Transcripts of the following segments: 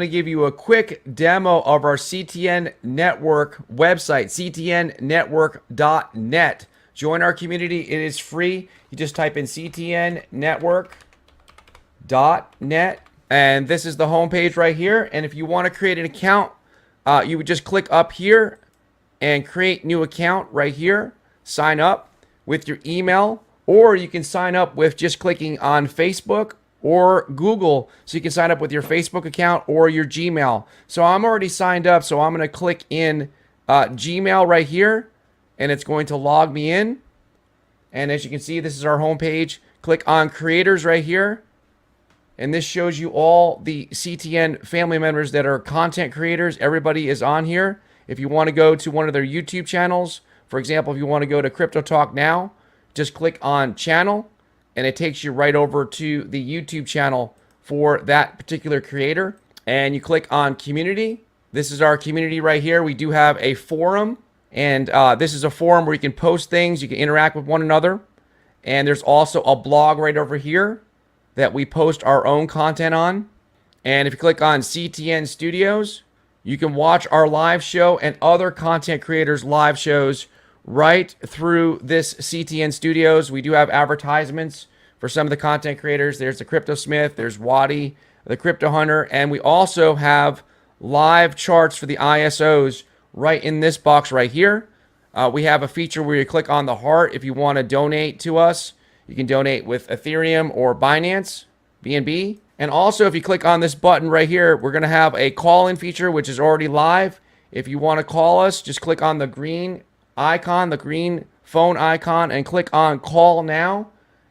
to give you a quick demo of our CTN Network website, ctnnetwork.net. Join our community. It is free. You just type in ctnnetwork.net, and this is the homepage right here. And if you want to create an account, you would just click up here and create new account right here. Sign up with your email, or you can sign up with just clicking on Facebook or Google. So you can sign up with your Facebook account or your Gmail. So I'm already signed up, so I'm going to click in Gmail right here, and it's going to log me in. And as you can see, this is our homepage. Click on creators right here, and this shows you all the CTN family members that are content creators. Everybody is on here. If you want to go to one of their YouTube channels, for example, if you want to go to Crypto Talk Now, just click on channel, and it takes you right over to the YouTube channel for that particular creator. And you click on community. This is our community right here. We do have a forum, and this is a forum where you can post things, you can interact with one another. And there's also a blog right over here that we post our own content on. And if you click on CTN Studios, you can watch our live show and other content creators' live shows right through this CTN Studios. We do have advertisements for some of the content creators. There's the Crypto Smith, there's Waddy, the Crypto Hunter, and we also have live charts for the ISOs right in this box right here. We have a feature where you click on the heart if you want to donate to us. You can donate with Ethereum or Binance, BNB. And also, if you click on this button right here, we're going to have a call-in feature, which is already live. If you want to call us, just click on the green icon, the green phone icon, and click on call now.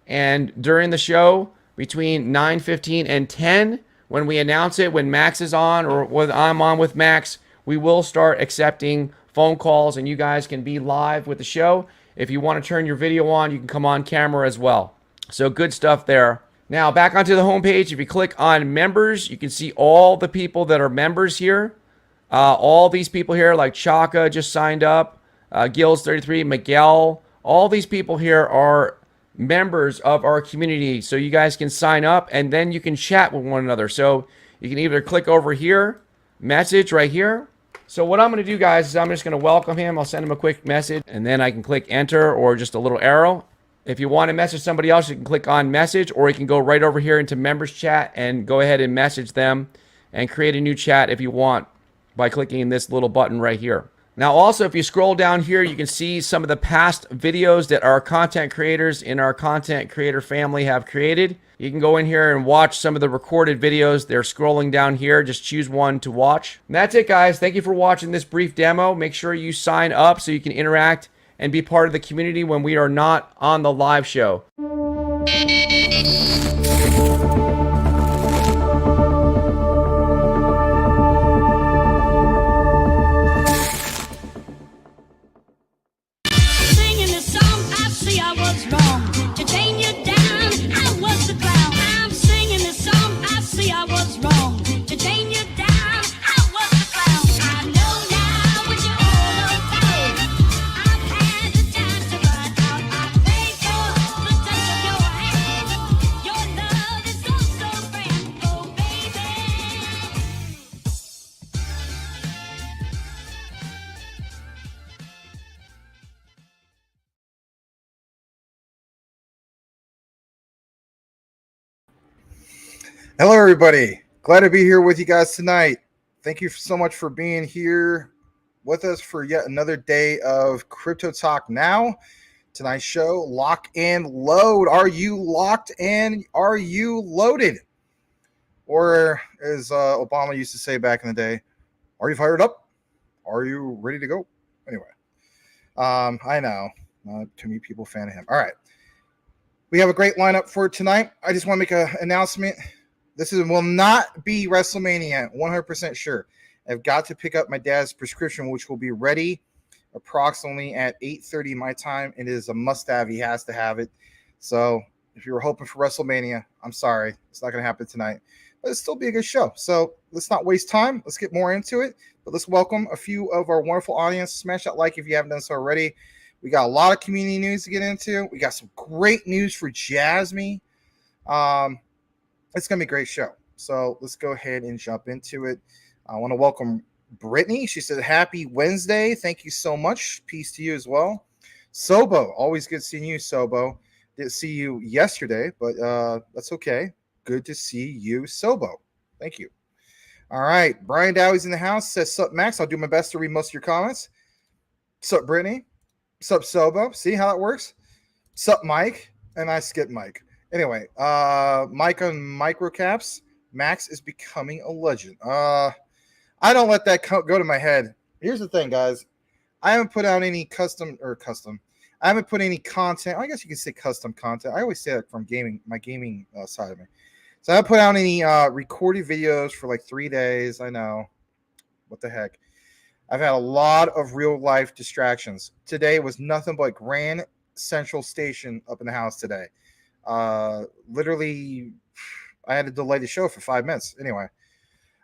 And during the show, between 9:15 and 10, when we announce it, when Max is on or when I'm on with Max, we will start accepting phone calls, and you guys can be live with the show. If you want to turn your video on, you can come on camera as well. So good stuff there. Now back onto the homepage. If you click on members, you can see all the people that are members here. All these people here, like Chaka just signed up. Gills33, Miguel, all these people here are members of our community. So you guys can sign up, and then you can chat with one another. So you can either click over here, message right here. So what I'm going to do, guys, is I'm just going to welcome him. I'll send him a quick message, and then I can click enter or just a little arrow. If you want to message somebody else, you can click on message, or you can go right over here into members chat and go ahead and message them and create a new chat if you want by clicking this little button right here. Now also, if you scroll down here, you can see some of the past videos that our content creators in our content creator family have created. You can go in here and watch some of the recorded videos. They're scrolling down here. Just choose one to watch. And that's it, guys. Thank you for watching this brief demo. Make sure you sign up so you can interact and be part of the community when we are not on the live show. Hello, everybody. Glad to be here with you guys tonight. Thank you so much for being here with us for yet another day of Crypto Talk Now. Tonight's show, lock and load. Are you locked and are you loaded? Or as Obama used to say back in the day, are you fired up? Are you ready to go? Anyway, I know not too many people fan of him. All right. We have a great lineup for tonight. I just want to make an announcement. This will not be WrestleMania, 100% sure. I've got to pick up my dad's prescription, which will be ready approximately at 8:30 my time. It is a must-have. He has to have it. So if you were hoping for WrestleMania, I'm sorry. It's not going to happen tonight. But it'll still be a good show. So let's not waste time. Let's get more into it. But let's welcome a few of our wonderful audience. Smash that like if you haven't done so already. We got a lot of community news to get into. We got some great news for Jasmine. It's going to be a great show. So let's go ahead and jump into it. I want to welcome Brittany. She said, "Happy Wednesday. Thank you so much. Peace to you as well." Sobo, always good seeing you, Sobo. Didn't see you yesterday, but that's okay. Good to see you, Sobo. Thank you. All right. Brian Dowie's in the house. Says, "Sup, Max. I'll do my best to read most of your comments." Sup, Brittany. Sup, Sobo. See how that works? Sup, Mike. And I skipped Mike. Anyway, Mike on microcaps. Max is becoming a legend. I don't let that go to my head. Here's the thing, guys. I haven't put out any custom. I haven't put any content. I guess you can say custom content. I always say that from my gaming side of me. So I haven't put out any recorded videos for like 3 days. I know. What the heck? I've had a lot of real life distractions. Today was nothing but Grand Central Station up in the house today. Literally, I had to delay the show for 5 minutes. Anyway,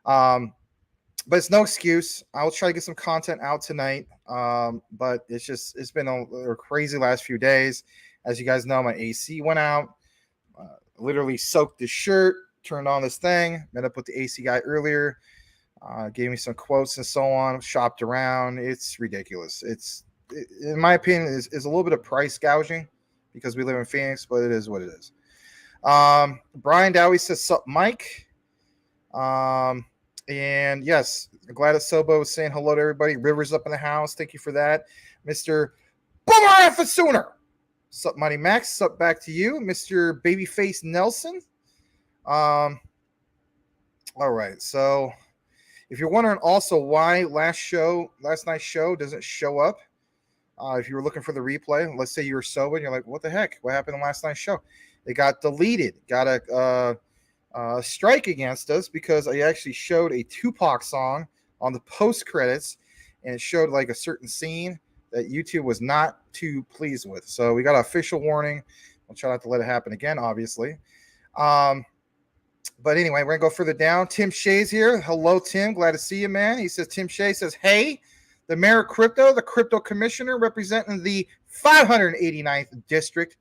but it's no excuse. I'll try to get some content out tonight. But it's been a crazy last few days. As you guys know, my AC went out. Literally soaked the shirt, turned on this thing, met up with the AC guy earlier, gave me some quotes and so on, shopped around. It's ridiculous. In my opinion, is a little bit of price gouging because we live in Phoenix, but it is what it is. Brian Dowie says, "Sup, Mike?" And yes, I'm glad that Sobo was saying hello to everybody. Rivers up in the house. Thank you for that. Mr. Boomer F Sooner. Sup, Mighty Max. Sup back to you. Mr. Babyface Nelson. All right. So if you're wondering also why last night's show doesn't show up, if you were looking for the replay, let's say you were sober and you're like, what the heck? What happened in last night's show? It got deleted. Got a strike against us because I actually showed a Tupac song on the post credits, and it showed like a certain scene that YouTube was not too pleased with. So we got an official warning. I'll try not to let it happen again, obviously. But anyway, we're gonna go further down. Tim Shea's here. Hello, Tim. Glad to see you, man. He says, Tim Shea says, "Hey, the mayor of crypto, the crypto commissioner representing the 589th district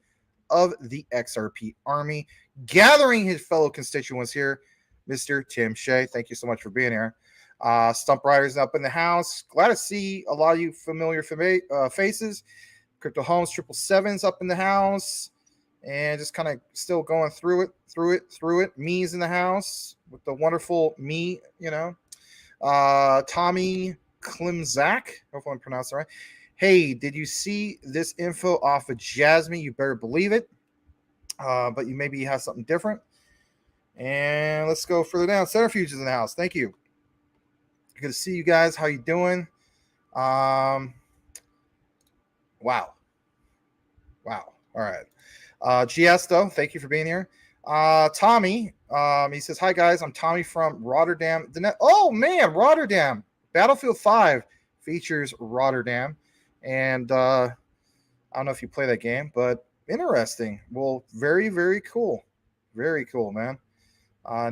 of the XRP Army, gathering his fellow constituents here, Mr. Tim Shea." Thank you so much for being here. Stump Riders up in the house. Glad to see a lot of you familiar faces. Crypto Homes 777's up in the house, and just kind of still going through it. Me's in the house with the wonderful me, Tommy Klimzak. Hopefully I'm pronouncing it right. "Hey, did you see this info off of Jasmine? You better believe it. But you maybe have something different." And let's go further down. Centrifuge is in the house. Thank you. Good to see you guys. How you doing? Wow. All right. Giesto, thank you for being here. Tommy, he says, "Hi guys, I'm Tommy from Rotterdam." Oh man, Rotterdam. Battlefield 5 features Rotterdam, and I don't know if you play that game, but interesting. Well, very, very cool. Very cool, man.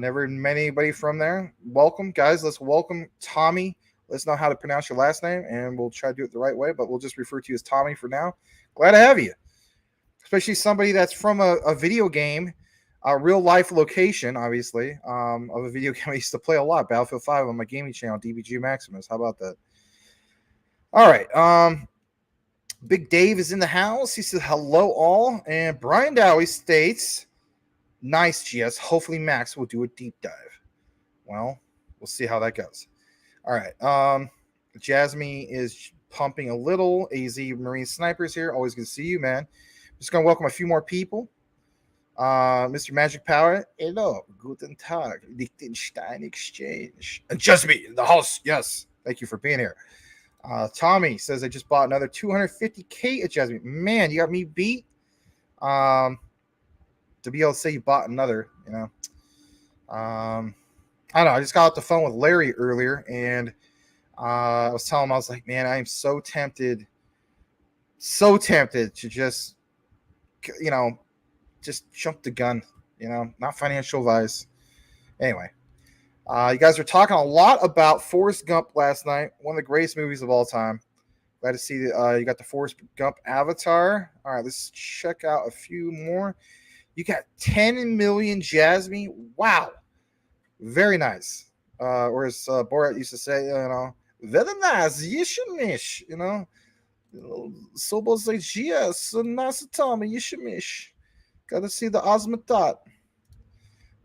Never met anybody from there. Welcome, guys. Let's welcome Tommy. Let's know how to pronounce your last name, and we'll try to do it the right way, but we'll just refer to you as Tommy for now. Glad to have you. Especially somebody that's from a video game, a real life location, obviously, of a video game I used to play a lot, Battlefield 5 on my gaming channel, DBG Maximus. How about that? All right. Big Dave is in the house. He says, "Hello all." And Brian Dowie states, "Nice, GS. Hopefully Max will do a deep dive." Well, we'll see how that goes. All right. Jasmine is pumping a little. AZ Marine Snipers here. Always good to see you, man. Just going to welcome a few more people. Mr. Magic Power. "Hello. Guten Tag. Liechtenstein Exchange." And Jasmine in the house. Yes. Thank you for being here. Tommy says, "I just bought another 250K at Jasmine." Man, you got me beat. To be able to say you bought another, I don't know. I just got off the phone with Larry earlier, and I was telling him, I was like, man, I am so tempted to just, just jump the gun, not financial advice. Anyway, you guys are talking a lot about Forrest Gump last night, one of the greatest movies of all time. Glad to see that you got the Forrest Gump avatar. All right, let's check out a few more. You got 10 million Jasmine. Wow. Very nice. Or as Borat used to say, very nice, yishimish, Sobozagia, Sunasatama, yishimish. Gotta see the Osmatot.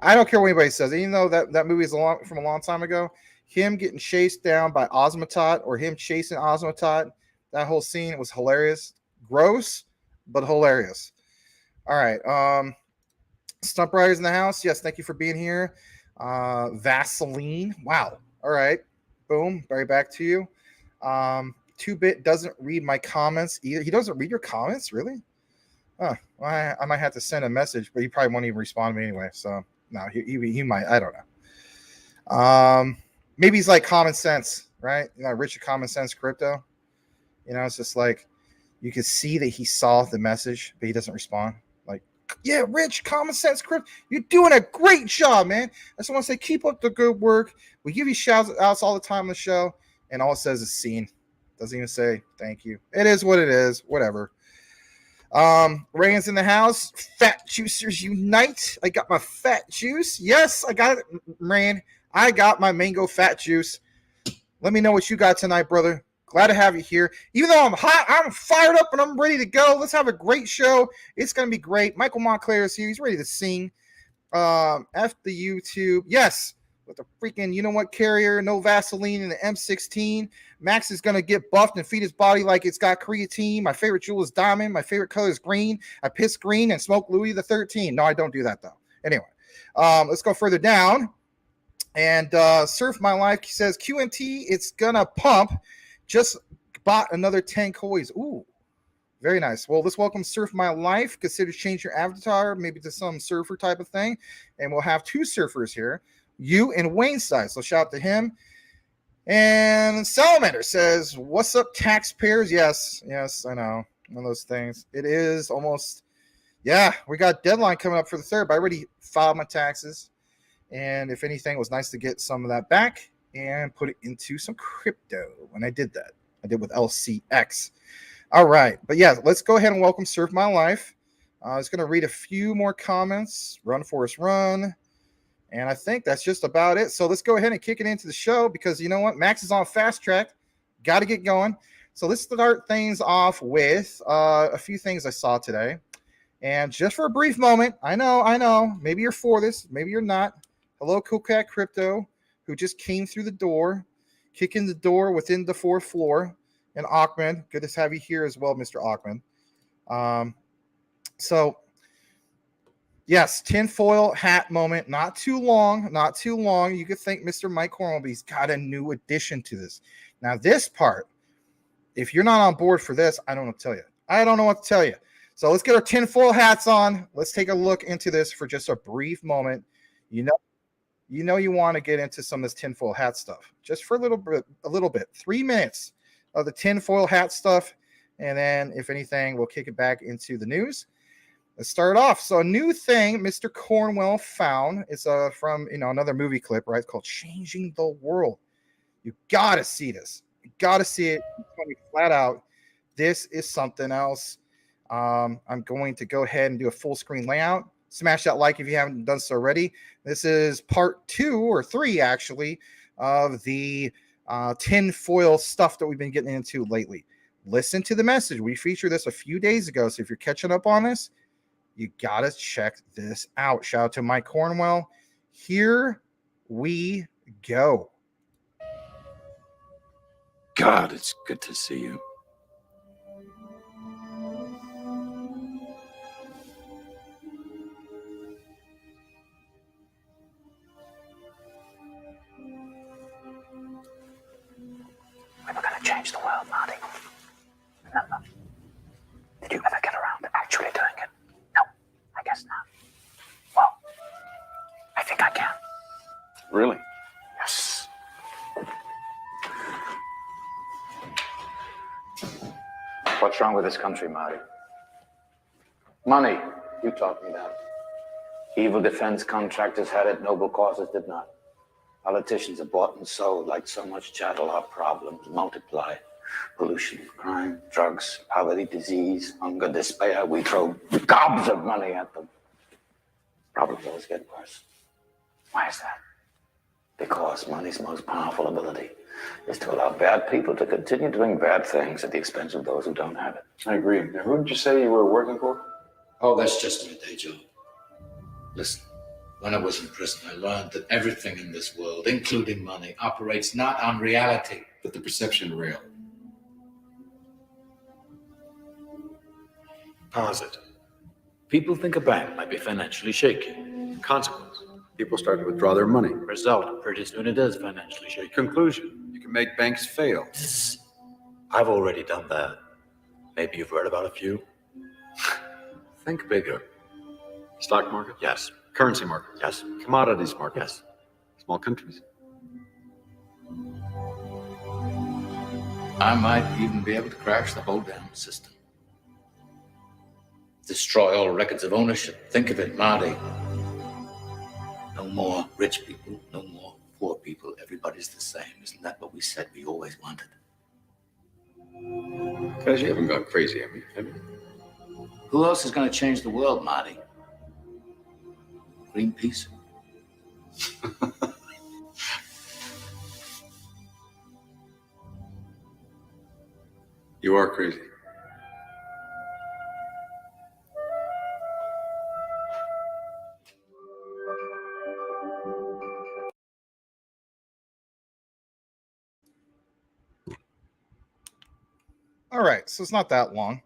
I don't care what anybody says. Even though that movie is from a long time ago, him getting chased down by Osmatot or him chasing Osmatot, that whole scene was hilarious. Gross, but hilarious. All right. Stump Riders in the house. Yes, thank you for being here. Vaseline. Wow. All right. Boom. Right back to you. 2-Bit doesn't read my comments either. He doesn't read your comments? Really? Well, I might have to send a message, but he probably won't even respond to me anyway. So, no, he might. I don't know. Maybe he's like common sense, right? Rich of common sense crypto. It's just like you can see that he saw the message, but he doesn't respond. Like, yeah, Rich, common sense crypto. You're doing a great job, man. I just want to say, keep up the good work. We give you shout outs all the time on the show, and all it says is seen. Doesn't even say thank you. It is what it is. Whatever. Reagan's in the house. Fat juicers unite. I got my fat juice. Yes, I got it, Rain. I got my mango fat juice. Let me know what you got tonight, brother. Glad to have you here. Even though I'm hot, I'm fired up and I'm ready to go. Let's have a great show. It's going to be great. Michael Montclair is here. He's ready to sing. F the YouTube. Yes, with the freaking, carrier, no Vaseline in the M16. Max is going to get buffed and feed his body like it's got creatine. My favorite jewel is diamond. My favorite color is green. I piss green and smoke Louis the 13. No, I don't do that, though. Anyway, let's go further down. And Surf My Life says, QNT, it's going to pump. Just bought another 10 coins. Ooh, very nice. Well, let's welcome Surf My Life. Consider change your avatar, maybe to some surfer type of thing. And we'll have 2 surfers here, you and Wayne side. So shout out to him. And Salamander says, what's up, taxpayers? Yes, I know. One of those things. It is almost, we got deadline coming up for the 3rd, but I already filed my taxes. And if anything, it was nice to get some of that back and put it into some crypto. And I did that. I did with LCX. All right. But let's go ahead and welcome Surf My Life. I was going to read a few more comments. Run, Forest, run. And I think that's just about it. So let's go ahead and kick it into the show because you know what? Max is on fast track. Got to get going. So let's start things off with a few things I saw today. And just for a brief moment, I know. Maybe you're for this. Maybe you're not. Hello, Cool Cat Crypto, who just came through the door, kicking the door within the 4th floor. And Achman, good to have you here as well, Mr. Achman. Yes, tinfoil hat moment. Not too long. You could thank Mr. Mike Cornwell, but he's got a new addition to this. Now, this part, if you're not on board for this, I don't know what to tell you. I don't know what to tell you. So let's get our tinfoil hats on. Let's take a look into this for just a brief moment. You want to get into some of this tinfoil hat stuff. Just for a little bit. 3 minutes of the tinfoil hat stuff. And then, if anything, we'll kick it back into the news. Let's start off. So a new thing Mr. Cornwell found. It's from another movie clip, right? It's called Changing the World. You got to see this. You got to see it. I'm telling you flat out. This is something else. I'm going to go ahead and do a full screen layout. Smash that like if you haven't done so already. This is part 2 or 3, actually, of the tinfoil stuff that we've been getting into lately. Listen to the message. We featured this a few days ago. So if you're catching up on this, you got to check this out. Shout out to Mike Cornwell. Here we go. God, it's good to see you. We were going to change the world, Marty. Remember? Did you ever get around to actually doing it? No, I guess not. Well, I think I can. Really? Yes. What's wrong with this country, Marty? Money, you taught me that. Evil defense contractors had it, noble causes did not. Politicians are bought and sold like so much chattel. Our problems multiply. Pollution, crime, drugs, poverty, disease, hunger, despair. We throw gobs of money at them. Problems always get worse. Why is that? Because money's most powerful ability is to allow bad people to continue doing bad things at the expense of those who don't have it. I agree. Now, who did you say you were working for? Oh, that's just my day job. Listen, when I was in prison, I learned that everything in this world, including money, operates not on reality, But the perception real. Pause it. People think a bank might be financially shaky. Consequence. People start to withdraw their money. Result, pretty soon it is financially shaky. Conclusion, you can make banks fail. I've already done that. Maybe you've read about a few. Think bigger. Stock market? Yes. Currency market? Yes. Commodities market? Yes. Small countries? I might even be able to crash the whole damn system. Destroy all records of ownership. Think of it, Marty. No more rich people, no more poor people. Everybody's the same. Isn't that what we said we always wanted? Because you haven't gone crazy, have you? Who else is going to change the world, Marty? Greenpeace? You are crazy. All right, so it's not that long.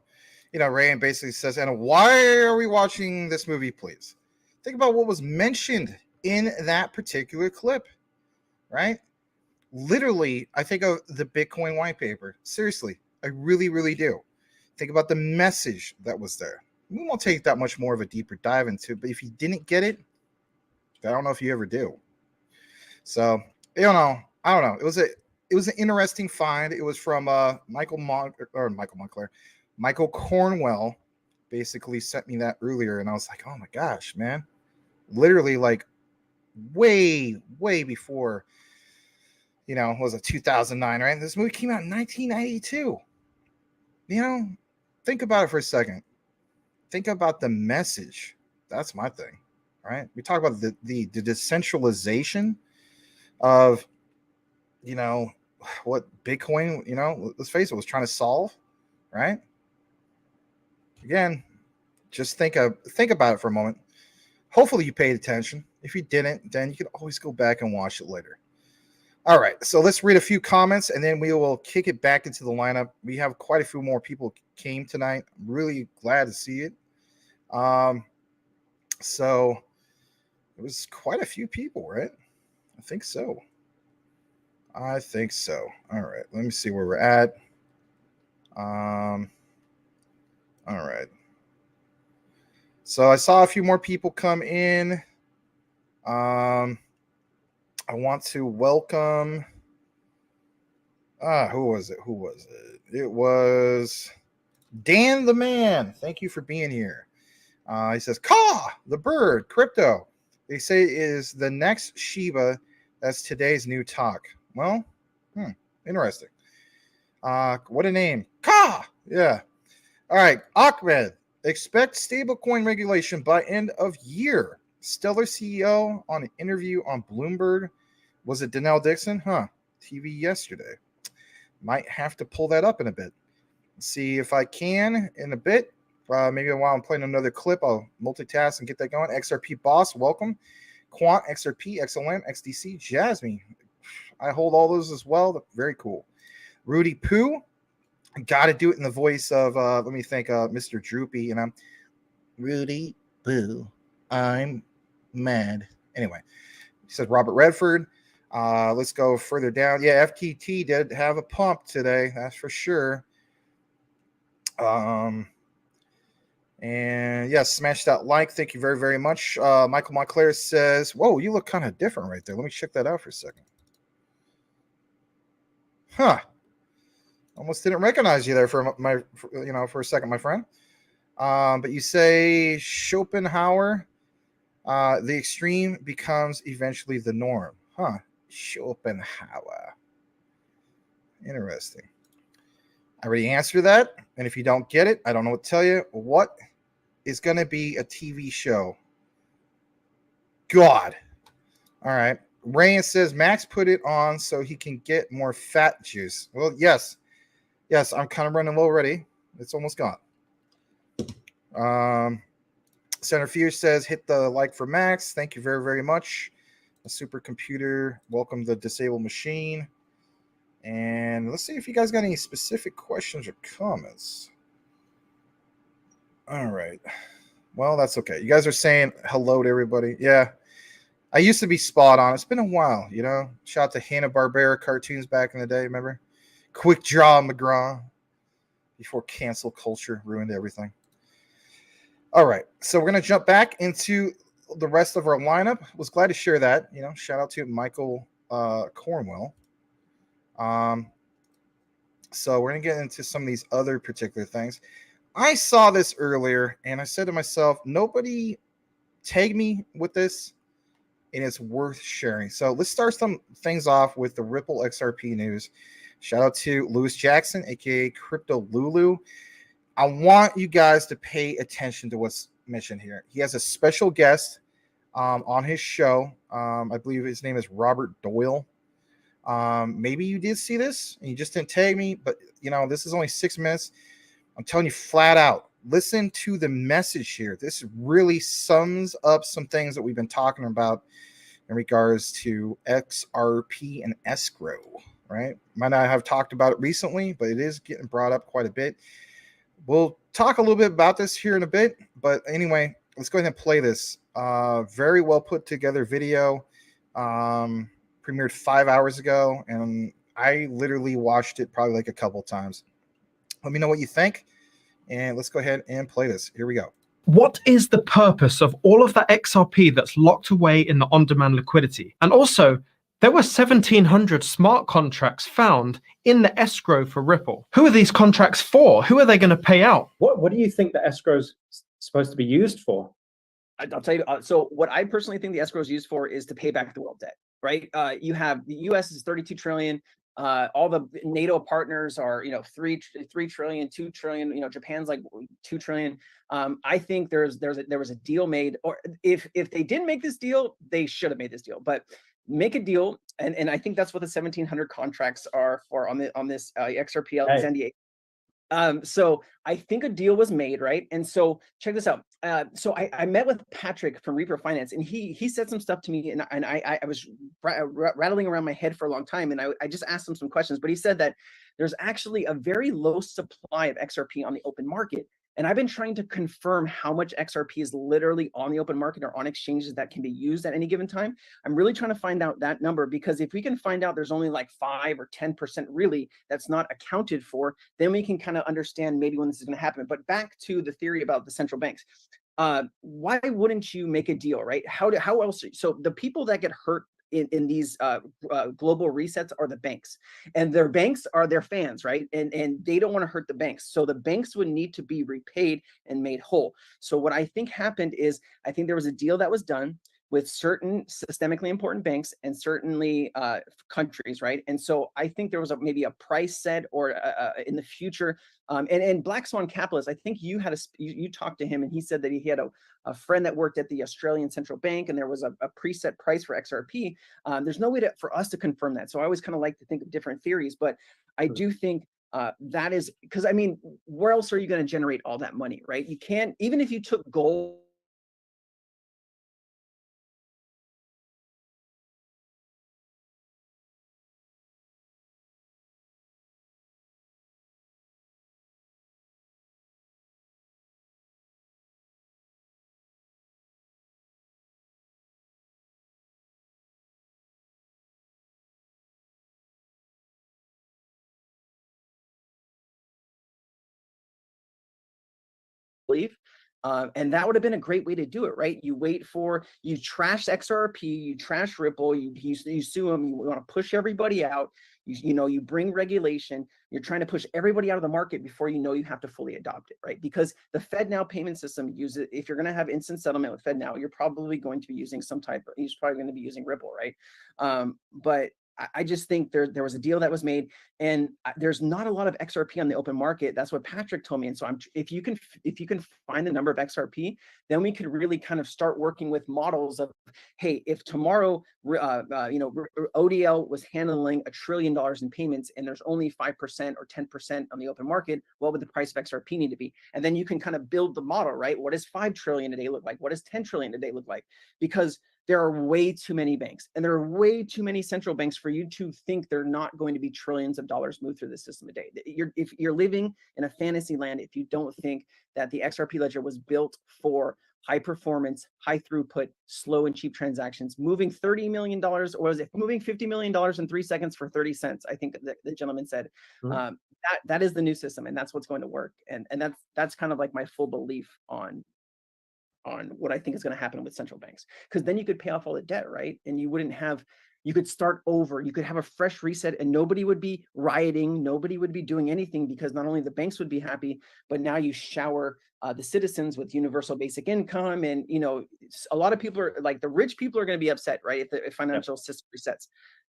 Rayan basically says, and why are we watching this movie, please? Think about what was mentioned in that particular clip, right? Literally, I think of the Bitcoin white paper. Seriously, I really, really do. Think about the message that was there. We won't take that much more of a deeper dive into it, but if you didn't get it, I don't know if you ever do. So, I don't know. It was an interesting find. It was from Michael Cornwell basically sent me that earlier, and I was like, oh my gosh, man. Literally like way before, was it 2009, right? This movie came out in 1992. Think about it for a second. Think about the message. That's my thing, right? We talk about the decentralization of, what Bitcoin, let's face it, was trying to solve, right? Again, just think about it for a moment. Hopefully you paid attention. If you didn't, then you can always go back and watch it later. All right, so let's read a few comments, and then we will kick it back into the lineup. We have quite a few more people came tonight. I'm really glad to see it. So it was quite a few people, right? I think so. All right, let me see where we're at. All right. So I saw a few more people come in. I want to welcome. Who was it? It was Dan the Man. Thank you for being here. He says, Caw, the bird, crypto. They say is the next Shiba. That's today's new talk. Well, interesting. What a name. Caw. Yeah. All right. Ahmed, expect stablecoin regulation by end of year. Stellar CEO on an interview on Bloomberg. Was it Donnell Dixon? TV yesterday. Might have to pull that up in a bit. See if I can in a bit. Maybe while I'm playing another clip, I'll multitask and get that going. XRP Boss, welcome. Quant, XRP, XLM, XDC, Jasmine. I hold all those as well. Very cool. Rudy Poo. Got to do it in the voice of, let me think, Mr. Droopy. Rudy Poo. I'm mad. Anyway, he said Robert Redford. Let's go further down. Yeah, FTT did have a pump today. That's for sure. And yeah, smash that like. Thank you very, very much. Michael Montclair says, whoa, you look kind of different right there. Let me check that out for a second. Almost didn't recognize you there for a second, my friend. But you say Schopenhauer, the extreme becomes eventually the norm. Schopenhauer. Interesting. I already answered that. And if you don't get it, I don't know what to tell you. What is going to be a TV show? God. All right. Rayan says Max put it on so he can get more fat juice. Well, yes. Yes, I'm kind of running low already. It's almost gone. Centrifuge says hit the like for Max. Thank you very, very much. A supercomputer. Welcome the disabled machine. And let's see if you guys got any specific questions or comments. All right. Well, that's okay. You guys are saying hello to everybody. Yeah. I used to be spot on. It's been a while, you know. Shout out to Hanna-Barbera cartoons back in the day, remember? Quick Draw McGraw before cancel culture ruined everything. All right. So we're going to jump back into the rest of our lineup. Was glad to share that. You know, shout out to Michael Cornwell. So we're going to get into some of these other particular things. I saw this earlier, and I said to myself, nobody tag me with this, and it's worth sharing. So let's start some things off with the Ripple XRP news. Shout out to Lewis Jackson, aka Crypto Lulu. I want you guys to pay attention to what's mentioned here. He has a special guest on his show. I believe his name is Robert Doyle. Maybe you did see this and you just didn't tag me, but you know, this is only 6 minutes. I'm telling you flat out, listen to the message here. This really sums up some things that we've been talking about in regards to XRP and escrow, right? Might not have talked about it recently, but it is getting brought up quite a bit. We'll talk a little bit about this here in a bit, but anyway, let's go ahead and play this. Very well put together video. Premiered 5 hours ago, and I literally watched it probably like a couple times. Let me know what you think, and let's go ahead and play this. Here we go. What is the purpose of all of that XRP that's locked away in the on-demand liquidity? And also, there were 1,700 smart contracts found in the escrow for Ripple. Who are these contracts for? Who are they going to pay out? What do you think the escrow is supposed to be used for? I'll tell you. So what I personally think the escrow is used for is to pay back the world debt, right? You have the U.S. is 32 trillion. All the NATO partners are, 3 trillion, 2 trillion. Japan's like 2 trillion. I think there was a deal made, or if they didn't make this deal, they should have made this deal. But make a deal, and I think that's what the 1,700 contracts are for on this XRP Alexandria. So I think a deal was made, right? And so check this out. So I met with Patrick from Reaper Finance, and he said some stuff to me, and I was rattling around my head for a long time, and I just asked him some questions. But he said that there's actually a very low supply of XRP on the open market. And I've been trying to confirm how much XRP is literally on the open market or on exchanges that can be used at any given time. I'm really trying to find out that number, because if we can find out there's only like 5 or 10% really that's not accounted for, then we can kind of understand maybe when this is going to happen. But back to the theory about the central banks. Why wouldn't you make a deal, right? How else? So the people that get hurt in these global resets are the banks, and their banks are their fans, right? And they don't want to hurt the banks. So the banks would need to be repaid and made whole. So what I think happened is, I think there was a deal that was done with certain systemically important banks and certainly countries, right? And so I think there was maybe a price set, or in the future. And Black Swan Capitalist, I think you had you talked to him, and he said that he had a friend that worked at the Australian Central Bank, and there was a preset price for XRP. There's no way for us to confirm that. So I always kind of like to think of different theories, but I do think that is, because I mean, where else are you going to generate all that money, right? You can't, even if you took gold. And that would have been a great way to do it, right? You trash XRP, you trash Ripple, you sue them, you want to push everybody out, you bring regulation, you're trying to push everybody out of the market before you have to fully adopt it, right? Because the FedNow payment system uses, if you're going to have instant settlement with FedNow, you're probably going to be using you're probably going to be using Ripple, right? But I just think there was a deal that was made, and there's not a lot of XRP on the open market. That's what Patrick told me. And so if you can find the number of XRP, then we could really kind of start working with models of, hey, if tomorrow ODL was handling $1 trillion in payments and there's only 5% or 10% on the open market, what would the price of XRP need to be? And then you can kind of build the model, right? What does 5 trillion a day look like? What does 10 trillion a day look like? Because there are way too many banks and there are way too many central banks for you to think they're not going to be trillions of dollars moved through the system a day. If you're living in a fantasy land, if you don't think that the XRP ledger was built for high performance, high throughput, slow and cheap transactions, moving $30 million, or was it moving $50 million in 3 seconds for 30 cents? I think the gentleman said. That is the new system, and that's what's going to work. And that's kind of like my full belief on what I think is going to happen with central banks, because then you could pay off all the debt, right? And you could start over, you could have a fresh reset, and nobody would be rioting, nobody would be doing anything, because not only the banks would be happy, but now you shower the citizens with universal basic income. And a lot of people are like, the rich people are going to be upset, right, if the financial system resets.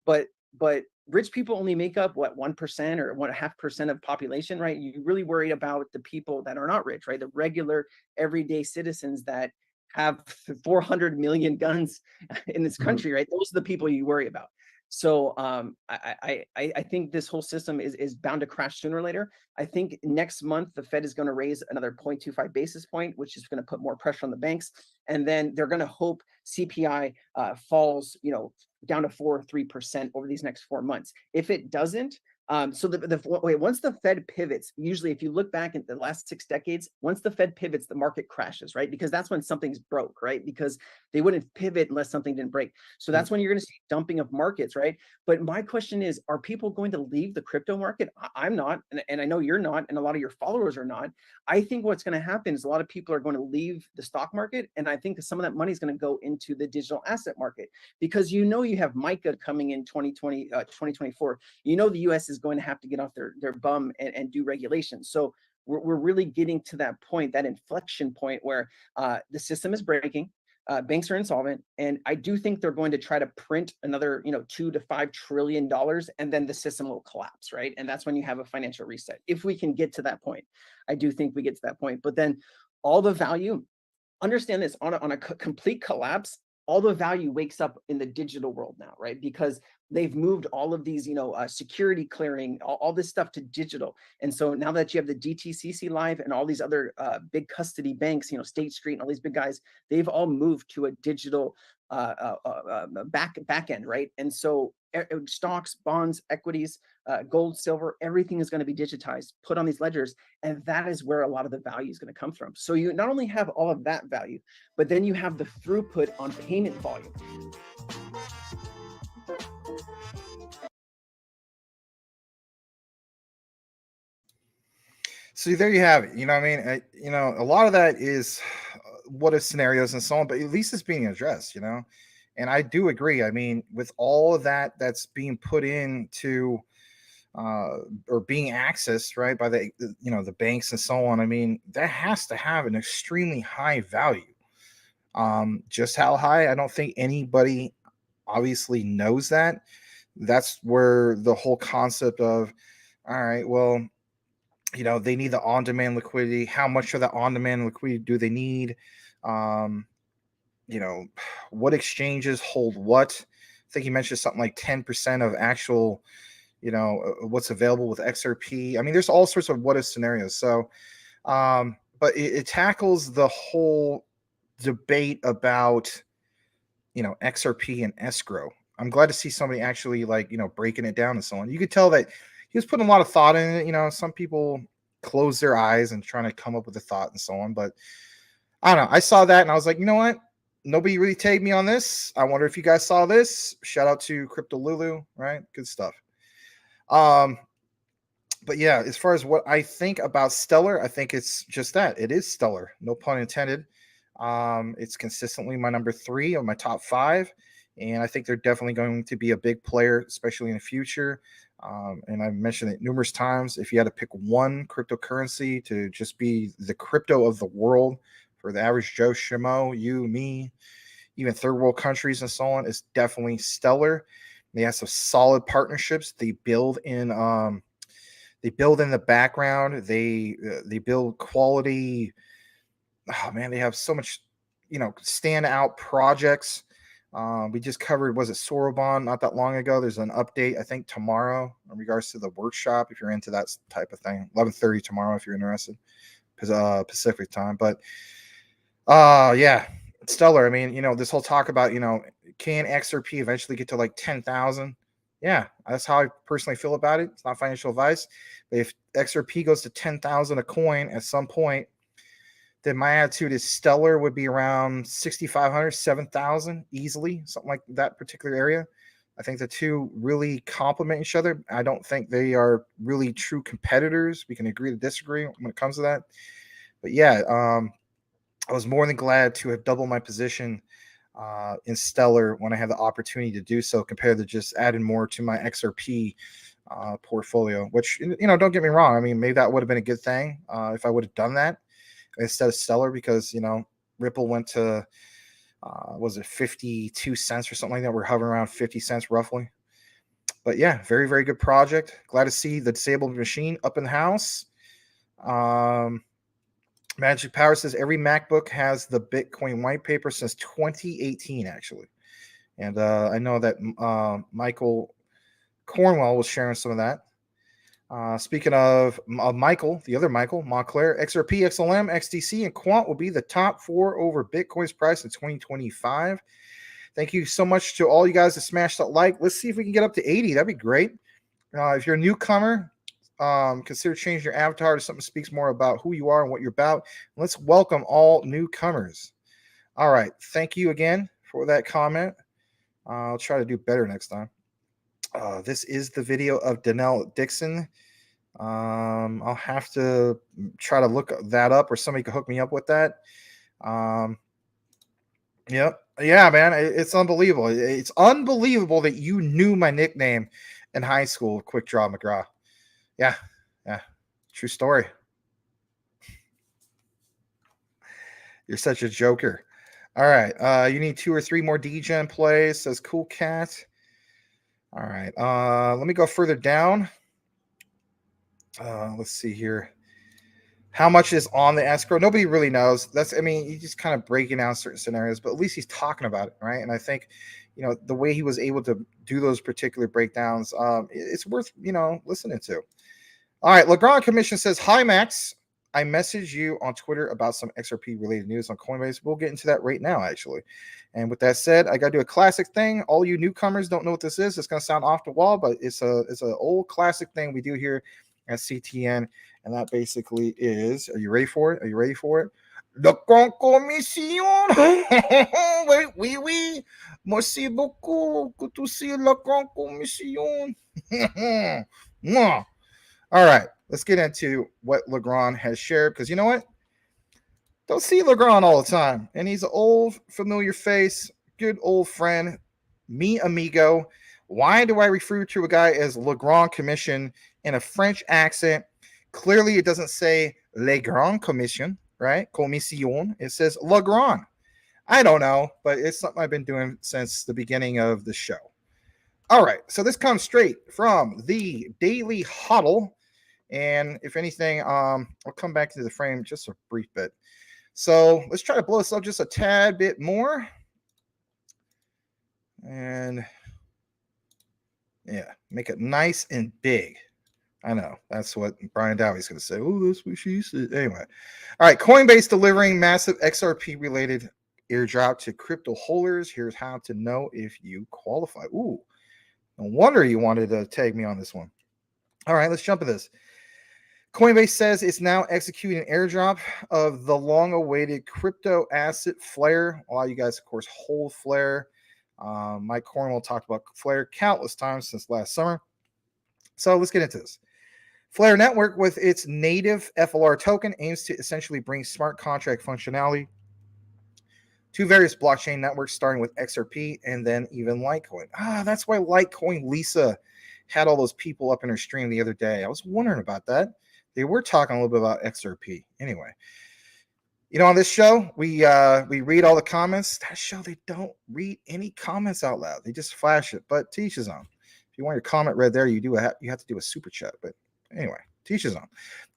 But rich people only make up what, 1% or 1.5% of population, right? You really worried about the people that are not rich, right? The regular everyday citizens that have 400 million guns in this country, right? Those are the people you worry about. So I think this whole system is bound to crash sooner or later. I think next month the Fed is going to raise another 0.25 basis point, which is going to put more pressure on the banks, and then they're going to hope CPI falls, down to 4 or 3% over these next 4 months. If it doesn't, once the Fed pivots, usually if you look back at the last 6 decades, once the Fed pivots, the market crashes, right? Because that's when something's broke, right? Because they wouldn't pivot unless something didn't break. So that's when you're going to see dumping of markets, right? But my question is, are people going to leave the crypto market? I'm not, and I know you're not, and a lot of your followers are not. I think what's going to happen is a lot of people are going to leave the stock market, and I think some of that money is going to go into the digital asset market, because you have MICA coming in 2024. The US is going to have to get off their bum and do regulations. So we're really getting to that point, that inflection point where the system is breaking, banks are insolvent, and I do think they're going to try to print another $2 to $5 trillion, and then the system will collapse, right? And that's when you have a financial reset. If we can get to that point, I do think we get to that point. But then all the value, understand this, on a complete collapse, all the value wakes up in the digital world now, right? Because they've moved all of these, security clearing, all this stuff to digital. And so now that you have the DTCC Live and all these other big custody banks, State Street and all these big guys, they've all moved to a digital back end, right? And so stocks, bonds, equities, gold, silver, everything is going to be digitized, put on these ledgers, and that is where a lot of the value is going to come from. So you not only have all of that value, but then you have the throughput on payment volume. So there you have it. A lot of that is what if scenarios and so on, but at least it's being addressed, And I do agree. I mean, with all of that that's being put into or being accessed, right, by the banks and so on, I mean, that has to have an extremely high value. Just how high, I don't think anybody obviously knows that. That's where the whole concept of, all right, well, they need the on-demand liquidity. How much of that on-demand liquidity do they need? What exchanges hold what? I think you mentioned something like 10% of actual, what's available with XRP. I mean, there's all sorts of what if scenarios. So, but it tackles the whole debate about, XRP and escrow. I'm glad to see somebody actually breaking it down and so on. You could tell that he was putting a lot of thought in it. Some people close their eyes and trying to come up with a thought and so on. But I don't know. I saw that and I was like, you know what? Nobody really tagged me on this. I wonder if you guys saw this. Shout out to Crypto Lulu, right? Good stuff. But yeah, as far as what I think about Stellar, I think it's just that. It is stellar. No pun intended. It's consistently my number 3 of my top 5. And I think they're definitely going to be a big player, especially in the future. And I've mentioned it numerous times. If you had to pick one cryptocurrency to just be the crypto of the world for the average Joe Schmo, you, me, even third world countries and so on, is definitely Stellar. They have some solid partnerships. They build in the background. They build quality. Oh man, they have so much, standout projects. We just covered, was it Sorobon not that long ago? There's an update, I think, tomorrow in regards to the workshop. If you're into that type of thing, 11:30 tomorrow if you're interested, Pacific time. But yeah, stellar. I mean, this whole talk about, can XRP eventually get to like 10,000? Yeah, that's how I personally feel about it. It's not financial advice, but if XRP goes to 10,000 a coin at some point, then my attitude is stellar would be around 6,500, 7,000 easily, something like that particular area. I think the two really complement each other. I don't think they are really true competitors. We can agree to disagree when it comes to that. But yeah, I was more than glad to have doubled my position in Stellar when I had the opportunity to do so, compared to just adding more to my XRP portfolio, which, don't get me wrong. I mean, maybe that would have been a good thing if I would have done that instead of Stellar, because, Ripple went to, was it 52 cents or something like that? We're hovering around 50 cents roughly. But yeah, very, very good project. Glad to see the disabled machine up in the house. Magic Power says every MacBook has the Bitcoin white paper since 2018, actually. And I know that Michael Cornwell was sharing some of that. Speaking of Michael, the other Michael, Montclair, XRP, XLM, XDC, and Quant will be the top 4 over Bitcoin's price in 2025. Thank you so much to all you guys that smashed that like. Let's see if we can get up to 80. That'd be great. If you're a newcomer, consider changing your avatar to something that speaks more about who you are and what you're about. Let's welcome all newcomers. All right. Thank you again for that comment. I'll try to do better next time. This is the video of Danelle Dixon. I'll have to try to look that up, or somebody could hook me up with that. Yep. Yeah, man. It's unbelievable. It's unbelievable that you knew my nickname in high school, Quick Draw McGraw. Yeah. True story. You're such a joker. All right. You need 2 or 3 more DGen plays, says Cool Cat. All right. Let me go further down. Let's see here. How much is on the escrow? Nobody really knows. He's just kind of breaking down certain scenarios, but at least he's talking about it, right? And I think, the way he was able to do those particular breakdowns, it's worth, listening to. All right. Legrand Commission says, hi, Max. I messaged you on Twitter about some XRP related news on Coinbase. We'll get into that right now, actually. And with that said, I got to do a classic thing. All you newcomers don't know what this is. It's going to sound off the wall, but it's an old classic thing we do here at CTN. And that basically is, are you ready for it? La Commission. Oui. Merci beaucoup. Good to see La Commission. All right, let's get into what Legrand has shared, because you know what? Don't see Legrand all the time. And he's an old, familiar face, good old friend, mi amigo. Why do I refer to a guy as Legrand Commission in a French accent? Clearly, it doesn't say Le Grand Commission, right? Commission. It says Legrand. I don't know, but it's something I've been doing since the beginning of the show. All right, so this comes straight from the Daily Huddle. And if anything, I'll come back to the frame just a brief bit. So let's try to blow this up just a tad bit more. And yeah, make it nice and big. I know. That's what Brian Dowie's going to say. Oh, that's what she said. Anyway. All right. Coinbase delivering massive XRP-related airdrop to crypto holders. Here's how to know if you qualify. Ooh. No wonder you wanted to tag me on this one. All right. Let's jump to this. Coinbase says it's now executing an airdrop of the long-awaited crypto asset Flare. A lot of you guys, of course, hold Flare. Mike Cornwell talked about Flare countless times since last summer. So let's get into this. Flare Network, with its native FLR token, aims to essentially bring smart contract functionality to various blockchain networks, starting with XRP and then even Litecoin. That's why Litecoin Lisa had all those people up in her stream the other day. I was wondering about that. They were talking a little bit about XRP. Anyway, On this show, we read all the comments. That show, they don't read any comments out loud. They just flash it. But to each his own. If you want your comment read there, you have to do a super chat. But anyway, to each his own.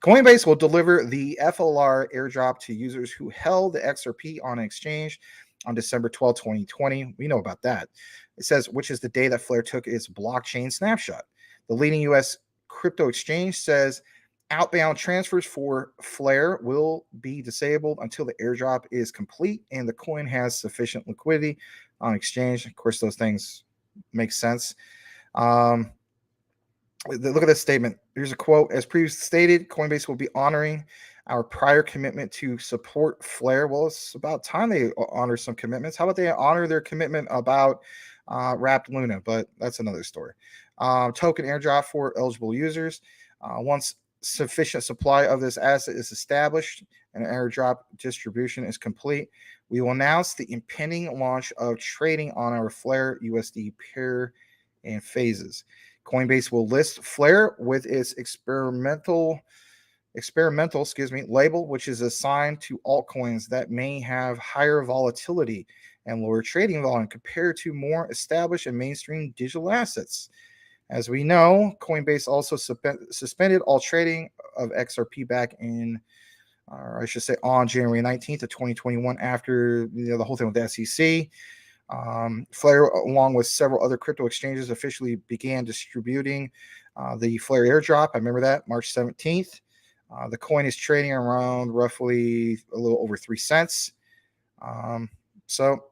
Coinbase will deliver the FLR airdrop to users who held the XRP on an exchange on December 12, 2020. We know about that. It says, which is the day that Flare took its blockchain snapshot. The leading U.S. crypto exchange says outbound transfers for Flare will be disabled until the airdrop is complete and the coin has sufficient liquidity on exchange. Of course, those things make sense. Look at this statement. Here's a quote. As previously stated, Coinbase will be honoring our prior commitment to support Flare. Well, it's about time they honor some commitments. How about they honor their commitment about Wrapped Luna? But that's another story. Token airdrop for eligible users. Once sufficient supply of this asset is established and airdrop distribution is complete, we will announce the impending launch of trading on our Flare USD pair in phases. Coinbase will list Flare with its experimental label, which is assigned to altcoins that may have higher volatility and lower trading volume compared to more established and mainstream digital assets. As we know, Coinbase also suspended all trading of XRP back in, or I should say on January 19th of 2021 after the whole thing with the SEC. Flare, along with several other crypto exchanges, officially began distributing the Flare airdrop. I remember that, March 17th. The coin is trading around roughly a little over 3 cents. So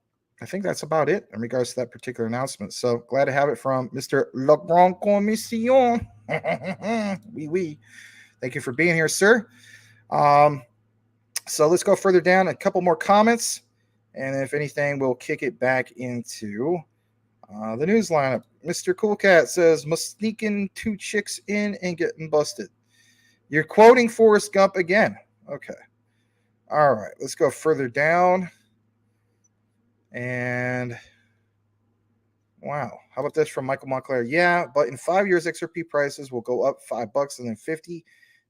I think that's about it in regards to that particular announcement. So glad to have it from Mr. Le Grand Commission. Oui. Thank you for being here, sir. So let's go further down. A couple more comments. And if anything, we'll kick it back into the news lineup. Mr. Cool Cat says, "Must sneaking 2 chicks in and getting busted." You're quoting Forrest Gump again. Okay. All right. Let's go further down. And wow. How about this from Michael Montclair? Yeah, but in 5 years, XRP prices will go up $5 and then 50.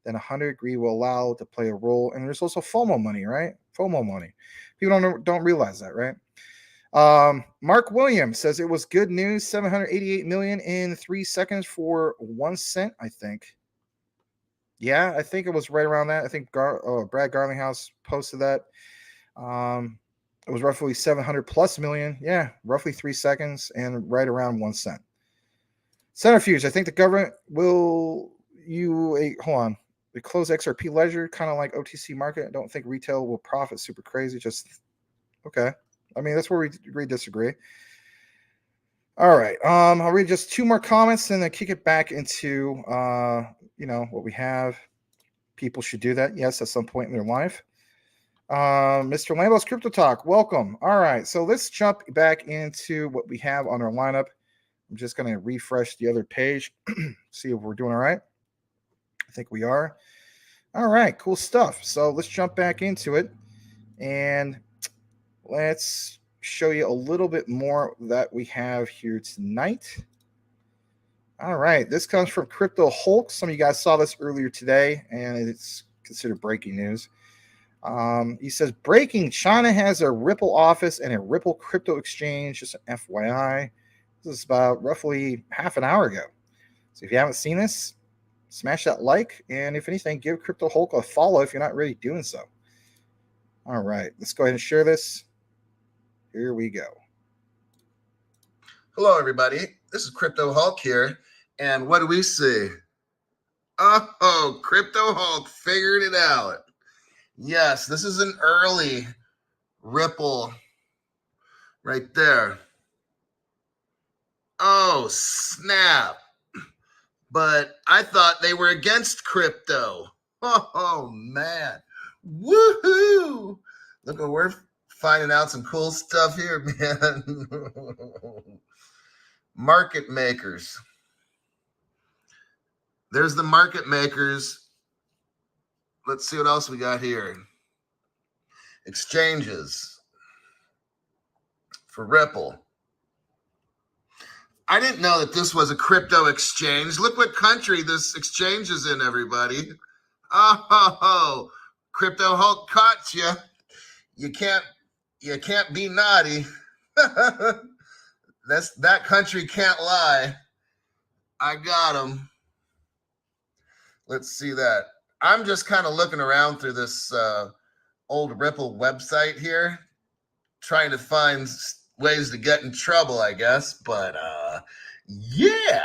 Then 100 agree will allow to play a role. And there's also FOMO money, right? FOMO money. People don't realize that, right? Mark Williams says it was good news. 788 million in 3 seconds for 1 cent, I think. Yeah, I think it was right around that. I think Brad Garlinghouse posted that. It was roughly 700 plus million. Yeah, roughly 3 seconds and right around 1 cent. Centrifuge, I think the government will close XRP ledger, kind of like OTC market. I don't think retail will profit super crazy. Just okay. I mean, that's where we disagree. All right. I'll read just 2 more comments and then kick it back into what we have. People should do that, yes, at some point in their life. Mr. Lambo's Crypto Talk, welcome. All right, so let's jump back into what we have on our lineup. I'm just going to refresh the other page, see if we're doing all right. I think we are. All right, cool stuff. So let's jump back into it and let's show you a little bit more that we have here tonight. All right, this comes from Crypto Hulk. Some of you guys saw this earlier today, and it's considered breaking news. He says, breaking, China has a Ripple office and a Ripple crypto exchange, just an FYI. This is about roughly half an hour ago. So if you haven't seen this, smash that like, and if anything, give Crypto Hulk a follow if you're not already doing so. All right, let's go ahead and share this. Here we go. Hello, everybody. This is Crypto Hulk here, and what do we see? Oh, Crypto Hulk figured it out. Yes, this is an early Ripple right there. Oh, snap. But I thought they were against crypto. Oh man. Woohoo! Look what we're finding out, some cool stuff here, man. Market makers. There's the market makers. Let's see what else we got here. Exchanges for Ripple. I didn't know that this was a crypto exchange. Look what country this exchange is in, everybody. Oh, Crypto Hulk caught you. you can't be naughty. That country can't lie. I got him. Let's see that. I'm just kind of looking around through this old Ripple website here, trying to find ways to get in trouble, I guess. But yeah,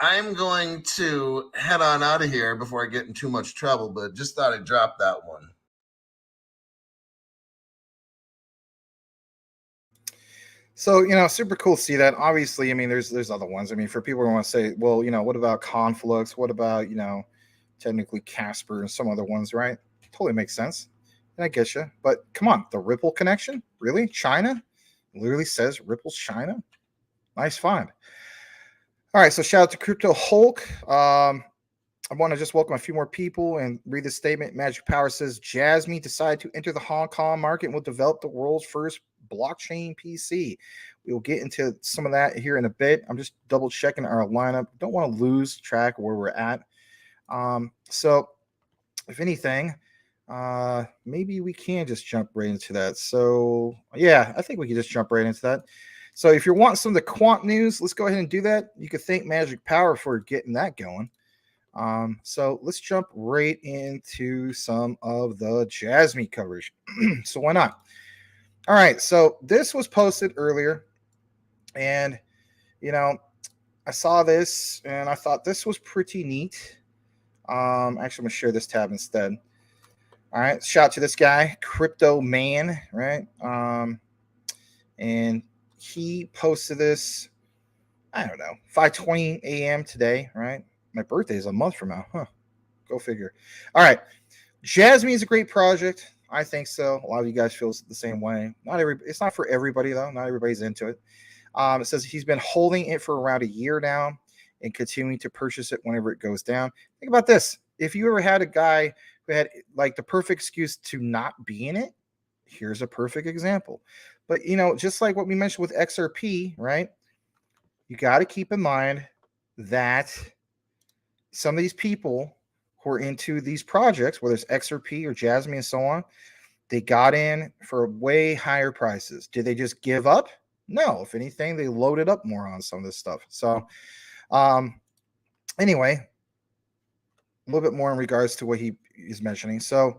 I'm going to head on out of here before I get in too much trouble. But just thought I'd drop that one. So, super cool to see that. Obviously, I mean, there's other ones. I mean, for people who want to say, well, what about Conflux? What about, technically Casper and some other ones, right? Totally makes sense. And I get you. But come on, the Ripple connection? Really? China? It literally says Ripple's China? Nice find. All right, so shout out to Crypto Hulk. I want to just welcome a few more people and read this statement. Magic Power says, Jasmine decided to enter the Hong Kong market and will develop the world's first blockchain PC. We will get into some of that here in a bit. I'm just double checking our lineup. Don't want to lose track of where we're at. So if anything, maybe we can just jump right into that. So yeah, I think we can just jump right into that. So if you want some of the quant news, let's go ahead and do that. You could thank Magic Power for getting that going. So let's jump right into some of the Jasmine coverage. So why not? All right. So this was posted earlier, and I saw this and I thought this was pretty neat. Actually, I'm gonna share this tab instead. All right. Shout out to this guy, Crypto Man, right? And he posted this, I don't know, 5:20 a.m. today, right? My birthday is a month from now. Huh. Go figure. All right. Jasmine is a great project. I think so. A lot of you guys feel the same way. It's not for everybody, though. Not everybody's into it. It says he's been holding it for around a year now and continuing to purchase it whenever it goes down. Think about this. If you ever had a guy who had like the perfect excuse to not be in it, here's a perfect example. But, just like what we mentioned with XRP, right? You got to keep in mind that some of these people who are into these projects, whether it's XRP or Jasmine and so on, they got in for way higher prices. Did they just give up? No. If anything, they loaded up more on some of this stuff. So anyway, a little bit more in regards to what he is mentioning. So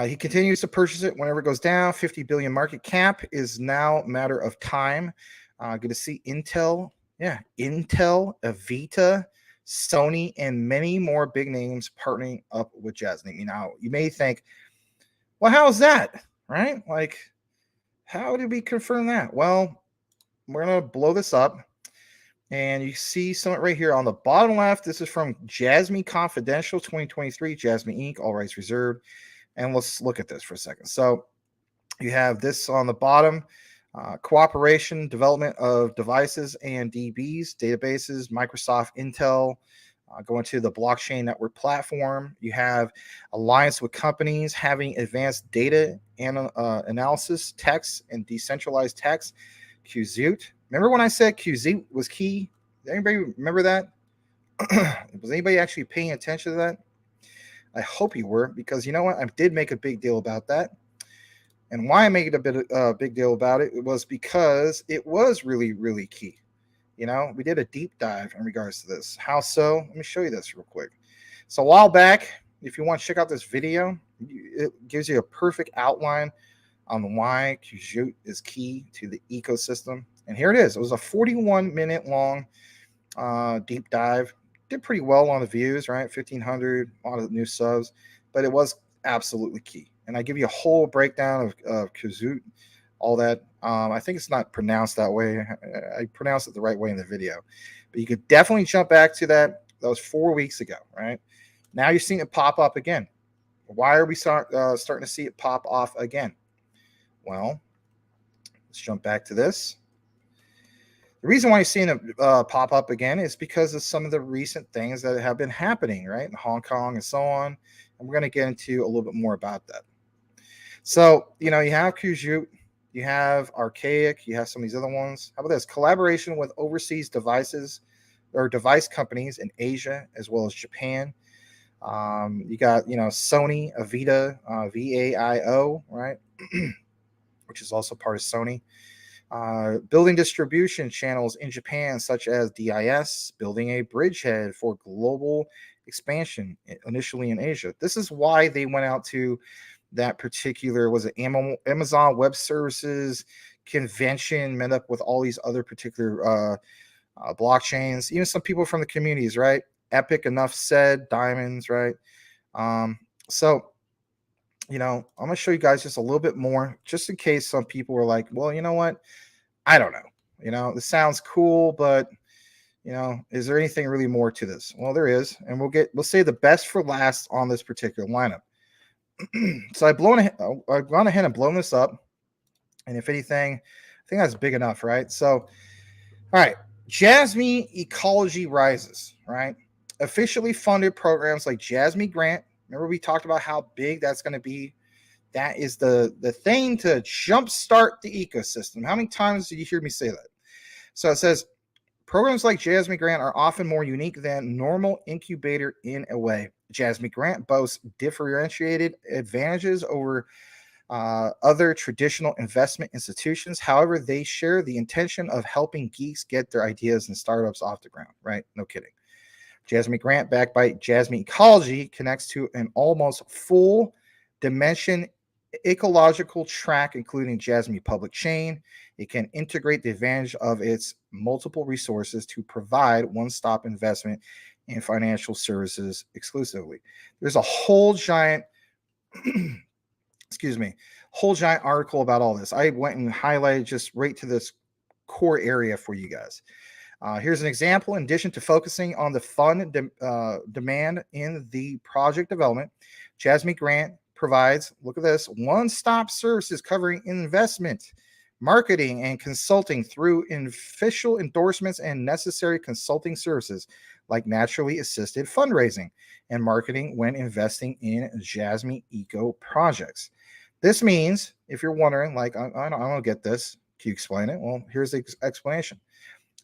he continues to purchase it whenever it goes down. 50 billion market cap is now a matter of time. Good to see Intel. Yeah, Intel, Avita, Sony, and many more big names partnering up with Jasmine. Now, you may think, well, how is that? Right? Like, how did we confirm that? Well, we're going to blow this up. And you see something right here on the bottom left. This is from Jasmine Confidential 2023, Jasmine Inc., all rights reserved. And let's look at this for a second. So you have this on the bottom. Cooperation, development of devices and DBs, databases, Microsoft, Intel, going to the blockchain network platform. You have alliance with companies having advanced data analysis, text, and decentralized text. QZoot. Remember when I said QZoot was key? Does anybody remember that? Was anybody actually paying attention to that? I hope you were, because you know what? I did make a big deal about that. And why I made a big deal about it was because it was really, really key. We did a deep dive in regards to this. How so? Let me show you this real quick. So a while back, if you want to check out this video, it gives you a perfect outline on why QZoot is key to the ecosystem. And here it is. It was a 41-minute long deep dive. Did pretty well on the views, right? 1,500, a lot of new subs, but it was absolutely key. And I give you a whole breakdown of QZoot, all that. I think it's not pronounced that way. I pronounced it the right way in the video. But you could definitely jump back to that. That was 4 weeks ago, right? Now you're seeing it pop up again. Why are we starting to see it pop off again? Well, let's jump back to this. The reason why you're seeing it pop up again is because of some of the recent things that have been happening, right, in Hong Kong and so on. And we're going to get into a little bit more about that. So, you have QZoot, you have Archaic, you have some of these other ones. How about this? Collaboration with overseas devices or device companies in Asia as well as Japan. You got, Sony, Avida, VAIO, right? Which is also part of Sony. Building distribution channels in Japan, such as DIS, building a bridgehead for global expansion, initially in Asia. This is why they went out to that particular, was it Amazon Web Services convention, met up with all these other particular blockchains, even some people from the communities, right? Epic, enough said, diamonds, right? So, I'm going to show you guys just a little bit more, just in case some people were like, well, you know what? I don't know. This sounds cool, but, is there anything really more to this? Well, there is. And we'll say the best for last on this particular lineup. So I've gone ahead and blown this up. And if anything, I think that's big enough, right? So, all right. Jasmine Ecology Rises, right? Officially funded programs like Jasmine Grant. Remember, we talked about how big that's going to be. That is the thing to jumpstart the ecosystem. How many times did you hear me say that? So it says, programs like Jasmine Grant are often more unique than normal incubator in a way. Jasmine Grant boasts differentiated advantages over other traditional investment institutions. However, they share the intention of helping geeks get their ideas and startups off the ground, right? No kidding. Jasmine Grant, backed by Jasmine Ecology, connects to an almost full dimension ecological track, including Jasmine Public Chain. It can integrate the advantage of its multiple resources to provide one-stop investment in financial services exclusively. There's a whole giant whole giant article about all this. I went and highlighted just right to this core area for you guys. Here's an example. In addition to focusing on the fund demand in the project development, Jasmine Grant provides, look at this, one-stop services covering investment, marketing, and consulting through official endorsements and necessary consulting services like naturally assisted fundraising and marketing when investing in Jasmine Eco projects. This means, if you're wondering, like, I don't get this, can you explain it? Well, here's the explanation.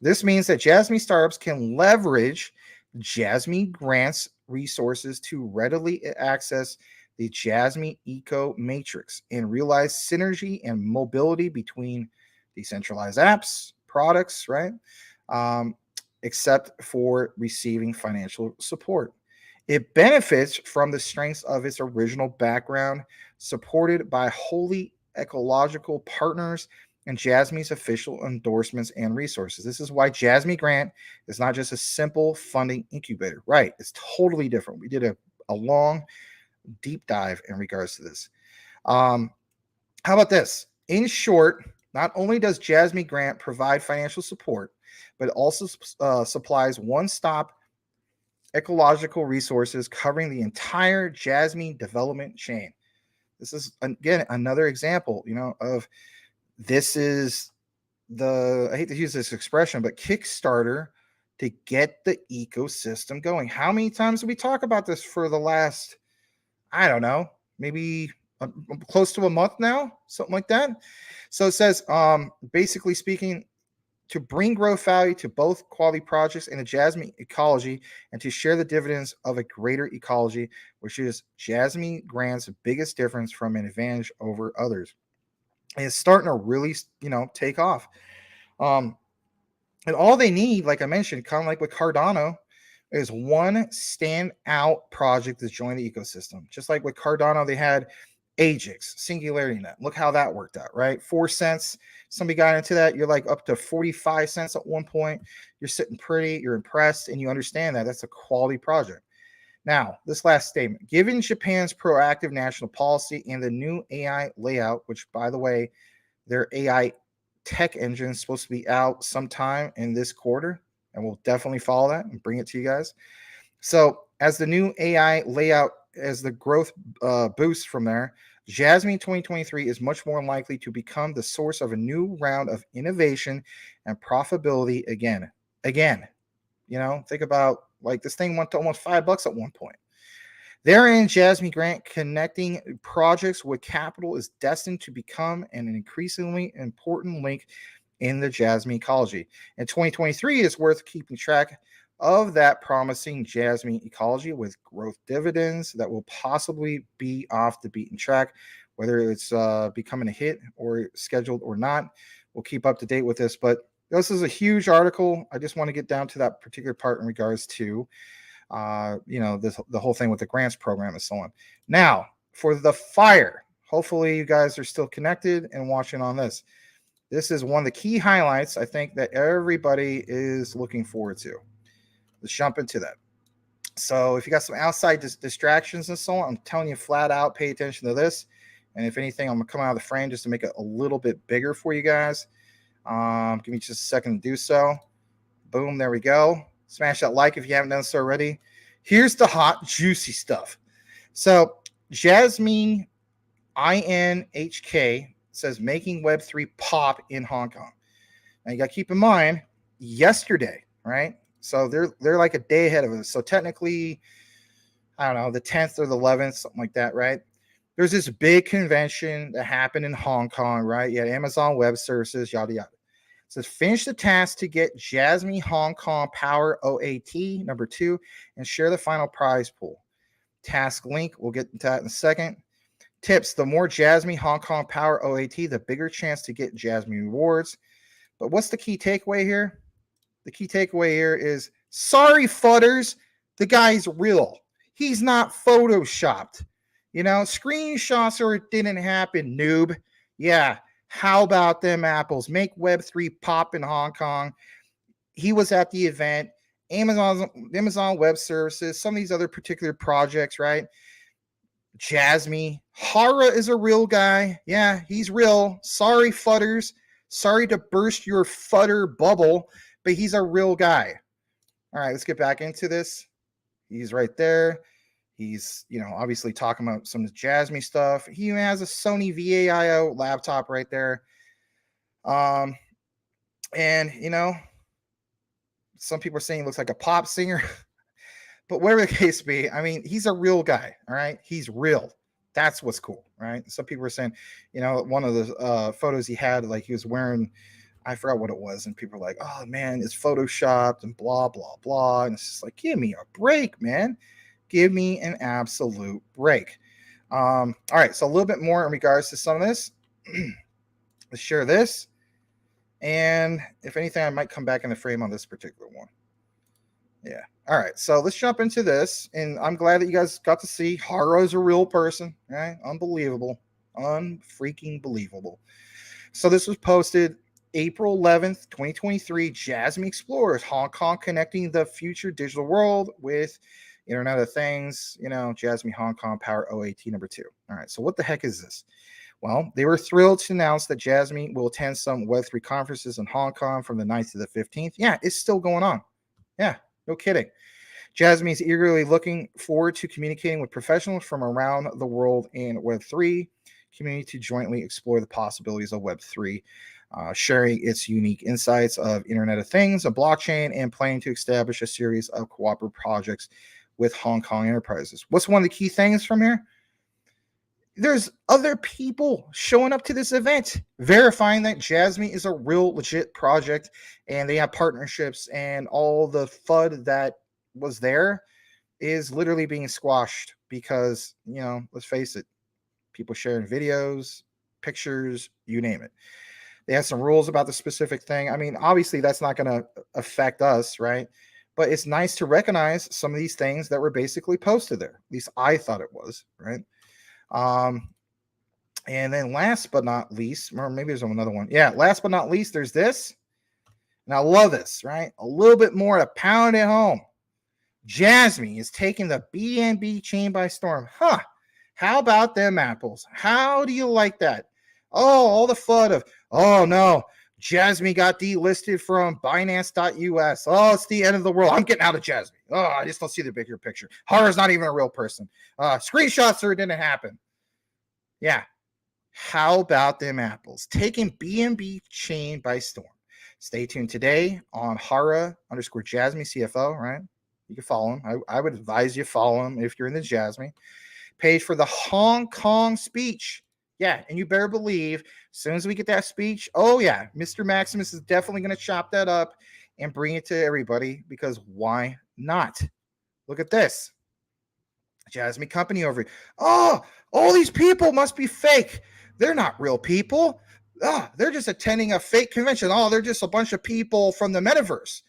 This means that Jasmine startups can leverage Jasmine Grant's resources to readily access the Jasmine Eco Matrix and realize synergy and mobility between decentralized apps, products, right? Except for receiving financial support. It benefits from the strengths of its original background, supported by wholly ecological partners and Jasmine's official endorsements and resources. This is why Jasmine Grant is not just a simple funding incubator, right? It's totally different. We did a long, deep dive in regards to this. How about this? In short, not only does Jasmine Grant provide financial support, but also supplies one-stop ecological resources covering the entire Jasmine development chain. This is, again, another example, of this is I hate to use this expression, but Kickstarter to get the ecosystem going. How many times did we talk about this for the last, I don't know, maybe close to a month now, something like that? So it says, basically speaking, to bring growth value to both quality projects and the Jasmine ecology, and to share the dividends of a greater ecology, which is Jasmine Grant's biggest difference from an advantage over others. And it's starting to really, take off. And all they need, like I mentioned, kind of like with Cardano, is one standout project to join the ecosystem. Just like with Cardano, they had Ajax, Singularity Net. Look how that worked out, right? 4 cents. Somebody got into that. You're like up to 45 cents at one point. You're sitting pretty. You're impressed, and you understand that that's a quality project. Now, this last statement. Given Japan's proactive national policy and the new AI layout, which, by the way, their AI tech engine is supposed to be out sometime in this quarter, and we'll definitely follow that and bring it to you guys. So as the new AI layout, as the growth boosts from there, Jasmine 2023 is much more likely to become the source of a new round of innovation and profitability again. Think about, like, this thing went to almost $5 at one point. Therein, Jasmine Grant connecting projects with capital is destined to become an increasingly important link in the Jasmine ecology. In 2023, it's worth keeping track of that promising Jasmine ecology with growth dividends that will possibly be off the beaten track, whether it's becoming a hit or scheduled or not. We'll keep up to date with this, but this is a huge article. I just want to get down to that particular part in regards to, the whole thing with the grants program and so on. Now, for the fire, hopefully you guys are still connected and watching on this. This is one of the key highlights I think that everybody is looking forward to. Let's jump into that. So if you got some outside distractions and so on, I'm telling you flat out, pay attention to this. And if anything, I'm going to come out of the frame just to make it a little bit bigger for you guys. Give me just a second to do so. Boom, there we go. Smash that like if you haven't done so already. Here's the hot, juicy stuff. So Jasmine INHK says making Web3 pop in Hong Kong. Now you got to keep in mind, yesterday, right? So they're like a day ahead of us. So technically, I don't know, the 10th or the 11th, something like that, right? There's this big convention that happened in Hong Kong, right? You had Amazon Web Services, yada, yada. It says finish the task to get Jasmine Hong Kong Power OAT number 2 and share the final prize pool. Task link, we'll get into that in a second. Tips, the more Jasmine Hong Kong Power OAT, the bigger chance to get Jasmine rewards. But what's the key takeaway here? The key takeaway here is, sorry, fudders, the guy's real. He's not photoshopped. Screenshots or it didn't happen, noob. Yeah, how about them apples? Make Web3 pop in Hong Kong. He was at the event. Amazon Web Services, some of these other particular projects, right? Jasmine. Hara is a real guy. Yeah, he's real. Sorry, fudders. Sorry to burst your fudder bubble, but he's a real guy. All right, let's get back into this. He's right there. He's, obviously talking about some of the Jasmine stuff. He has a Sony VAIO laptop right there. And, some people are saying he looks like a pop singer. But whatever the case be, I mean, he's a real guy, all right? He's real. That's what's cool, right? Some people were saying, one of the photos he had, like he was wearing, I forgot what it was, and people were like, oh, man, it's photoshopped and blah, blah, blah. And it's just like, give me a break, man. Give me an absolute break. All right, so a little bit more in regards to some of this. Let's share this. And if anything, I might come back in the frame on this particular one. Yeah. All right, so let's jump into this. And I'm glad that you guys got to see Haro's a real person, right? Unbelievable. Unfreaking believable. So this was posted April 11th, 2023. Jasmine explores Hong Kong connecting the future digital world with Internet of Things, Jasmine Hong Kong Power OAT number 2. All right, so what the heck is this? Well, they were thrilled to announce that Jasmine will attend some Web3 conferences in Hong Kong from the 9th to the 15th. Yeah, it's still going on. Yeah, no kidding. Jasmine is eagerly looking forward to communicating with professionals from around the world in Web3 community to jointly explore the possibilities of Web3, sharing its unique insights of Internet of Things, a blockchain, and planning to establish a series of cooperative projects with Hong Kong enterprises. What's one of the key things from here? There's other people showing up to this event, verifying that Jasmine is a real legit project, and they have partnerships, and all the FUD that was there is literally being squashed because, let's face it, people sharing videos, pictures, you name it. They have some rules about the specific thing. I mean, obviously that's not going to affect us, right? But it's nice to recognize some of these things that were basically posted there. At least I thought it was, right? And then last but not least, or maybe there's another one. Yeah, last but not least, there's this. And I love this, right? A little bit more to pound it home. Jasmine is taking the BNB chain by storm. Huh. How about them apples? How do you like that? Oh, all the FUD of, oh no, Jasmine got delisted from Binance.us. Oh, it's the end of the world. I'm getting out of Jasmine. Oh, I just don't see the bigger picture. Hara's not even a real person. Screenshots or it didn't happen. Yeah. How about them apples? Taking BNB chain by storm. Stay tuned today on Hara_Jasmine CFO, right? You can follow him. I would advise you follow him if you're in the Jasmine page for the Hong Kong speech. Yeah, and you better believe as soon as we get that speech, oh yeah, Mr. Maximus is definitely going to chop that up and bring it to everybody, because why not? Look at this. Jasmine company over here. Oh, all these people must be fake. They're not real people. Oh, they're just attending a fake convention. Oh, they're just a bunch of people from the metaverse.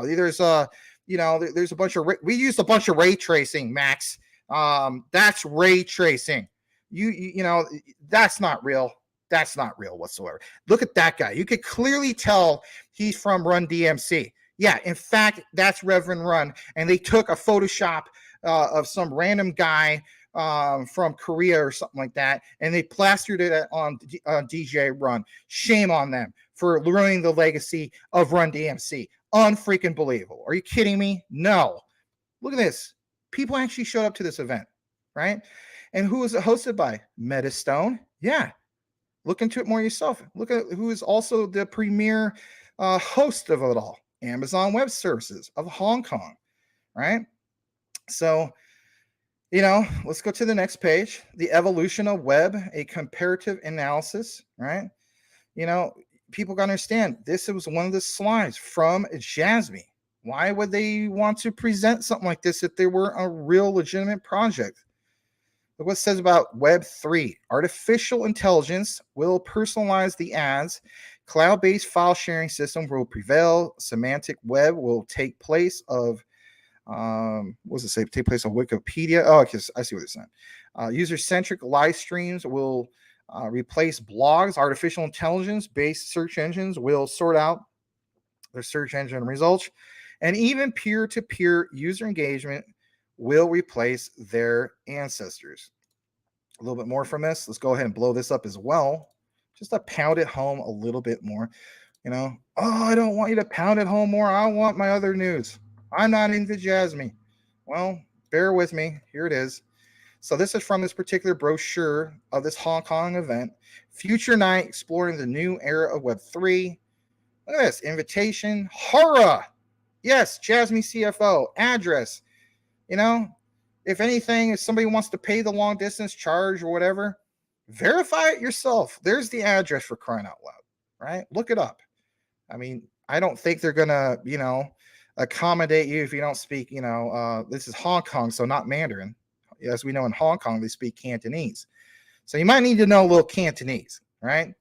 There's there's a bunch of we used a bunch of ray tracing, Max. That's ray tracing. You know, that's not real. That's not real whatsoever. Look at that guy. You could clearly tell he's from Run DMC. Yeah, in fact, that's Reverend Run, and they took a Photoshop of some random guy from Korea or something like that, and they plastered it on DJ Run. Shame on them for ruining the legacy of Run DMC. Unfreaking believable. Are you kidding me? No. Look at this. People actually showed up to this event, right? And who was it hosted by? Metastone. Yeah. Look into it more yourself. Look at who is also the premier host of it all. Amazon Web Services of Hong Kong, right? So, you know, let's go to the next page. The evolution of web, a comparative analysis, right? You know, people got to understand this was one of the slides from Jasmine. Why would they want to present something like this if they were a real legitimate project? Look what it says about Web 3. Artificial intelligence will personalize the ads. Cloud-based file sharing system will prevail. Semantic web will take place of what does it say? Take place on Wikipedia. Oh, I see what it's saying. User-centric live streams will replace blogs. Artificial intelligence-based search engines will sort out their search engine results, and even peer-to-peer user engagement will replace their ancestors. A little bit more from this. Let's go ahead and blow this up as well, just to pound it home a little bit more. You know, oh, I don't want you to pound it home more. I want my other news. I'm not into Jasmine. Well, bear with me. Here it is. So this is from this particular brochure of this Hong Kong event. Future Night, exploring the new era of Web3. Look at this. Invitation. Horror. Yes, Jasmine CFO. Address. You know, if anything, if somebody wants to pay the long distance charge or whatever, verify it yourself. There's the address, for crying out loud, right? Look it up. I mean, I don't think they're going to, you know, accommodate you if you don't speak, you know, this is Hong Kong, so not Mandarin. As we know, in Hong Kong, they speak Cantonese. So you might need to know a little Cantonese, right?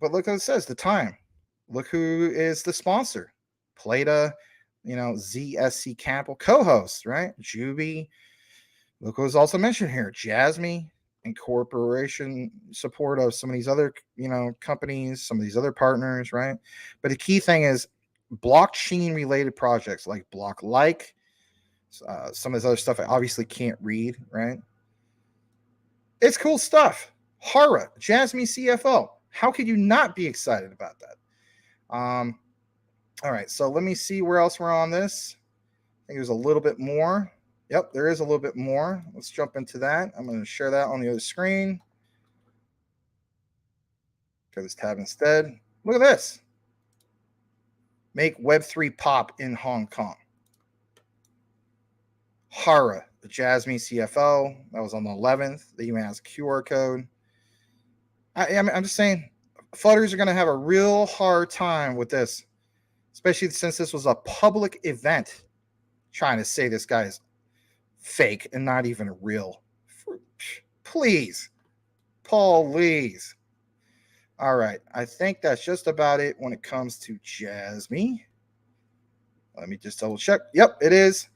But look what it says, the time. Look who is the sponsor. Plata, you know, ZSC Capital co-host, right? Juby. Look who's also mentioned here. Jasmine, incorporation support of some of these other, you know, companies, some of these other partners, right? But the key thing is blockchain related projects like Block-like, some of this other stuff I obviously can't read, right? It's cool stuff. Hara, Jasmine CFO. How could you not be excited about that? All right, so let me see where else we're on this. I think there's a little bit more. Yep, there is a little bit more. Let's jump into that. I'm going to share that on the other screen. Go this tab instead. Look at this. Make Web3 pop in Hong Kong. Hara, the Jasmine CFO. That was on the 11th. They even has a QR code. I'm just saying, Flutters are going to have a real hard time with this, especially since this was a public event. Trying to say this guy is fake and not even real. Please. Please. All right. I think that's just about it when it comes to Jasmine. Let me just double check. Yep, it is.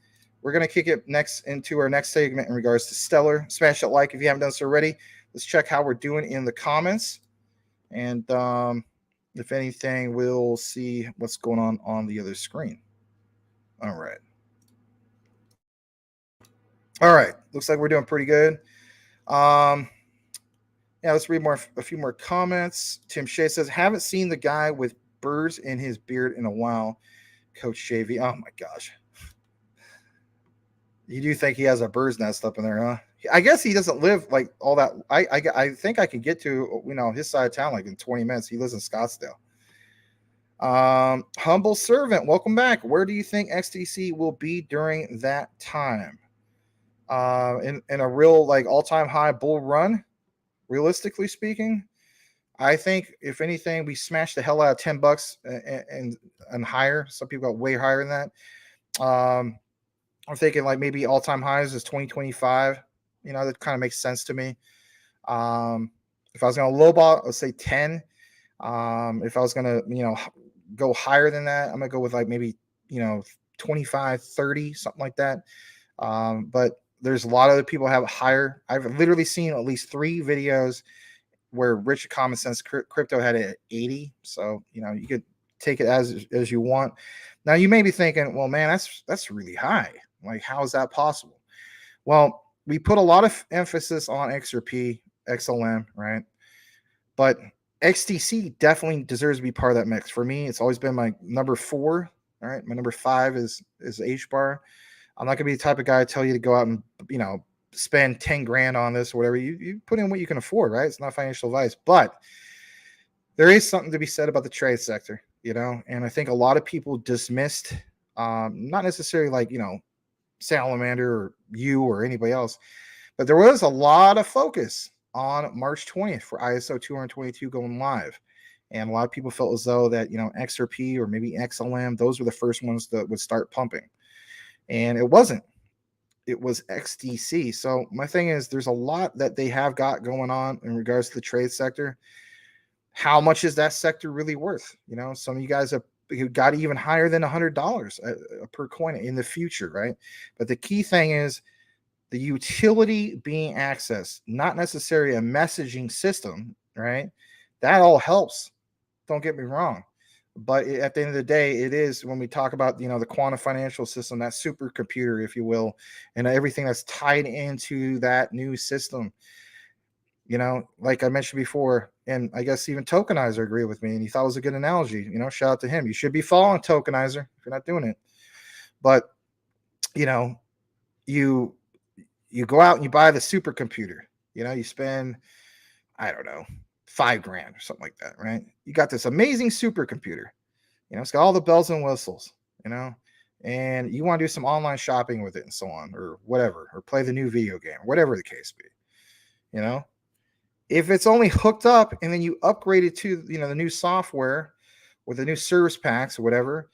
We're going to kick it next into our next segment in regards to Stellar. Smash that like if you haven't done so already. Let's check how we're doing in the comments. And if anything, we'll see what's going on the other screen. All right. All right. Looks like we're doing pretty good. Yeah, let's read a few more comments. Tim Shea says, haven't seen the guy with birds in his beard in a while. Coach JV. Oh my gosh. You do think he has a bird's nest up in there, huh? I guess he doesn't live like all that. I think I can get to, you know, his side of town like in 20 minutes. He lives in Scottsdale. Humble Servant, welcome back. Where do you think XTC will be during that time? In a real like all-time high bull run, realistically speaking, I think if anything, we smashed the hell out of $10 and higher. Some people got way higher than that. I'm thinking like maybe all-time highs is 2025. That kind of makes sense to me. If I was going to lowball, let's say 10. If I was going to, go higher than that, I'm going to go with like maybe, 25, 30, something like that. But there's a lot of other people have higher. I've literally seen at least 3 videos where Rich Common Sense Crypto had it at 80. So, you could take it as you want. Now you may be thinking, well, man, that's really high. Like, how is that possible? Well, we put a lot of emphasis on XRP, XLM, right? But XDC definitely deserves to be part of that mix. For me, it's always been my number 4. All right. My number 5 is HBAR. I'm not gonna be the type of guy to tell you to go out and, spend 10 grand on this or whatever. You put in what you can afford, right? It's not financial advice, but there is something to be said about the trade sector, and I think a lot of people dismissed, not necessarily like, Salamander or you or anybody else, but there was a lot of focus on March 20th for ISO 222 going live. And a lot of people felt as though that, XRP or maybe XLM, those were the first ones that would start pumping. And it wasn't. It was XDC. So my thing is, there's a lot that they have got going on in regards to the trade sector. How much is that sector really worth? Some of you guys have got even higher than $100 per coin in the future, right? But the key thing is the utility being accessed, not necessarily a messaging system, right? That all helps. Don't get me wrong. But at the end of the day, it is when we talk about, the quantum financial system, that supercomputer, if you will, and everything that's tied into that new system. Like I mentioned before, and I guess even Tokenizer agreed with me, and he thought it was a good analogy. Shout out to him. You should be following Tokenizer if you're not doing it. But, you go out and you buy the supercomputer. You spend, I don't know, $5 grand or something like that, right? You got this amazing supercomputer. It's got all the bells and whistles, and you want to do some online shopping with it and so on, or whatever, or play the new video game, whatever the case be. If it's only hooked up and then you upgrade it to, the new software or the new service packs or whatever,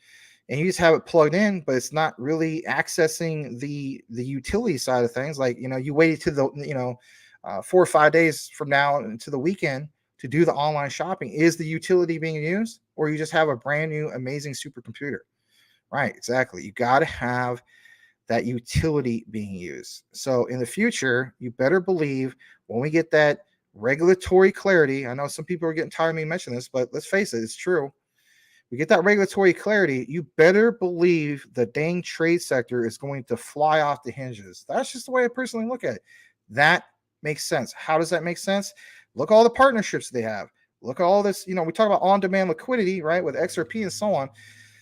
and you just have it plugged in, but it's not really accessing the utility side of things. Like, you waited to the, 4 or 5 days from now into the weekend to do the online shopping. Is the utility being used, or you just have a brand new, amazing supercomputer? Right. Exactly. You got to have that utility being used. So in the future, you better believe when we get that regulatory clarity, I know some people are getting tired of me mentioning this, but let's face it, it's true. We get that regulatory clarity, you better believe the dang trade sector is going to fly off the hinges. That's just the way I personally look at it. That makes sense. How does that make sense? Look at all the partnerships they have. Look at all this, we talk about on-demand liquidity, right, with XRP and so on.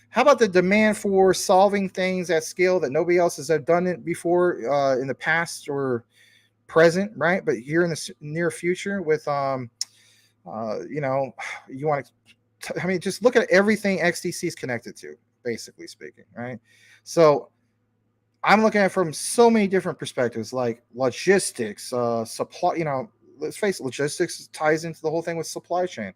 How about the demand for solving things at scale that nobody else has done it before in the past or present, right? But here in the near future with, you want to, just look at everything XDC is connected to, basically speaking, right? So I'm looking at it from so many different perspectives, like logistics, supply, let's face it, logistics ties into the whole thing with supply chain.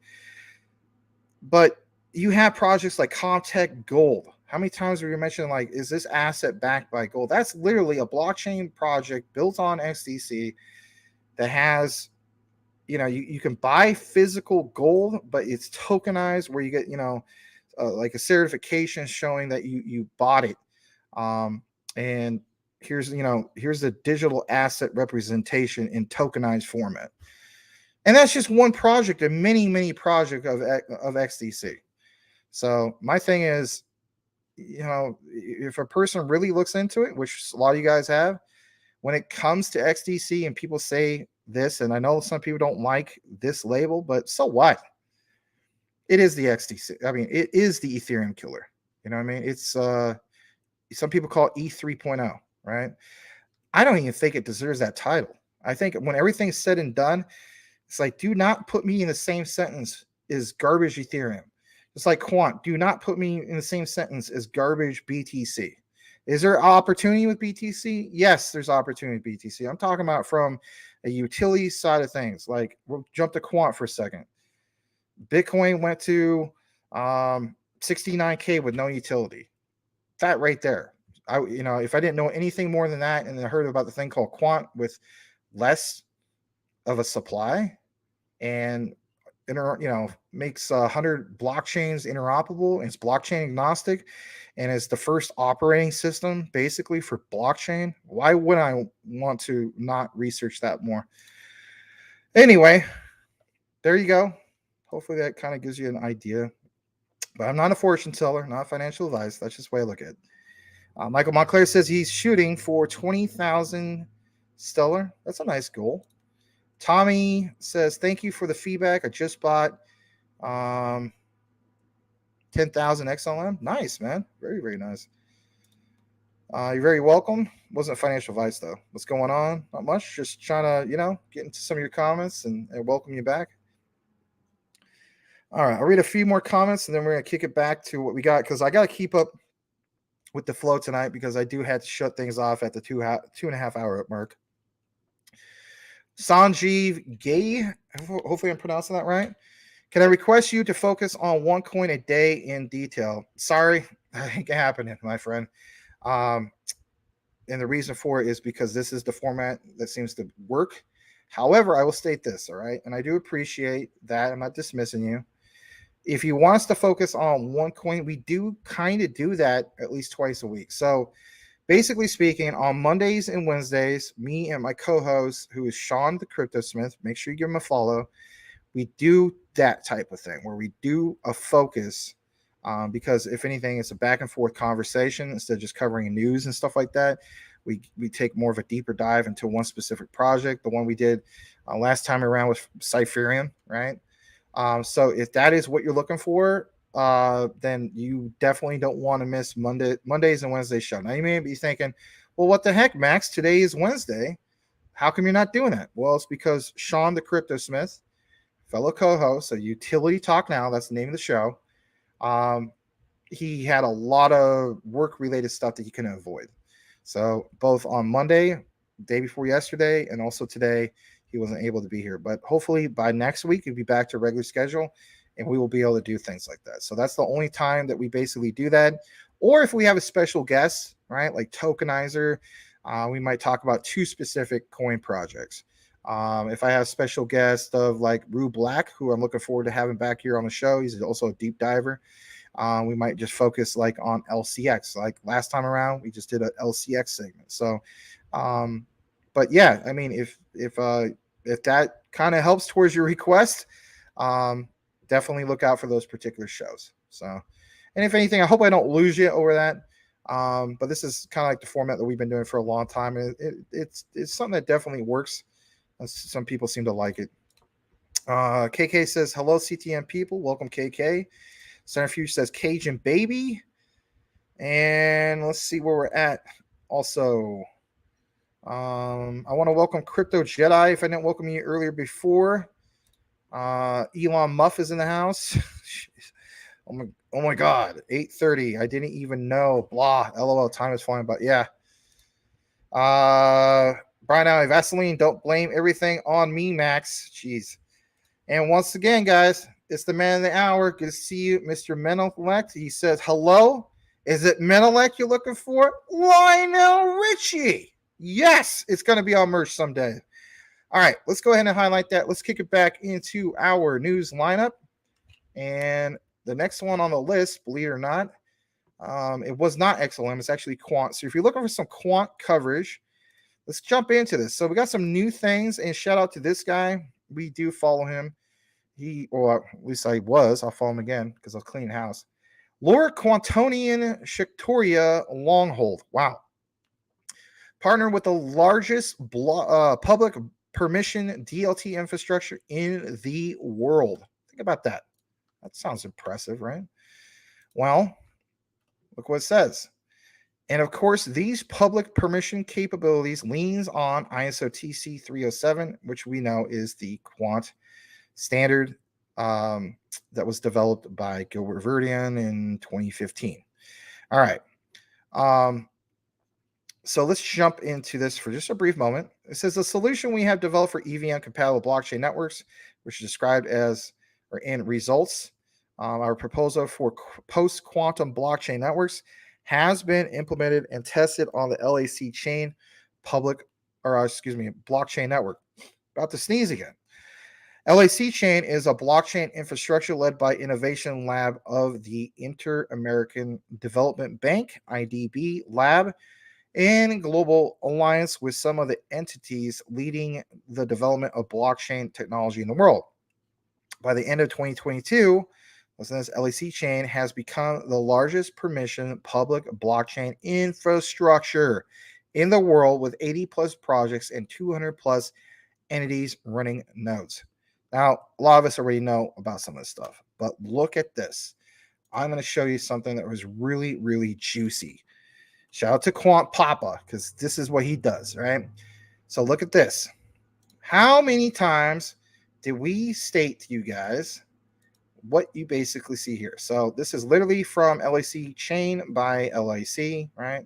But you have projects like Comtech Gold. How many times have you mentioned, like, is this asset backed by gold? That's literally a blockchain project built on XDC that has, you can buy physical gold, but it's tokenized where you get, like a certification showing that you bought it. And here's the digital asset representation in tokenized format. And that's just one project of many projects of XDC. So my thing is, if a person really looks into it, which a lot of you guys have, when it comes to XDC and people say this, and I know some people don't like this label, but so what? It is the XDC. I mean, it is the Ethereum killer. You know what I mean? It's some people call it E 3.0, right? I don't even think it deserves that title. I think when everything's said and done, it's like, do not put me in the same sentence as garbage Ethereum. It's like Quant. Do not put me in the same sentence as garbage BTC. Is there opportunity with BTC? Yes, there's opportunity with BTC. I'm talking about from a utility side of things. Like, we'll jump to Quant for a second. Bitcoin went to 69K with no utility. That right there. If I didn't know anything more than that, and I heard about the thing called quant with less of a supply and makes 100 blockchains interoperable, and it's blockchain agnostic, and it's the first operating system basically for blockchain. Why would I want to not research that more? Anyway, there you go. Hopefully that kind of gives you an idea. But I'm not a fortune teller, not financial advice. That's just the way I look at it. Michael Montclair says he's shooting for 20,000 stellar. That's a nice goal. Tommy says, thank you for the feedback. I just bought 10,000 XLM. Nice, man. Very, very nice. You're very welcome. Wasn't financial advice, though. What's going on? Not much. Just trying to, get into some of your comments and welcome you back. All right. I'll read a few more comments, and then we're going to kick it back to what we got, because I got to keep up with the flow tonight, because I do have to shut things off at the 2.5 hour mark. Sanjeev Gay, hopefully I'm pronouncing that right. Can I request you to focus on one coin a day in detail? Sorry, that ain't happening, my friend. And the reason for it is because this is the format that seems to work. However, I will state this, all right? And I do appreciate that. I'm not dismissing you. If you want us to focus on one coin, we do kind of do that at least twice a week. So basically speaking, on Mondays and Wednesdays, me and my co-host, who is Sean the Crypto Smith, make sure you give him a follow. We do that type of thing where we do a focus, because if anything, it's a back and forth conversation instead of just covering news and stuff like that. We take more of a deeper dive into one specific project. The one we did last time around was Cypherium, right? So if that is what you're looking for, then you definitely don't want to miss Mondays and Wednesdays show. Now you may be thinking, well, what the heck, Max? Today is Wednesday. How come you're not doing that? Well, it's because Sean the Crypto Smith, fellow co-host of Utility Talk Now, that's the name of the show, he had a lot of work-related stuff that he couldn't avoid. So both on Monday, day before yesterday, and also today, he wasn't able to be here. But hopefully by next week, he'll be back to regular schedule, and we will be able to do things like that. So that's the only time that we basically do that. Or if we have a special guest, right, like Tokenizer, we might talk about two specific coin projects. If I have special guest of like Rue Black, who I'm looking forward to having back here on the show, he's also a deep diver. We might just focus like on LCX. Like last time around, we just did an LCX segment. So, but yeah, I mean, if that kind of helps towards your request, definitely look out for those particular shows. So, and if anything, I hope I don't lose you over that. But this is kind of like the format that we've been doing for a long time. And it's something that definitely works. Some people seem to like it. KK says, hello, CTN people. Welcome, KK. Centrifuge says Cajun Baby. And let's see where we're at. Also, I want to welcome Crypto Jedi if I didn't welcome you earlier before. Elon Muff is in the house. Oh my God, 8:30. I didn't even know. Blah. LOL. Time is flying, but yeah. Brian Alley, Vaseline. Don't blame everything on me, Max. Jeez. And once again, guys, it's the man of the hour. Good to see you, Mr. Menelect. He says, hello. Is it Menelect you're looking for? Lionel Richie. Yes, it's going to be on merch someday. All right, let's go ahead and highlight that. Let's kick it back into our news lineup. And the next one on the list, believe it or not, it was not XLM. It's actually Quant. So if you're looking for some Quant coverage, let's jump into this. So we got some new things, and shout out to this guy. We do follow him. Or at least I was. I'll follow him again because I'll clean house. Lord Quantonian Shiktoria Longhold. Wow. Partner with the largest public permission DLT infrastructure in the world. Think about that. That sounds impressive, right? Well, look what it says. And of course, these public permission capabilities leans on ISO TC 307, which we know is the Quant standard that was developed by Gilbert Verdian in 2015. All right. So let's jump into this for just a brief moment. It says the solution we have developed for EVM compatible blockchain networks, which is described as or in results. Our proposal for post-quantum blockchain networks has been implemented and tested on the LAC chain blockchain network. About to sneeze again. LAC chain is a blockchain infrastructure led by Innovation Lab of the Inter-American Development Bank, IDB Lab, in global alliance with some of the entities leading the development of blockchain technology in the world. By the end of 2022, this LAC chain has become the largest permission public blockchain infrastructure in the world with 80 plus projects and 200 plus entities running nodes. Now, a lot of us already know about some of this stuff, but look at this. I'm going to show you something that was really, really juicy. Shout out to Quant Papa, because this is what he does, right? So look at this. How many times did we state to you guys what you basically see here? So this is literally from LAC chain by LAC, right?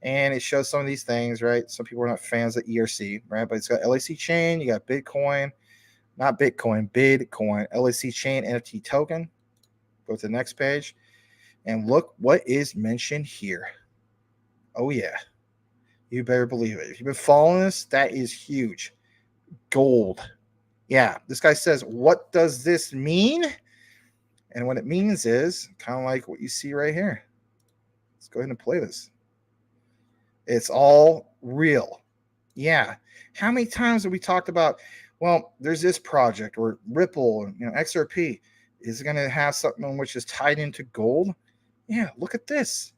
And it shows some of these things, right? Some people are not fans of ERC, right? But it's got LAC chain, you got Bitcoin, not Bitcoin, Bitcoin, LAC chain NFT token. Go to the next page. And look what is mentioned here. Oh, yeah. You better believe it. If you've been following this, that is huge. Gold. Yeah, this guy says, what does this mean? And what it means is kind of like what you see right here. Let's go ahead and play this. It's all real. Yeah. How many times have we talked about, well, there's this project or Ripple, XRP is going to have something which is tied into gold? Yeah, look at this.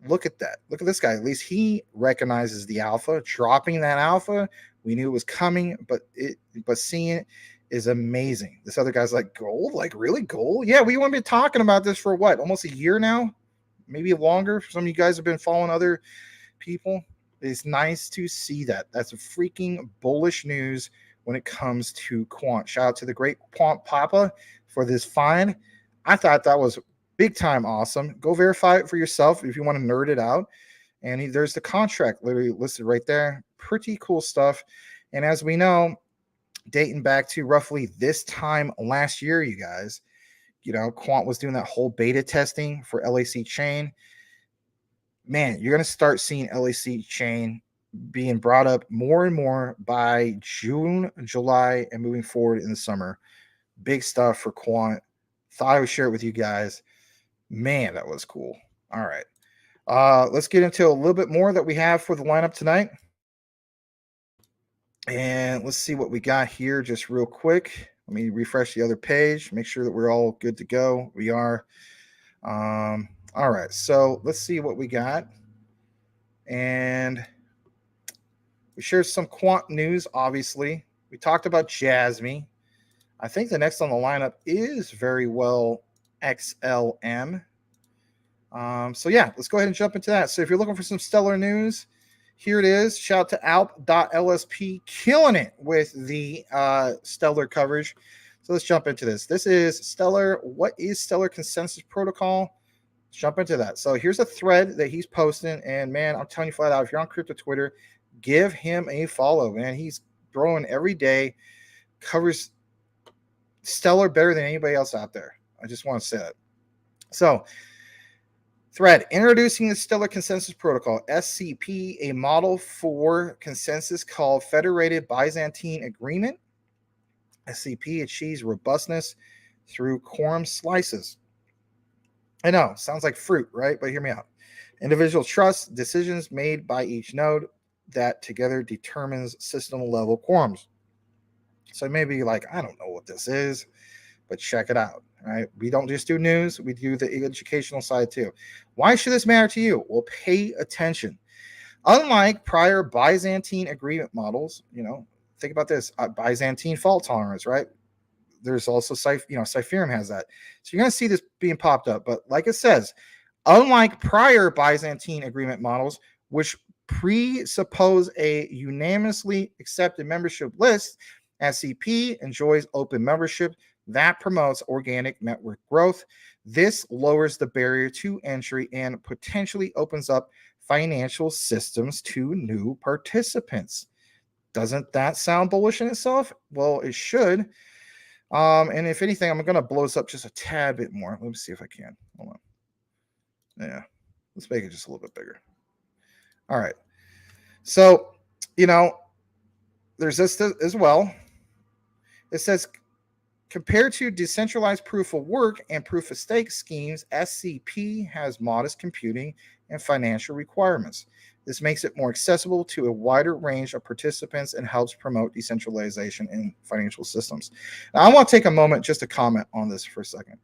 Look at that. Look at this guy. At least he recognizes the alpha. Dropping that alpha, we knew it was coming, but seeing it is amazing. This other guy's like, gold? Like, really, gold? Yeah, we want to be talking about this for what? Almost a year now? Maybe longer. Some of you guys have been following other people. It's nice to see that. That's a freaking bullish news when it comes to quant. Shout out to the great Quant Papa for this find. I thought that was big time awesome. Go verify it for yourself if you want to nerd it out. And there's the contract literally listed right there. Pretty cool stuff. And as we know, dating back to roughly this time last year, you guys, Quant was doing that whole beta testing for LAC chain. Man, you're going to start seeing LAC chain being brought up more and more by June, July, and moving forward in the summer. Big stuff for Quant. Thought I would share it with you guys. Man, that was cool. All right. Let's get into a little bit more that we have for the lineup tonight. And let's see what we got here just real quick. Let me refresh the other page, make sure that we're all good to go. We are. All right. So let's see what we got. And we shared some quant news, obviously. We talked about Jasmy. I think the next on the lineup is very well XLM. So yeah, let's go ahead and jump into that. So if you're looking for some stellar news, here it is. Shout out to alp.lsp, killing it with the stellar coverage. So let's jump into this. This is Stellar. What is Stellar Consensus Protocol? Let's jump into that. So here's a thread that he's posting. And man, I'm telling you flat out, if you're on crypto Twitter, give him a follow, man. He's throwing every day, covers Stellar better than anybody else out there. I just want to say that. So, thread, introducing the Stellar Consensus Protocol, SCP, a model for consensus called Federated Byzantine Agreement. SCP achieves robustness through quorum slices. I know, sounds like fruit, right? But hear me out. Individual trust, decisions made by each node that together determines system level quorums. So maybe like, I don't know what this is, but check it out. Right? We don't just do news, we do the educational side too. Why should this matter to you? Well, pay attention. Unlike prior Byzantine agreement models, think about this, Byzantine fault tolerance, right? There's also, Cypherum has that. So you're going to see this being popped up. But like it says, unlike prior Byzantine agreement models, which presuppose a unanimously accepted membership list, SCP enjoys open membership that promotes organic network growth. This lowers the barrier to entry and potentially opens up financial systems to new participants. Doesn't that sound bullish in itself? Well, it should. And if anything, I'm going to blow this up just a tad bit more. Let me see if I can. Hold on. Yeah. Let's make it just a little bit bigger. All right. So, there's this as well. It says, compared to decentralized proof of work and proof of stake schemes, SCP has modest computing and financial requirements. This makes it more accessible to a wider range of participants and helps promote decentralization in financial systems. Now, I want to take a moment just to comment on this for a second.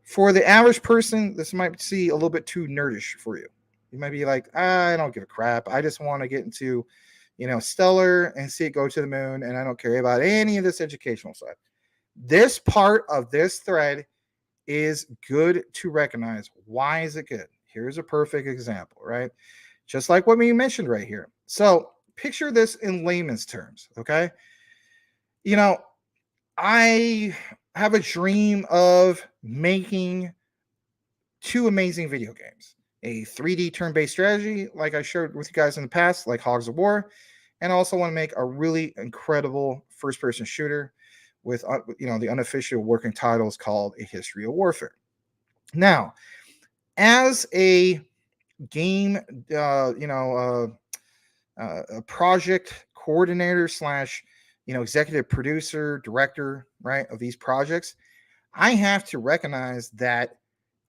For the average person, this might seem a little bit too nerdish for you. You might be like, I don't give a crap. I just want to get into, Stellar and see it go to the moon, and I don't care about any of this educational side. This part of this thread is good to recognize. Why is it good? Here's a perfect example, right? Just like what we mentioned right here. So picture this in layman's terms, okay? I have a dream of making two amazing video games. A 3D turn-based strategy, like I shared with you guys in the past, like Hogs of War, and I also want to make a really incredible first-person shooter with the unofficial working title is called A History of Warfare. Now, as a game, a project coordinator / executive producer, director, right, of these projects, I have to recognize that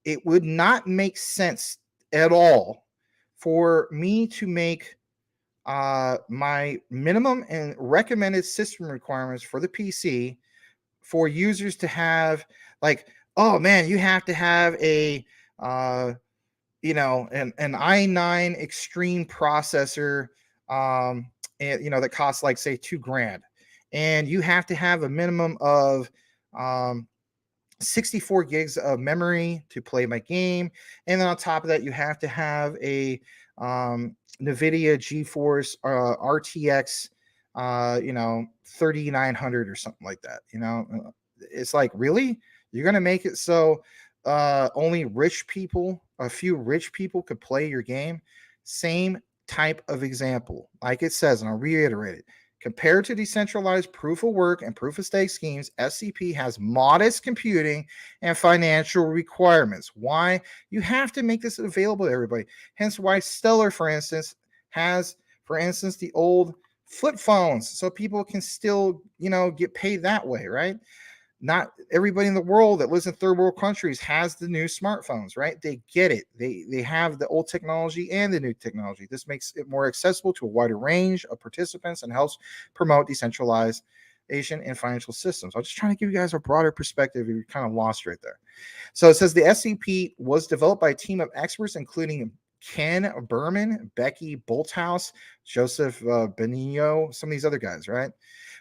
it would not make sense at all for me to make my minimum and recommended system requirements for the PC for users to have, like, oh man, you have to have a an i9 extreme processor, and that costs like say $2,000, and you have to have a minimum of 64 gigs of memory to play my game, and then on top of that, you have to have a NVIDIA GeForce RTX 3900 or something like that. It's like, really? You're going to make it so only a few rich people could play your game? Same type of example. Like it says, and I'll reiterate it. Compared to decentralized proof of work and proof of stake schemes, SCP has modest computing and financial requirements. Why? You have to make this available to everybody. Hence why Stellar, for instance, has, the old flip phones, so people can still, get paid that way, right? Not everybody in the world that lives in third world countries has the new smartphones, right? They get it. They have the old technology and the new technology. This makes it more accessible to a wider range of participants and helps promote decentralization in financial systems. I'm just trying to give you guys a broader perspective. You're kind of lost right there. So it says the SCP was developed by a team of experts, including Ken Berman, Becky Bolthouse, Joseph Benigno, some of these other guys, right?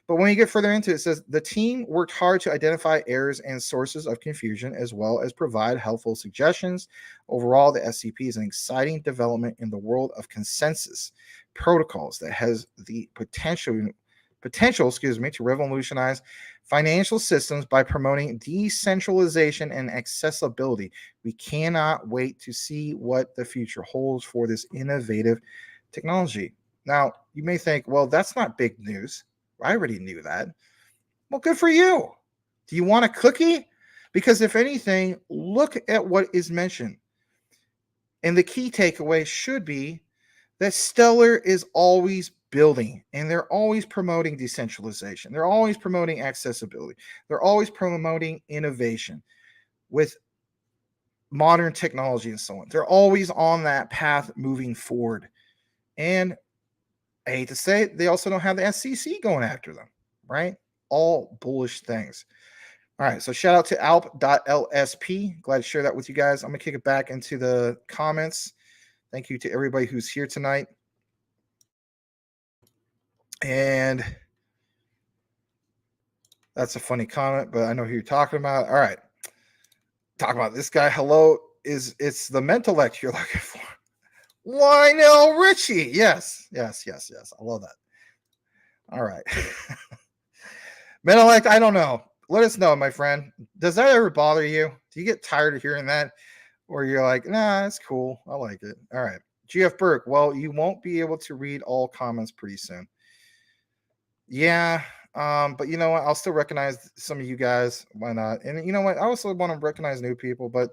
But when you get further into it, it says the team worked hard to identify errors and sources of confusion, as well as provide helpful suggestions. Overall, the SCP is an exciting development in the world of consensus protocols that has the potential, to revolutionize financial systems by promoting decentralization and accessibility. We cannot wait to see what the future holds for this innovative technology. Now, you may think, well, that's not big news. I already knew that. Well, good for you. Do you want a cookie? Because if anything, look at what is mentioned. And the key takeaway should be that Stellar is always building, and they're always promoting decentralization. They're always promoting accessibility. They're always promoting innovation with modern technology and so on. They're always on that path moving forward. And I hate to say it, they also don't have the SEC going after them, right? All bullish things. All right, so shout out to alp.lsp. Glad to share that with you guys. I'm going to kick it back into the comments. Thank you to everybody who's here tonight. And that's a funny comment, but I know who you're talking about. All right. Talking about this guy. Hello. It's the Mentalect you're looking for. Lionel Richie. Yes. I love that. All right. Mentalect, I don't know. Let us know, my friend. Does that ever bother you? Do you get tired of hearing that? Or you're like, nah, it's cool. I like it. All right. GF Burke. Well, you won't be able to read all comments pretty soon. Yeah, But you know what? I'll still recognize some of you guys. Why not? And you know what? I also want to recognize new people, but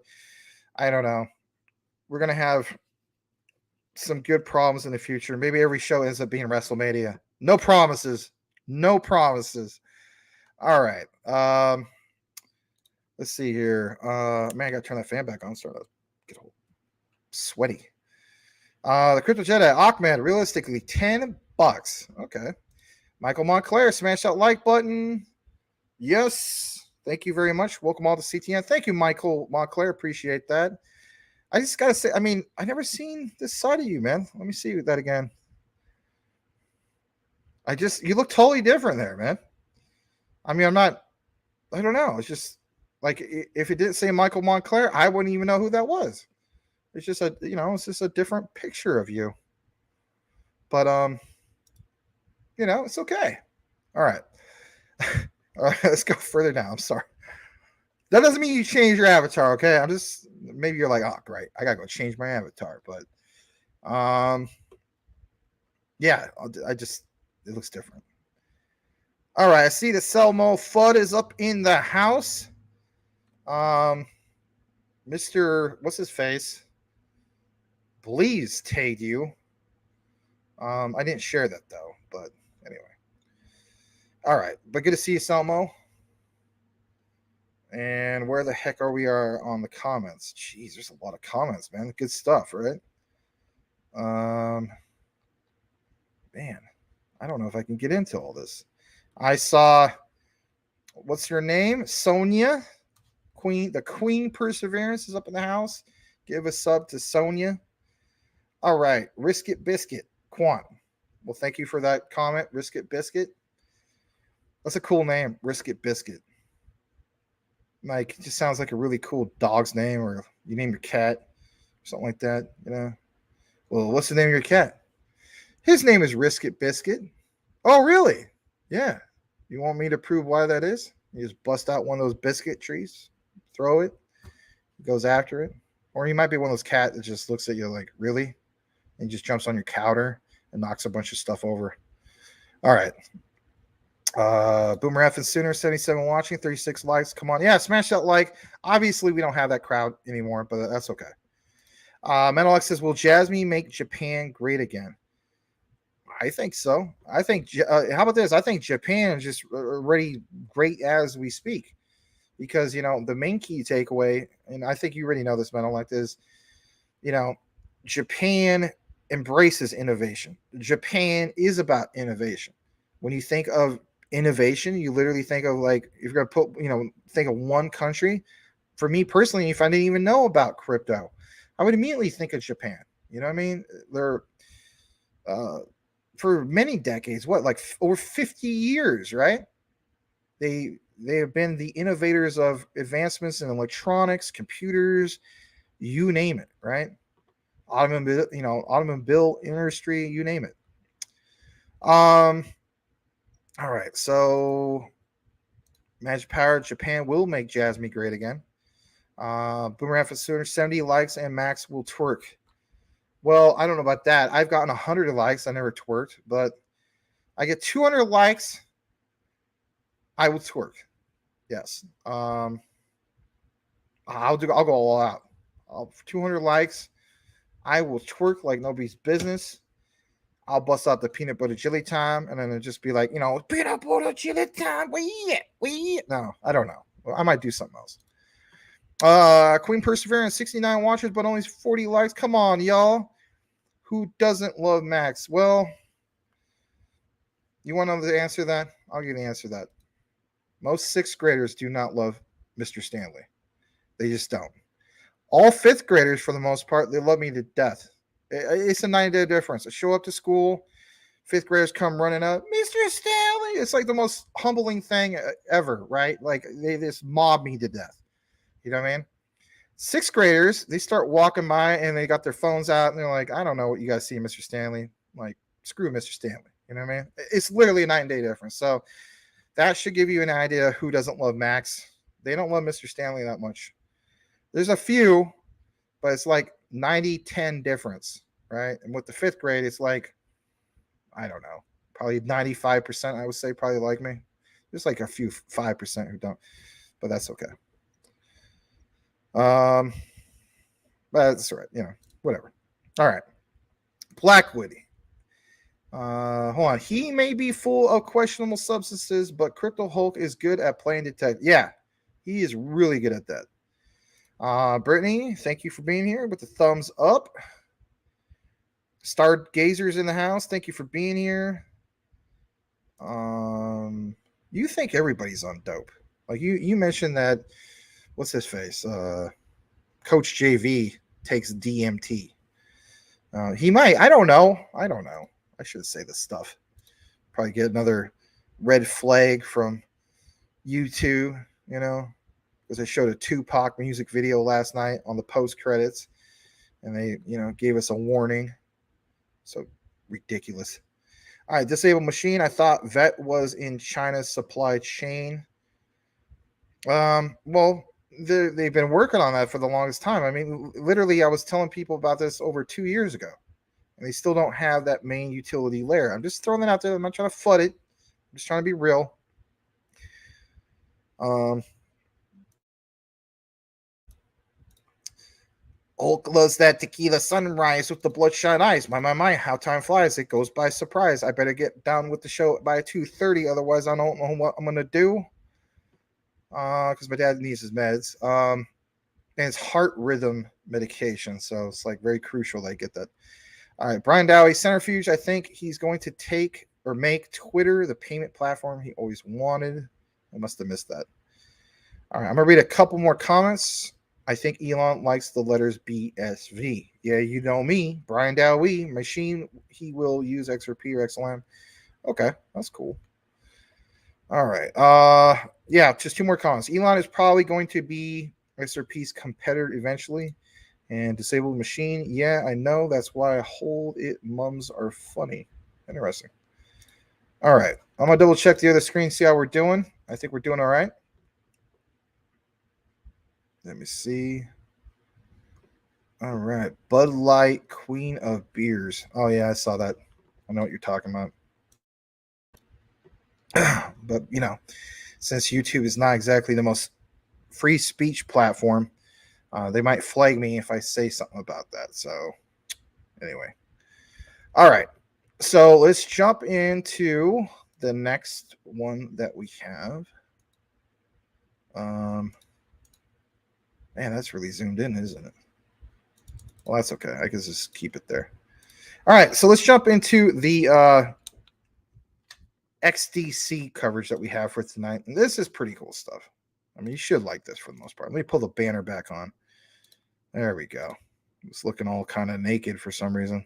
I don't know. We're gonna have some good problems in the future. Maybe every show ends up being WrestleMania. No promises. No promises. All right. Let's see here. Man, I gotta turn that fan back on. I'm starting to get all sweaty. The Crypto Jedi, Ahmed, realistically, $10. Okay. Michael Montclair, smash that like button. Yes. Thank you very much. Welcome all to CTN. Thank you, Michael Montclair. Appreciate that. I just gotta say, I mean, I never seen this side of you, man. Let me see that again. You look totally different there, man. I mean, I don't know. It's just like, if it didn't say Michael Montclair, I wouldn't even know who that was. It's just it's just a different picture of you. But, it's okay. All right. All right, let's go further down. I'm sorry. That doesn't mean you change your avatar, okay? Maybe you're like, oh, great, I gotta go change my avatar, but yeah, it looks different. All right, I see the Selmo FUD is up in the house. Mr. What's his face? Please tagged you. I didn't share that though, but anyway. All right, but good to see you, Selmo. And where the heck are we on the comments? Jeez, there's a lot of comments, man. Good stuff, right? Man, I don't know if I can get into all this. I saw, what's your name? Sonia, the Queen Perseverance is up in the house. Give a sub to Sonia. All right, Risk It Biscuit, Quant. Well, thank you for that comment, Risk It Biscuit. That's a cool name, Risk It Biscuit. Like, it just sounds like a really cool dog's name, or you name your cat, or something like that, Well, what's the name of your cat? His name is Risk It Biscuit. Oh, really? Yeah. You want me to prove why that is? You just bust out one of those biscuit trees, throw it, goes after it. Or you might be one of those cats that just looks at you like, really? And just jumps on your counter and knocks a bunch of stuff over. All right. Boomer F and Sooner 77 watching, 36 likes. Come on. Yeah, smash that like. Obviously, we don't have that crowd anymore, but that's okay. Metal X says, will Jasmine make Japan great again? I think so. I think, how about this? I think Japan is just already great as we speak, because, the main key takeaway, and I think you already know this, Metal X, is, Japan embraces innovation. Japan is about innovation. When you think of innovation, you literally think of, like, if you're going to think of one country. For me personally, if I didn't even know about crypto, I would immediately think of Japan. You know what I mean? They're, for many decades, like over 50 years, right? They have been the innovators of advancements in electronics, computers, you name it, right? Automobile industry, you name it. All right, so Magic Power, Japan will make Jasmine great again. Boomer F 70 likes and Max will twerk. Well, I don't know about that. I've gotten 100 likes. I never twerked, but I get 200 likes, I will twerk. Yes. I'll go all out. 200 likes, I will twerk like nobody's business. I'll bust out the peanut butter chili time, and then it'll just be like, peanut butter chili time. No, I don't know. I might do something else. Queen Perseverance, 69 watchers, but only 40 likes. Come on, y'all. Who doesn't love Max? Well, you want to know the answer to that? I'll give you the answer to that. Most sixth graders do not love Mr. Stanley. They just don't. All fifth graders, for the most part, they love me to death. It's a 9-day difference. I show up to school, fifth graders come running up, Mr. Stanley. It's like the most humbling thing ever, right? Like, they just mob me to death. You know what I mean? Sixth graders, they start walking by and they got their phones out and they're like, I don't know what you guys see, Mr. Stanley. Like, screw Mr. Stanley. You know what I mean? It's literally a 9-day difference. So that should give you an idea who doesn't love Max. They don't love Mr. Stanley that much. There's a few, but it's like 90-10 difference, right? And with the fifth grade, it's like, I don't know, probably 95%, I would say, probably like me. There's like a few 5% who don't, but that's okay. But that's all right. You know, whatever. All right. Blackwoody. Hold on. He may be full of questionable substances, but Crypto Hulk is good at playing detective. Yeah, he is really good at that. Brittany, thank you for being here with the thumbs up. Stargazers in the house, thank you for being here. You think everybody's on dope? Like you mentioned that. What's his face? Coach JV takes DMT. He might. I don't know. I should say this stuff. Probably get another red flag from YouTube, you know, because I showed a Tupac music video last night on the post credits, and they, you know, gave us a warning. So ridiculous. All right, disabled machine. I thought VET was in China's supply chain. Well, they've been working on that for the longest time. I mean, literally, I was telling people about this over 2 years ago, and they still don't have that main utility layer. I'm just throwing that out there. I'm not trying to flood it. I'm just trying to be real. Hulk loves that tequila sunrise with the bloodshot eyes. My, how time flies. It goes by surprise. I better get down with the show by 2:30. Otherwise, I don't know what I'm going to do. Because my dad needs his meds. And it's heart rhythm medication. So it's like very crucial that I get that. All right. Brian Dowie, Centrifuge. I think he's going to take or make Twitter the payment platform he always wanted. I must have missed that. All right. I'm going to read a couple more comments. I think Elon likes the letters BSV. Yeah, you know me. Brian Dowie, machine, he will use XRP or XLM. Okay, that's cool. All right. Yeah, just two more comments. Elon is probably going to be XRP's competitor eventually. And disabled machine. Yeah, I know. That's why I hold it. Mums are funny. Interesting. All right. I'm going to double check the other screen, see how we're doing. I think we're doing all right. Let me see. All right. Bud Light, Queen of Beers. Oh, yeah, I saw that. I know what you're talking about. But, you know, since YouTube is not exactly the most free speech platform, they might flag me if I say something about that. So, anyway. All right. So, let's jump into the next one that we have. Man, that's really zoomed in, isn't it? Well, that's okay. I can just keep it there. All right, so let's jump into the XDC coverage that we have for tonight. And this is pretty cool stuff. I mean, you should like this for the most part. Let me pull the banner back on. There we go. It's looking all kind of naked for some reason.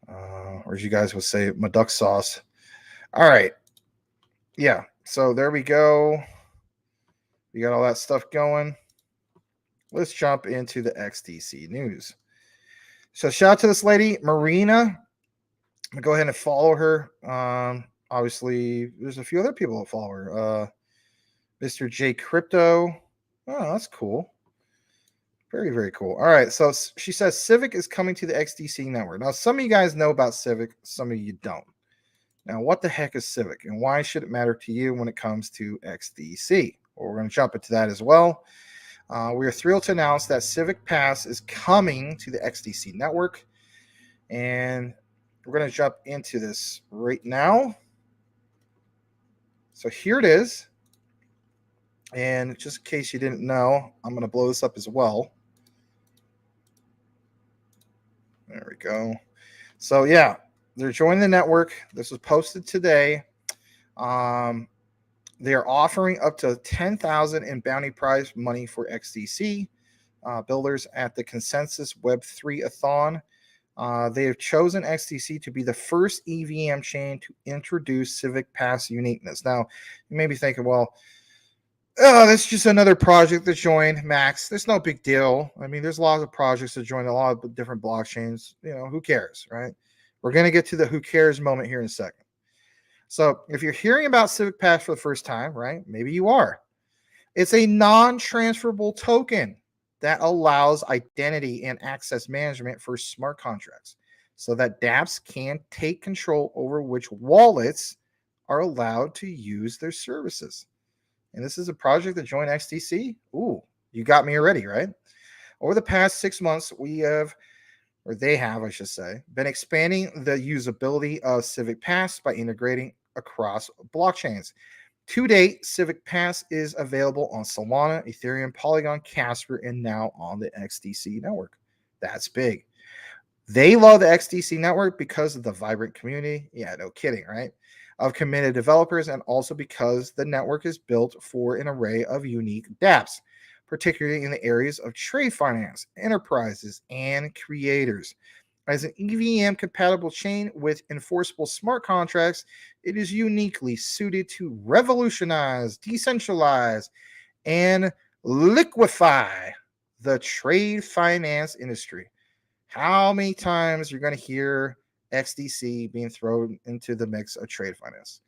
Or as you guys would say, my duck sauce. All right. Yeah, so there we go. We got all that stuff going. Let's jump into the XDC news. So shout out to this lady, Marina. I'm gonna go ahead and follow her. Obviously, there's a few other people that follow her. Mr. J Crypto. Oh, that's cool. Very, very cool. All right. So she says Civic is coming to the XDC network. Now, some of you guys know about Civic, some of you don't. Now, what the heck is Civic and why should it matter to you when it comes to XDC? Well, we're going to jump into that as well. We are thrilled to announce that Civic Pass is coming to the XDC network. And we're going to jump into this right now. So here it is. And just in case you didn't know, I'm going to blow this up as well. There we go. So, yeah, they're joining the network. This was posted today. They are offering up to $10,000 in bounty prize money for XDC builders at the Consensus Web3-a-thon. They have chosen XDC to be the first EVM chain to introduce Civic Pass uniqueness. Now, you may be thinking, well, that's just another project that joined, Max. There's no big deal. I mean, there's lots of projects that join a lot of different blockchains. You know, who cares, right? We're going to get to the who cares moment here in a second. So if you're hearing about Civic Pass for the first time, right, maybe you are. It's a non-transferable token that allows identity and access management for smart contracts so that dApps can take control over which wallets are allowed to use their services. And this is a project that joined XDC. Ooh, you got me already, right? Over the past 6 months, we have, or they have, I should say, been expanding the usability of Civic Pass by integrating across blockchains. To date, Civic Pass is available on Solana, Ethereum, Polygon, Casper, and now on the XDC network. That's big. They love the XDC network because of the vibrant community. Yeah, no kidding, right? Of committed developers, and also because the network is built for an array of unique dApps, particularly in the areas of trade finance, enterprises, and creators. As an EVM compatible chain with enforceable smart contracts, it is uniquely suited to revolutionize, decentralize, and liquefy the trade finance industry. How many times you're going to hear XDC being thrown into the mix of trade finance?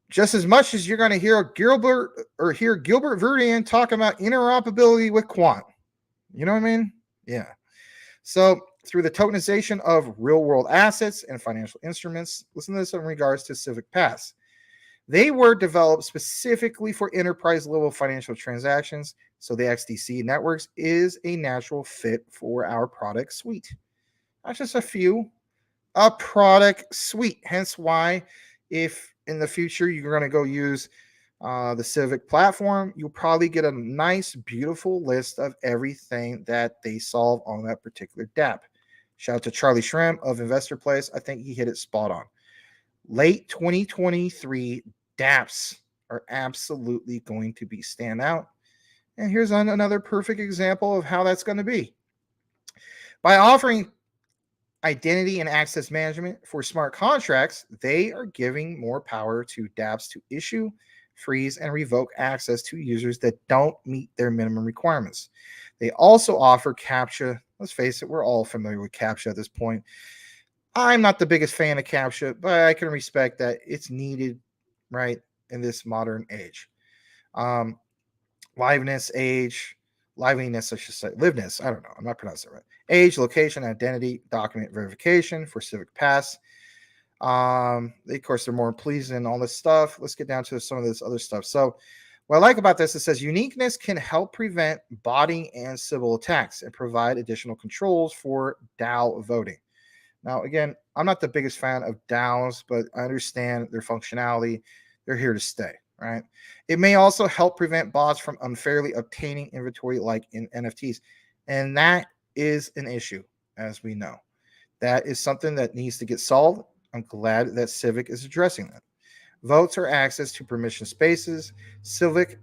Just as much as you're going to hear Gilbert Verdin talking about interoperability with Quant. You know what I mean? Yeah. So through the tokenization of real-world assets and financial instruments, listen to this in regards to Civic Pass. They were developed specifically for enterprise-level financial transactions, so the XDC networks is a natural fit for our product suite. Not just a few, a product suite. Hence why, if in the future you're going to go use the Civic platform, you'll probably get a nice, beautiful list of everything that they solve on that particular dApp. Shout out to Charlie Schramm of Investor Place. I think he hit it spot on. Late 2023 dApps are absolutely going to be stand out. And here's another perfect example of how that's going to be. By offering identity and access management for smart contracts, they are giving more power to dApps to issue, freeze, and revoke access to users that don't meet their minimum requirements. They also offer CAPTCHA. Let's face it, we're all familiar with CAPTCHA at this point. I'm not the biggest fan of CAPTCHA, but I can respect that it's needed, right, in this modern age. Liveness, I should say, liveness, I don't know, I'm not pronouncing it right. Age, location, identity, document verification for Civic Pass. Of course, they're more pleased and all this stuff. Let's get down to some of this other stuff. So what I like about this, it says uniqueness can help prevent botting and Sybil attacks and provide additional controls for DAO voting. Now, again, I'm not the biggest fan of DAOs, but I understand their functionality. They're here to stay, right? It may also help prevent bots from unfairly obtaining inventory like in NFTs. And that is an issue, as we know. That is something that needs to get solved. I'm glad that Civic is addressing that. Votes or access to permission spaces. Civic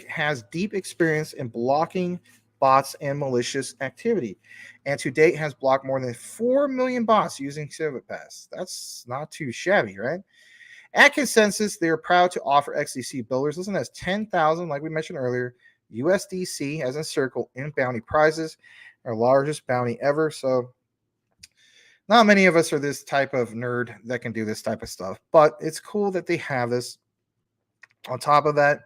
has deep experience in blocking bots and malicious activity, and to date has blocked more than 4 million bots using Civic Pass. That's not too shabby, right? At Consensus, they are proud to offer XDC builders, listen, that's 10,000, like we mentioned earlier, USDC as in circle in bounty prizes, our largest bounty ever. So not many of us are this type of nerd that can do this type of stuff, but it's cool that they have this. On top of that,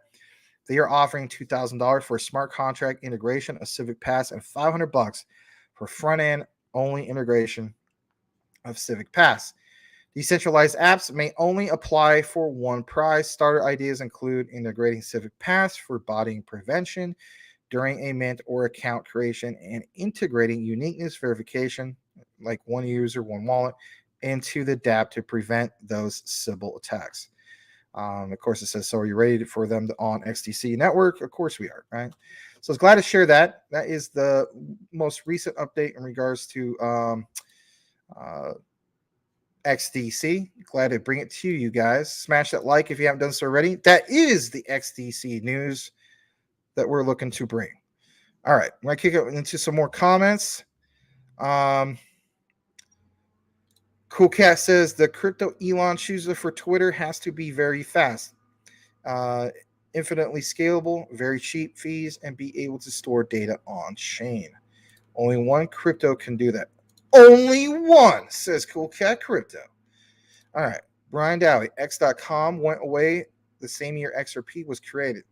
they are offering $2,000 for a smart contract integration, a Civic Pass, and $500 for front-end only integration of Civic Pass. Decentralized apps may only apply for one prize. Starter ideas include integrating Civic Pass for botting prevention during a mint or account creation and integrating uniqueness verification, like one user, one wallet, into the dApp to prevent those Sybil attacks. Of course, it says, so are you ready for them on XDC network? Of course we are, right? So I was glad to share that. That is the most recent update in regards to XDC. Glad to bring it to you guys. Smash that like if you haven't done so already. That is the XDC news that we're looking to bring. All right, I'm going to kick it into some more comments. Cool Cat says the crypto Elon chooses for Twitter has to be very fast, infinitely scalable, very cheap fees, and be able to store data on chain. Only one crypto can do that. Only one, says Cool Cat Crypto. All right, Brian Dowie, X.com went away the same year XRP was created.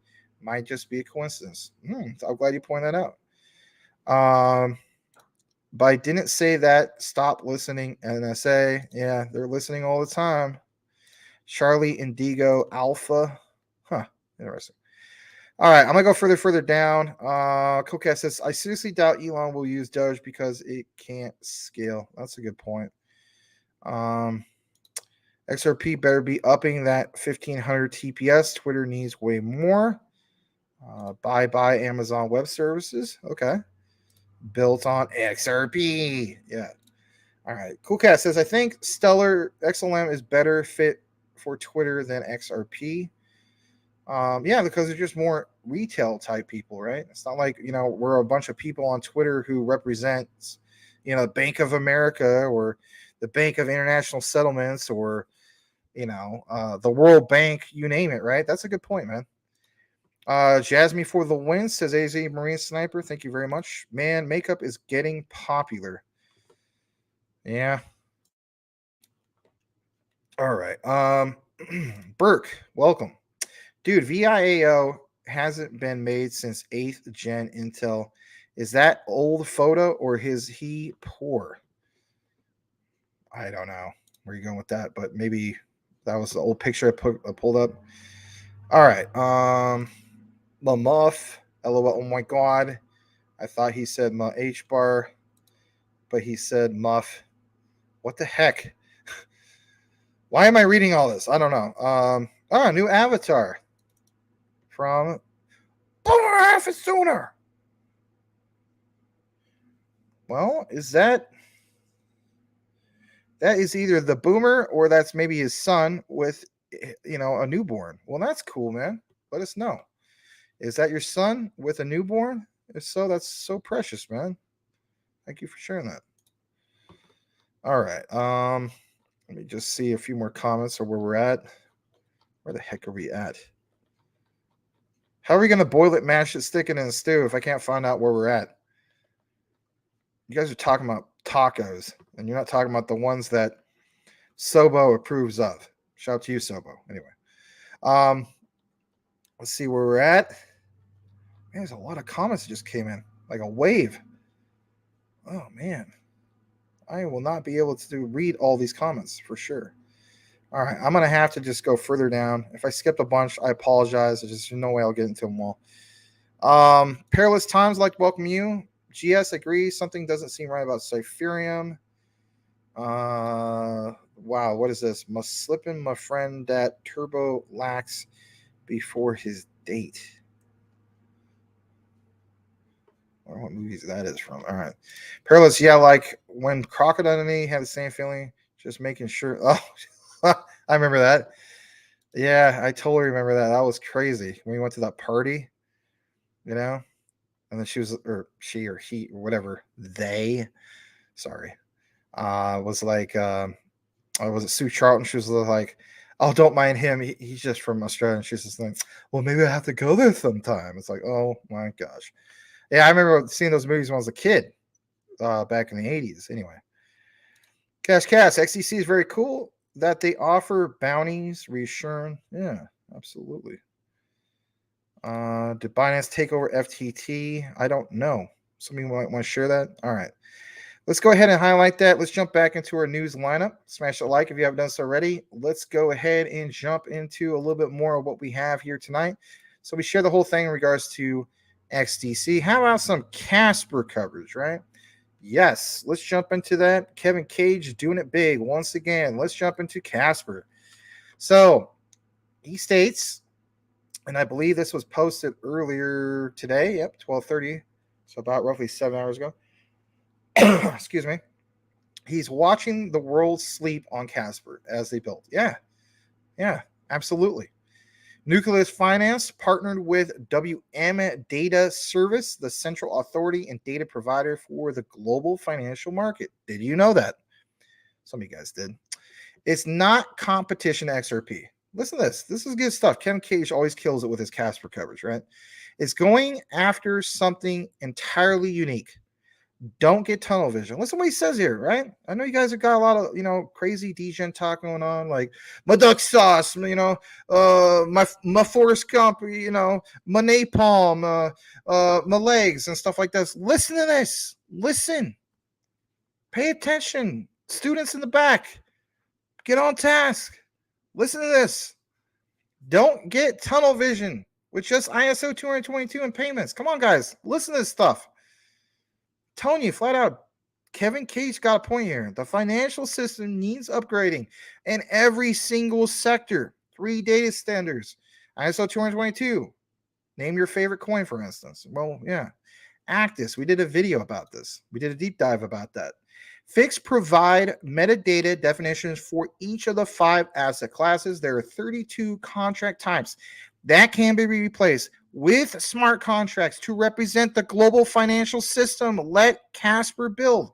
Might just be a coincidence. I'm glad you pointed that out. But I didn't say that. Stop listening, NSA. Yeah, they're listening all the time. Charlie Indigo Alpha. Huh. Interesting. All right, I'm gonna go further down. Coolcat says, I seriously doubt Elon will use Doge because it can't scale. That's a good point. XRP better be upping that 1500 TPS. Twitter needs way more. Bye Amazon Web Services. Okay. Built on XRP. Yeah. All right. Coolcat says, I think Stellar XLM is better fit for Twitter than XRP. Yeah, because they're just more retail type people, right? It's not like, we're a bunch of people on Twitter who represents, Bank of America or the Bank of International Settlements or, the World Bank, you name it, right? That's a good point, man. Jasmine for the win, says AZ Marine Sniper. Thank you very much. Man, makeup is getting popular. Yeah. All right. Burke, welcome. Dude, VIAO hasn't been made since 8th gen Intel. Is that old photo or is he poor? I don't know where you're going with that, but maybe that was the old picture I pulled up. All right. Muff. LOL. Oh my God. I thought he said H bar, but he said Muff. What the heck? Why am I reading all this? I don't know. New avatar from Boomer Half Sooner. Well, that is either the Boomer or that's maybe his son with, a newborn. Well, that's cool, man. Let us know. Is that your son with a newborn? If so, that's so precious, man. Thank you for sharing that. All right. Let me just see a few more comments or where we're at. Where the heck are we at? How are we going to boil it, mash it, stick it in a stew if I can't find out where we're at? You guys are talking about tacos, and you're not talking about the ones that Sobo approves of. Shout out to you, Sobo. Anyway, let's see where we're at. Man, there's a lot of comments that just came in, like a wave. Oh, man. I will not be able to read all these comments for sure. All right, I'm going to have to just go further down. If I skipped a bunch, I apologize. There's just no way I'll get into them all. Perilous Times, like to welcome you. GS agrees. Something doesn't seem right about Cypherium. Wow, what is this? Must slip in my friend that Turbo lacks before his date. I don't know what movies that is from. All right. Perilous, yeah, like when Crocodile and me had the same feeling, just making sure. Oh, I remember that. Yeah, I totally remember that. That was crazy. When we went to that party, and then she was, or she or he, or whatever, they, sorry, was like, was it Sue Charlton? She was like, oh, don't mind him. He's just from Australia. And she's just like, well, maybe I have to go there sometime. It's like, oh my gosh. Yeah, I remember seeing those movies when I was a kid back in the 80s. Anyway. Cash, XDC is very cool that they offer bounties, reassurance. Yeah, absolutely. Did Binance take over FTT? I don't know. Somebody might want to share that. All right. Let's go ahead and highlight that. Let's jump back into our news lineup. Smash a like if you haven't done so already. Let's go ahead and jump into a little bit more of what we have here tonight. So we share the whole thing in regards to XDC. How about some Casper coverage, right? Yes, let's jump into that. Kevin Cage doing it big once again. Let's jump into Casper. So he states, and I believe this was posted earlier today. Yep, 12:30. So about roughly 7 hours ago. Excuse me. He's watching the world sleep on Casper as they build. Yeah, absolutely. Nucleus Finance partnered with WM Data Service, the central authority and data provider for the global financial market. Did you know that? Some of you guys did. It's not competition to XRP. Listen to this. This is good stuff. Kevin Cage always kills it with his Casper coverage, right? It's going after something entirely unique. Don't get tunnel vision. Listen to what he says here, right? I know you guys have got a lot of, crazy degen talk going on, like my duck sauce, my Forrest Gump, my napalm, my legs and stuff like this. Listen to this. Listen. Pay attention. Students in the back. Get on task. Listen to this. Don't get tunnel vision with just ISO 222 and payments. Come on, guys. Listen to this stuff. Telling you flat out, Kevin Cage got a point here. The financial system needs upgrading in every single sector. 3 data standards. ISO 222. Name your favorite coin, for instance. Well, yeah. Actus. We did a video about this. We did a deep dive about that. Fix provide metadata definitions for each of the 5 asset classes. There are 32 contract types that can be replaced with smart contracts to represent the global financial system. Let Casper build.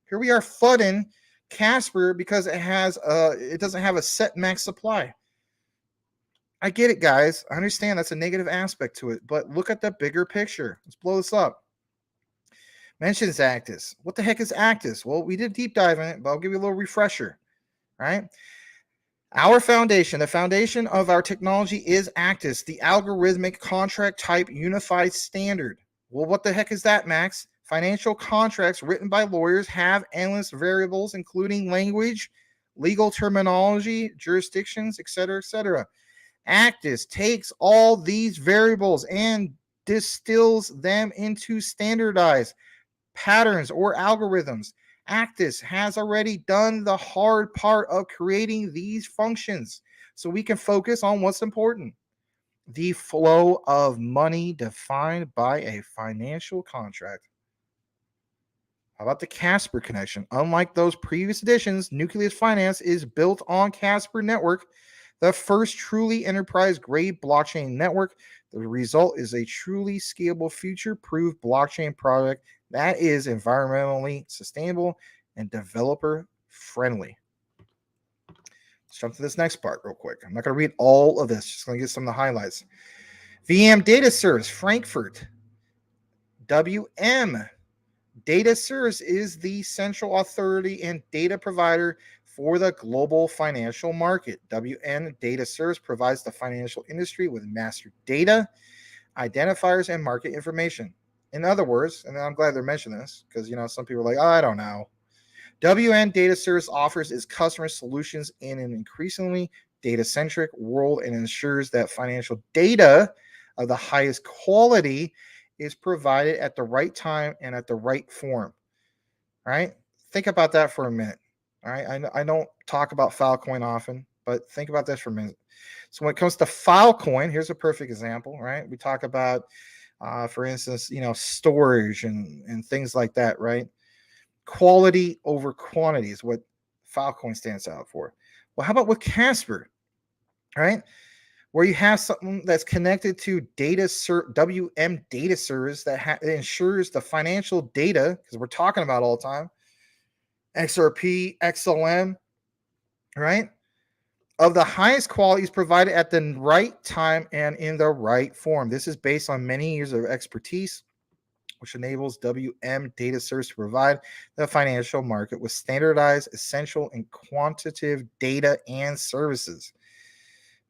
Here we are flooding Casper because it doesn't have a set max supply. I get it, guys. I understand that's a negative aspect to it, but look at the bigger picture. Let's blow this up. Mentions Actus. What the heck is Actus? Well, we did a deep dive in it, but I'll give you a little refresher. All right. Our foundation, the foundation of our technology is Actus, the algorithmic contract type unified standard. Well, what the heck is that, Max? Financial contracts written by lawyers have endless variables, including language, legal terminology, jurisdictions, etc., etc. Actus takes all these variables and distills them into standardized patterns or algorithms. Actus has already done the hard part of creating these functions so we can focus on what's important. The flow of money defined by a financial contract. How about the Casper connection? Unlike those previous editions, Nucleus Finance is built on Casper Network, the first truly enterprise-grade blockchain network. The result is a truly scalable, future-proof blockchain product that is environmentally sustainable and developer-friendly. Let's jump to this next part real quick. I'm not going to read all of this, just going to get some of the highlights. VM Data Service, Frankfurt. WM Data Service is the central authority and data provider for the global financial market. WM Data Service provides the financial industry with master data, identifiers, and market information. In other words, and I'm glad they're mentioning this because, some people are like, I don't know. WM Data Service offers its customers solutions in an increasingly data-centric world and ensures that financial data of the highest quality is provided at the right time and at the right form. All right? Think about that for a minute. All right? I don't talk about Filecoin often, but think about this for a minute. So when it comes to Filecoin, here's a perfect example, right? We talk about, for instance, storage and things like that, right? Quality over quantity is what Filecoin stands out for. Well, how about with Casper, right? Where you have something that's connected to WM Data Service that ensures the financial data, because we're talking about all the time, XRP, XLM, right? Of the highest quality is provided at the right time and in the right form. This is based on many years of expertise, which enables WM Data Service to provide the financial market with standardized, essential, and quantitative data and services.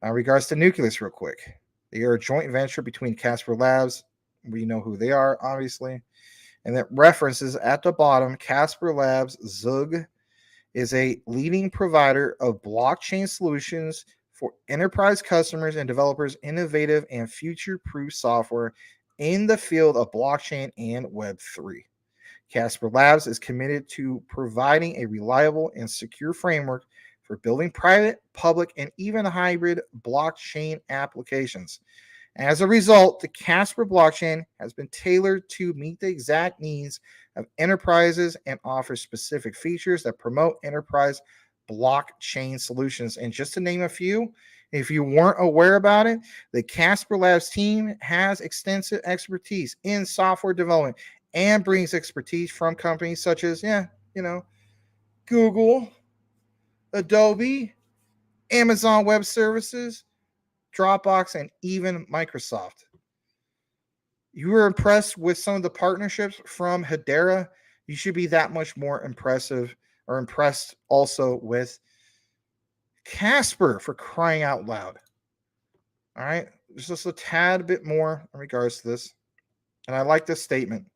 Now, in regards to Nucleus, real quick, they are a joint venture between Casper Labs. We know who they are, obviously. And that references at the bottom, Casper Labs, ZUG, is a leading provider of blockchain solutions for enterprise customers and developers, innovative and future-proof software in the field of blockchain and Web3. Casper Labs is committed to providing a reliable and secure framework for building private, public, and even hybrid blockchain applications. As a result, the Casper blockchain has been tailored to meet the exact needs of enterprises and offers specific features that promote enterprise blockchain solutions. And just to name a few, if you weren't aware about it, the Casper Labs team has extensive expertise in software development and brings expertise from companies such as, Google, Adobe, Amazon Web Services, Dropbox, and even Microsoft. You were impressed with some of the partnerships from Hedera. You should be that much more impressed also with Casper, for crying out loud. All right, there's just a tad bit more in regards to this. And I like this statement.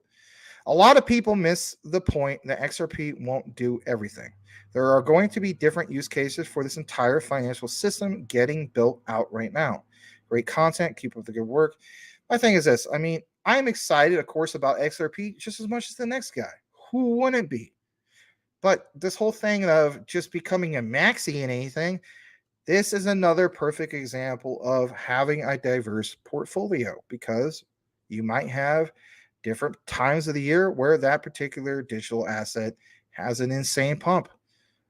A lot of people miss the point that XRP won't do everything. There are going to be different use cases for this entire financial system getting built out right now. Great content. Keep up the good work. My thing is this. I mean, I'm excited, of course, about XRP just as much as the next guy. Who wouldn't be? But this whole thing of just becoming a maxi in anything, this is another perfect example of having a diverse portfolio, because you might have different times of the year where that particular digital asset has an insane pump.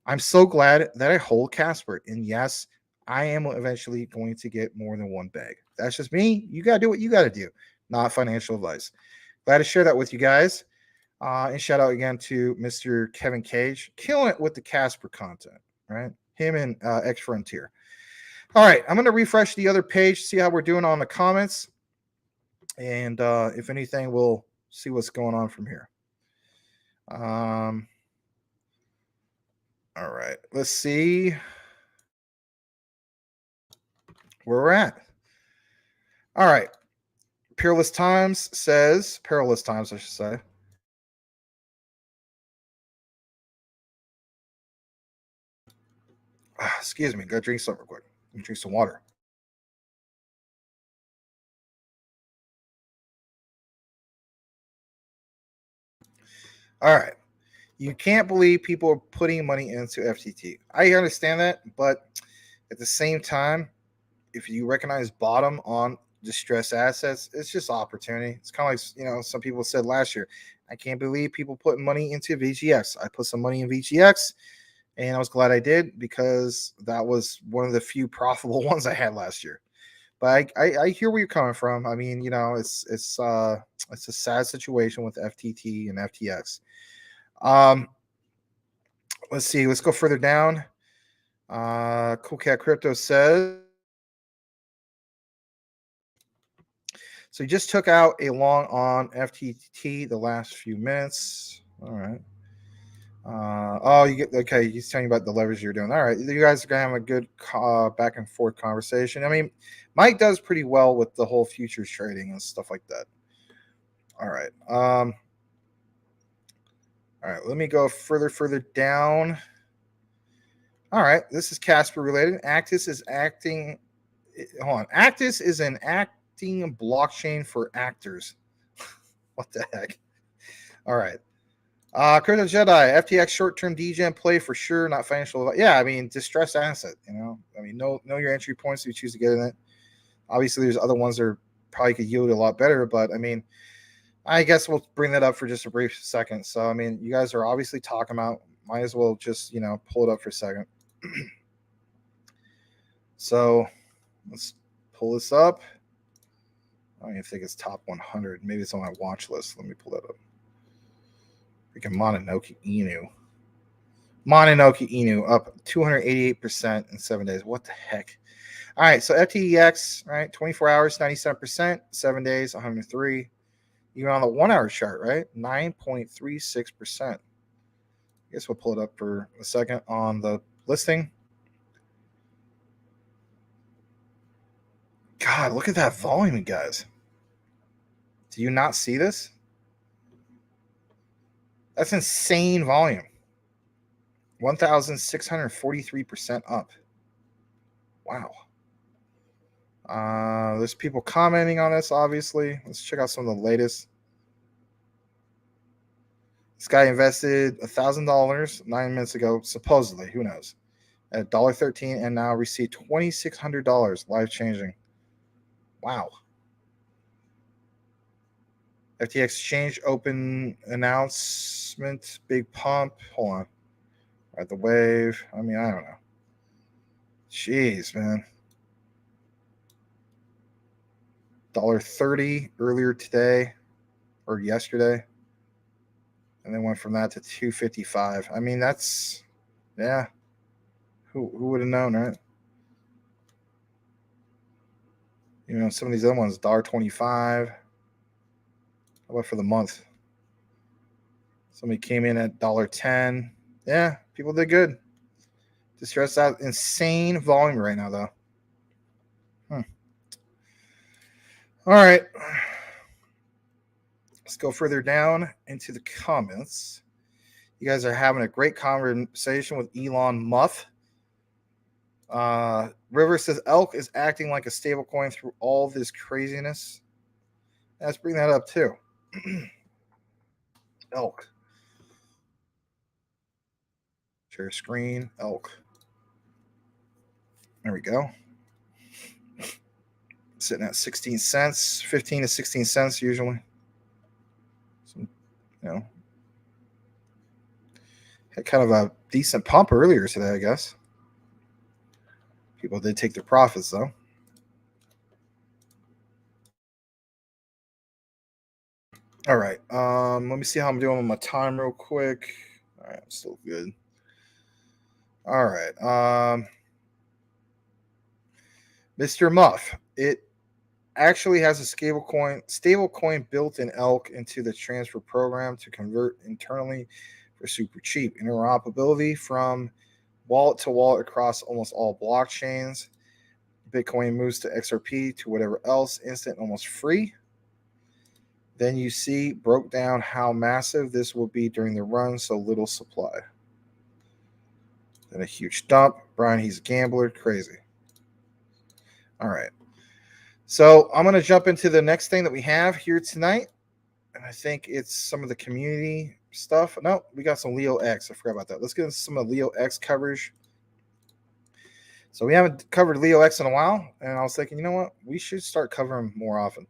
I'm so glad that I hold Casper. And yes, I am eventually going to get more than one bag. That's just me. You got to do what you got to do, not financial advice. Glad to share that with you guys. And shout out again to Mr. Kevin Cage, killing it with the Casper content, right? Him and X Frontier. All right, I'm going to refresh the other page, see how we're doing on the comments. And if anything, we'll see what's going on from here. All right, let's see where we're at. All right. Peerless Times says, Perilous Times, I should say. Excuse me, go drink something real quick. Drink some water. All right. You can't believe people are putting money into FTT. I understand that, but at the same time, if you recognize bottom on distressed assets, it's just opportunity. It's kind of like, you know, some people said last year, I can't believe people put money into VGX. I put some money in VGX, and I was glad I did, because that was one of the few profitable ones I had last year. But I hear where you're coming from. I mean, you know, it's a sad situation with FTT and FTX. Let's see. Let's go further down. Cool Cat Crypto says, so he just took out a long on FTT the last few minutes. All right. Oh, you get okay. He's telling you about the leverage you're doing. All right, you guys are gonna have a good back and forth conversation. I mean, Mike does pretty well with the whole futures trading and stuff like that. All right. All right. Let me go further down. All right. This is Casper related. Actis is acting. Hold on. Actis is an acting blockchain for actors. What the heck? All right. Crypto Jedi, FTX short-term DGen play for sure, not financial. Yeah, I mean, distressed asset, you know. I mean, know your entry points if you choose to get in it. Obviously, there's other ones that probably could yield a lot better, but I mean, I guess we'll bring that up for just a brief second. So, I mean, you guys are obviously talking about, might as well just, you know, pull it up for a second. So, let's pull this up. I don't even think it's top 100. Maybe it's on my watch list. Let me pull that up. Freaking Mononoke Inu. Mononoke Inu up 288% in 7 days. What the heck? All right, so FTX, right? 24 hours, 97%, 7 days, 103. Even on the 1 hour chart, right? 9.36%. I guess we'll pull it up for a second on the listing. God, look at that volume, guys. Do you not see this? That's insane volume. 1,643% up. Wow. There's people commenting on this, obviously. Let's check out some of the latest. This guy invested $1,000 9 minutes ago, supposedly. Who knows? At $1.13 and now received $2,600. Life changing. Wow. FTX exchange open announcement, big pump. Hold on. Ride the wave. I mean, I don't know. Jeez, man. $1.30 earlier today or yesterday. And then went from that to $2.55. I mean, that's, yeah. Who would have known, right? You know, some of these other ones, $1.25. How about for the month? Somebody came in at $1.10. Yeah, people did good. Distressed out. Insane volume right now, though. All right. let's go further down into the comments. You guys are having a great conversation with Elon Musk. River says Elk is acting like a stable coin through all this craziness. Let's bring that up too. Elk. Share screen. Elk. There we go. Sitting at 16 cents, 15 to 16 cents usually. So, had kind of a decent pump earlier today, I guess. People did take their profits though. All right. Let me see how I'm doing with my time real quick. All right, I'm still good. All right. Mr. Muff, it actually has a stable coin built in Elk into the transfer program to convert internally for super cheap. Interoperability from wallet to wallet across almost all blockchains. Bitcoin moves to XRP to whatever else, instant, almost free. Then you see broke down how massive this will be during the run, so little supply. Then a huge dump. Brian, he's a gambler, crazy. All right. So I'm going to jump into the next thing that we have here tonight. And I think it's some of the community stuff. No, we got some Leo X. I forgot about that. Let's get into some of Leo X coverage. So we haven't covered Leo X in a while. And I was thinking, you know what? We should start covering more often.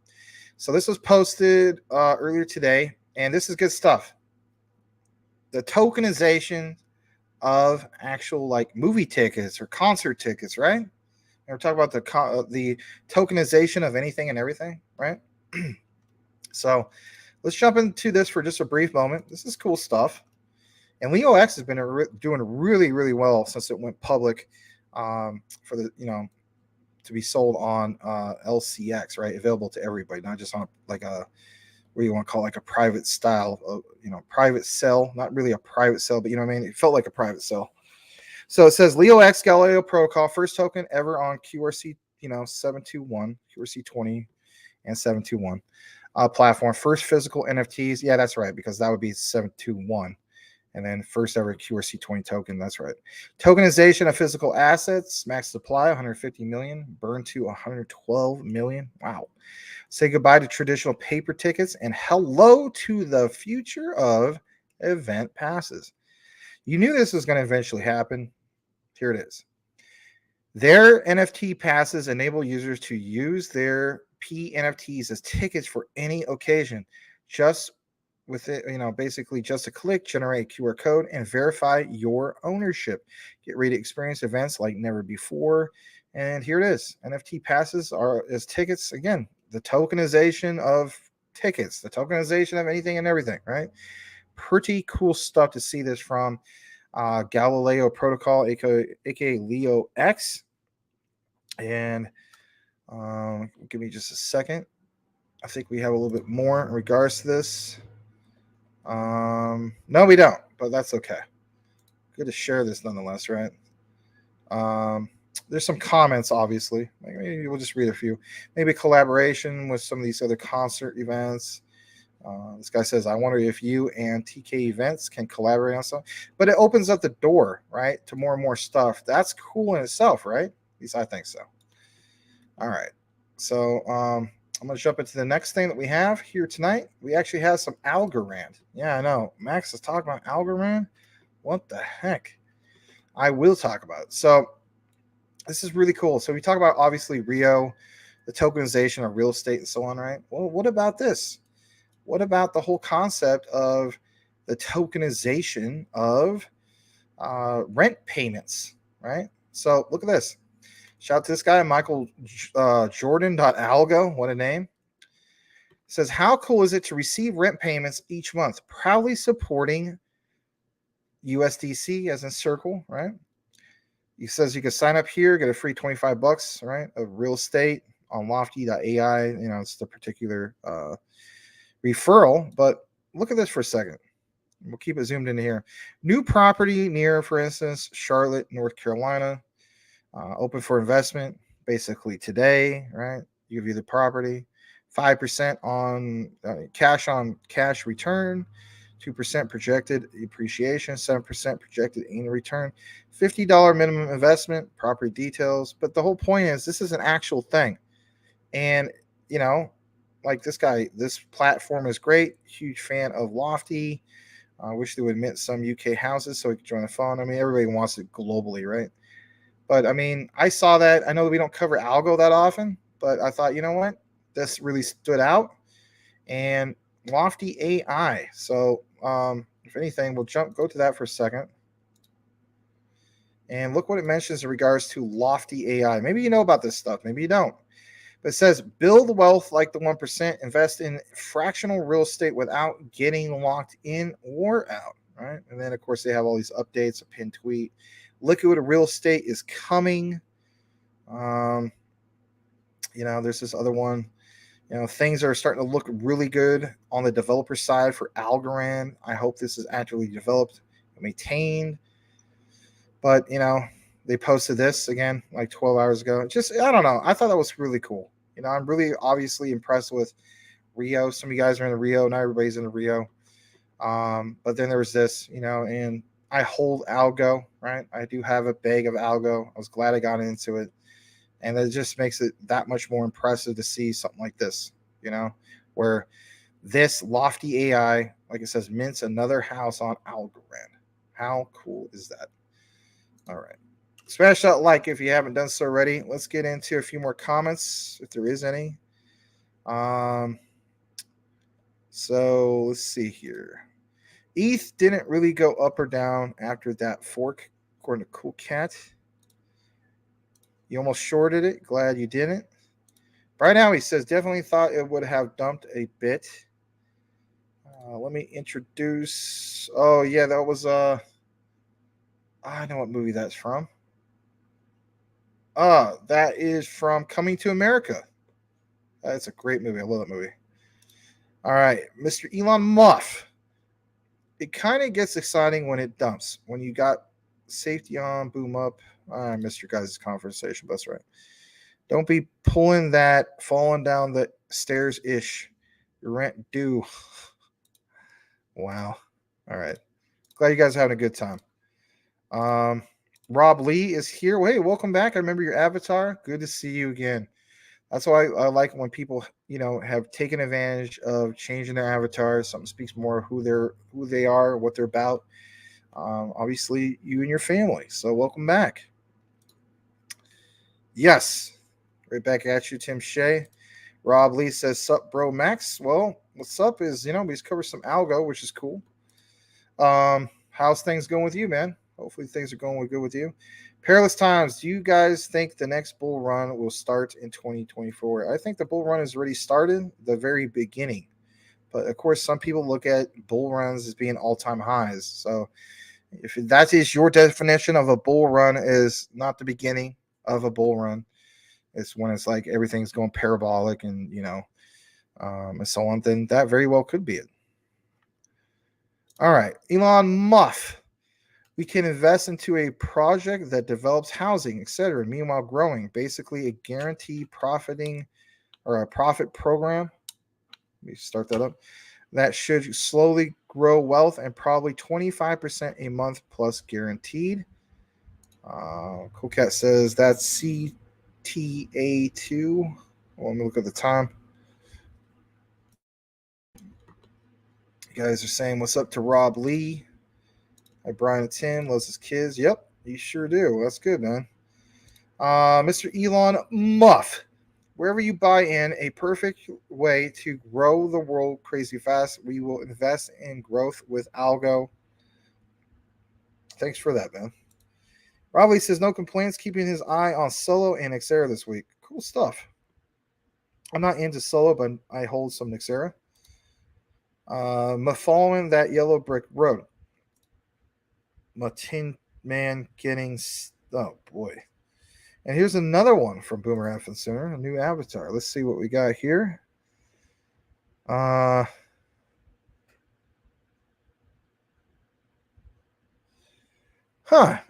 So this was posted earlier today. And this is good stuff. The tokenization of actual like movie tickets or concert tickets, right? And we're talking about the tokenization of anything and everything, right? So let's jump into this for just a brief moment. This is cool stuff. And Leo X has been doing really, really well since it went public for the, to be sold on LCX, right? Available to everybody, not just on like a, what do you want to call it, like a private style of, private sell, not really a private sell, but you know what I mean? It felt like a private sell. So it says Leo X Galileo Protocol, first token ever on QRC, 721, QRC 20 and 721 platform. First physical NFTs. Yeah, that's right, because that would be 721. And then first ever QRC 20 token. That's right. Tokenization of physical assets, max supply 150 million, burn to 112 million. Wow. Say goodbye to traditional paper tickets and hello to the future of event passes. You knew this was going to eventually happen. Here it is. Their NFT passes enable users to use their PNFTs as tickets for any occasion. Just with it, basically just a click, generate a QR code and verify your ownership. Get ready to experience events like never before. And here it is. NFT passes are as tickets. Again, the tokenization of tickets, the tokenization of anything and everything, right? Pretty cool stuff to see this from Galileo Protocol, aka Leo X. And give me just a second. I think we have a little bit more in regards to this. No, we don't, but that's okay. Good to share this nonetheless, right? There's some comments, obviously. Maybe we'll just read a few. Maybe collaboration with some of these other concert events. This guy says, I wonder if you and TK Events can collaborate on something. But it opens up the door, right, to more and more stuff. That's cool in itself, right? At least I think so. All right. So I'm going to jump into the next thing that we have here tonight. We actually have some Algorand. Yeah, I know. Max is talking about Algorand. What the heck? I will talk about it. So this is really cool. So we talk about, obviously, Rio, the tokenization of real estate and so on, right? Well, what about this? What about the whole concept of the tokenization of rent payments, right? So look at this. Shout out to this guy, Michael Jordan.algo. What a name. Says, how cool is it to receive rent payments each month? Proudly supporting USDC as in Circle, right? He says you can sign up here, get a free $25, right, of real estate on lofty.ai. It's the particular referral. But look at this for a second. We'll keep it zoomed in here. New property near, for instance, Charlotte, North Carolina. Open for investment basically today, right? You view the property, 5% on cash return, 2% projected appreciation, 7% projected annual return, $50 minimum investment, property details. But the whole point is this is an actual thing. And, you know, like this platform is great. Huge fan of Lofty. I wish they would mint some UK houses so we could join the phone. I mean, everybody wants it globally, right? But, I mean, I saw that. I know that we don't cover algo that often, but I thought, you know what? This really stood out. And Lofty AI. So, if anything, we'll go to that for a second. And look what it mentions in regards to Lofty AI. Maybe you know about this stuff. Maybe you don't. But it says, build wealth like the 1%. Invest in fractional real estate without getting locked in or out. Right. And then, of course, they have all these updates, a pinned tweet. Liquid real estate is coming. You know, there's this other one. You know, things are starting to look really good on the developer side for Algorand. I hope this is actually developed and maintained. But, you know, they posted this again like 12 hours ago. Just, I don't know. I thought that was really cool. You know, I'm really obviously impressed with Rio. Some of you guys are in the Rio. Not everybody's in the Rio. But then there was this, you know, and I hold Algo, right? I do have a bag of Algo. I was glad I got into it. And it just makes it that much more impressive to see something like this, you know, where this Lofty AI, like it says, mints another house on Algorand. How cool is that? All right. Smash that like if you haven't done so already. Let's get into a few more comments, if there is any. So let's see here. ETH didn't really go up or down after that fork, according to Cool Cat. You almost shorted it. Glad you didn't. Right now, he says, definitely thought it would have dumped a bit. Let me introduce. Oh, yeah, that was. I know what movie that's from. That is from Coming to America. That's a great movie. I love that movie. All right, Mr. Elon Musk. It kind of gets exciting when it dumps. When you got safety on, boom up. I missed your guys' conversation, but that's right. Don't be pulling that, falling down the stairs ish. Your rent due. Wow. All right. Glad you guys are having a good time. Rob Lee is here. Hey, welcome back. I remember your avatar. Good to see you again. That's why I like when people, you know, have taken advantage of changing their avatars. Something speaks more of who they are, what they're about. Obviously, you and your family. So welcome back. Yes. Right back at you, Tim Shea. Rob Lee says, sup, bro, Max. Well, what's up is, you know, we just covered some algo, which is cool. How's things going with you, man? Hopefully things are going good with you. Perilous times. Do you guys think the next bull run will start in 2024? I think the bull run has already started, the very beginning. But, of course, some people look at bull runs as being all-time highs. So if that is your definition of a bull run, is not the beginning of a bull run. It's when it's like everything's going parabolic and, you know, and so on, then that very well could be it. All right. Elon Musk. We can invest into a project that develops housing, etc. Meanwhile, growing. Basically, a guaranteed profiting or a profit program. Let me start that up. That should slowly grow wealth and probably 25% a month plus guaranteed. Cool Cat says that's CTA2. Well, let me look at the time. You guys are saying what's up to Rob Lee. Hi, Brian and Tim. Loves his kids. Yep, you sure do. That's good, man. Mr. Elon Musk. Wherever you buy in, a perfect way to grow the world crazy fast. We will invest in growth with Algo. Thanks for that, man. Rob Lee says no complaints, keeping his eye on Solo and Nexera this week. Cool stuff. I'm not into Solo, but I hold some Nexera. Following that yellow brick road. My Tin Man getting... Oh, boy. And here's another one from Boomerang Sooner, a new avatar. Let's see what we got here.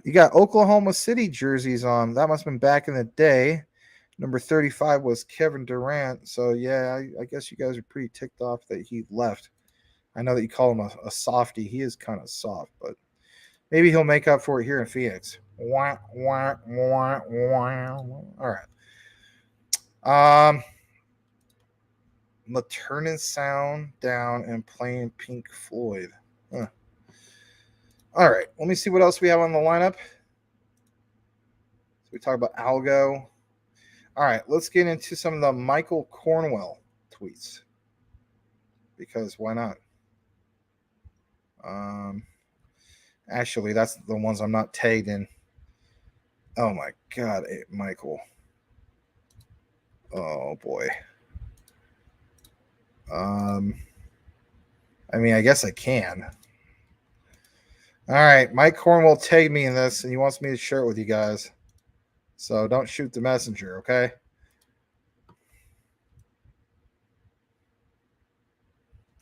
You got Oklahoma City jerseys on. That must have been back in the day. Number 35 was Kevin Durant. So, yeah, I guess you guys are pretty ticked off that he left. I know that you call him a softie. He is kind of soft, but maybe he'll make up for it here in Phoenix. Wah, wah, wah, wah. All right. Maternal Sound down and playing Pink Floyd. Huh. All right. Let me see what else we have on the lineup. So we talk about Algo. All right. Let's get into some of the Michael Cornwell tweets. Because why not? Actually, that's the ones I'm not tagged in. Oh my God, Michael. Oh boy. I mean, I guess I can. All right, Mike Cornwell tagged me in this, and he wants me to share it with you guys. So don't shoot the messenger, okay?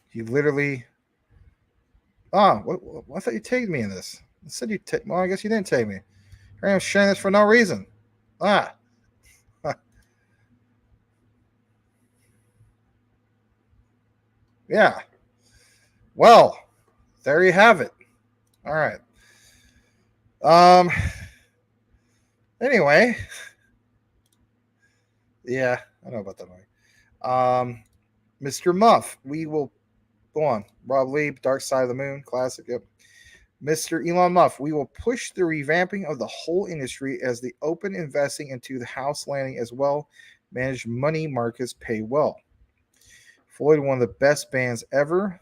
He literally. Oh, I thought you tagged me in this. I said you. Well, I guess you didn't tag me. I'm sharing this for no reason. Yeah. Well, there you have it. All right. Anyway. Yeah, I know about that movie. Mr. Muff, we will go on. Rob Lee, Dark Side of the Moon, classic. Yep. Mr. Elon Muff, we will push the revamping of the whole industry as the open investing into the house landing as well. Managed money markets pay well. Floyd, one of the best bands ever.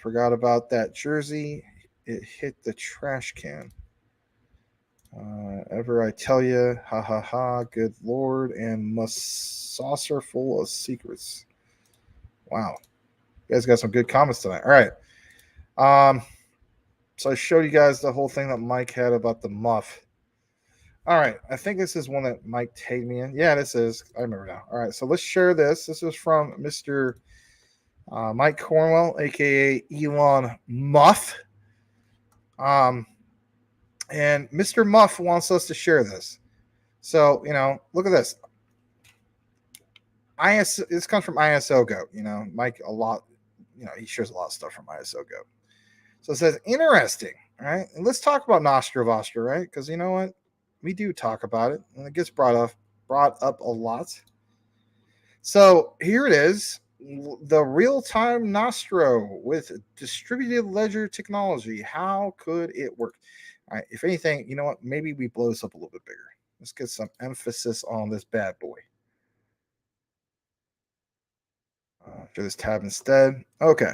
Forgot about that jersey. It hit the trash can. Ever I tell you, ha ha ha, good lord, and must saucer full of secrets. Wow. You guys got some good comments tonight. All right. So I showed you guys the whole thing that Mike had about the muff. All right. I think this is one that Mike tagged me in. Yeah, this is. I remember now. All right. So let's share this. This is from Mr. Mike Cornwell, a.k.a. Elon Muff. And Mr. Muff wants us to share this. So, look at this. This comes from ISO Goat. Mike, a lot, he shares a lot of stuff from ISO Goat. So it says, interesting, right? And let's talk about Nostra Vostra, right? Because you know what? We do talk about it, and it gets brought up a lot. So here it is, the real-time Nostro with distributed ledger technology. How could it work? All right, if anything, you know what? Maybe we blow this up a little bit bigger. Let's get some emphasis on this bad boy. For this tab instead. Okay.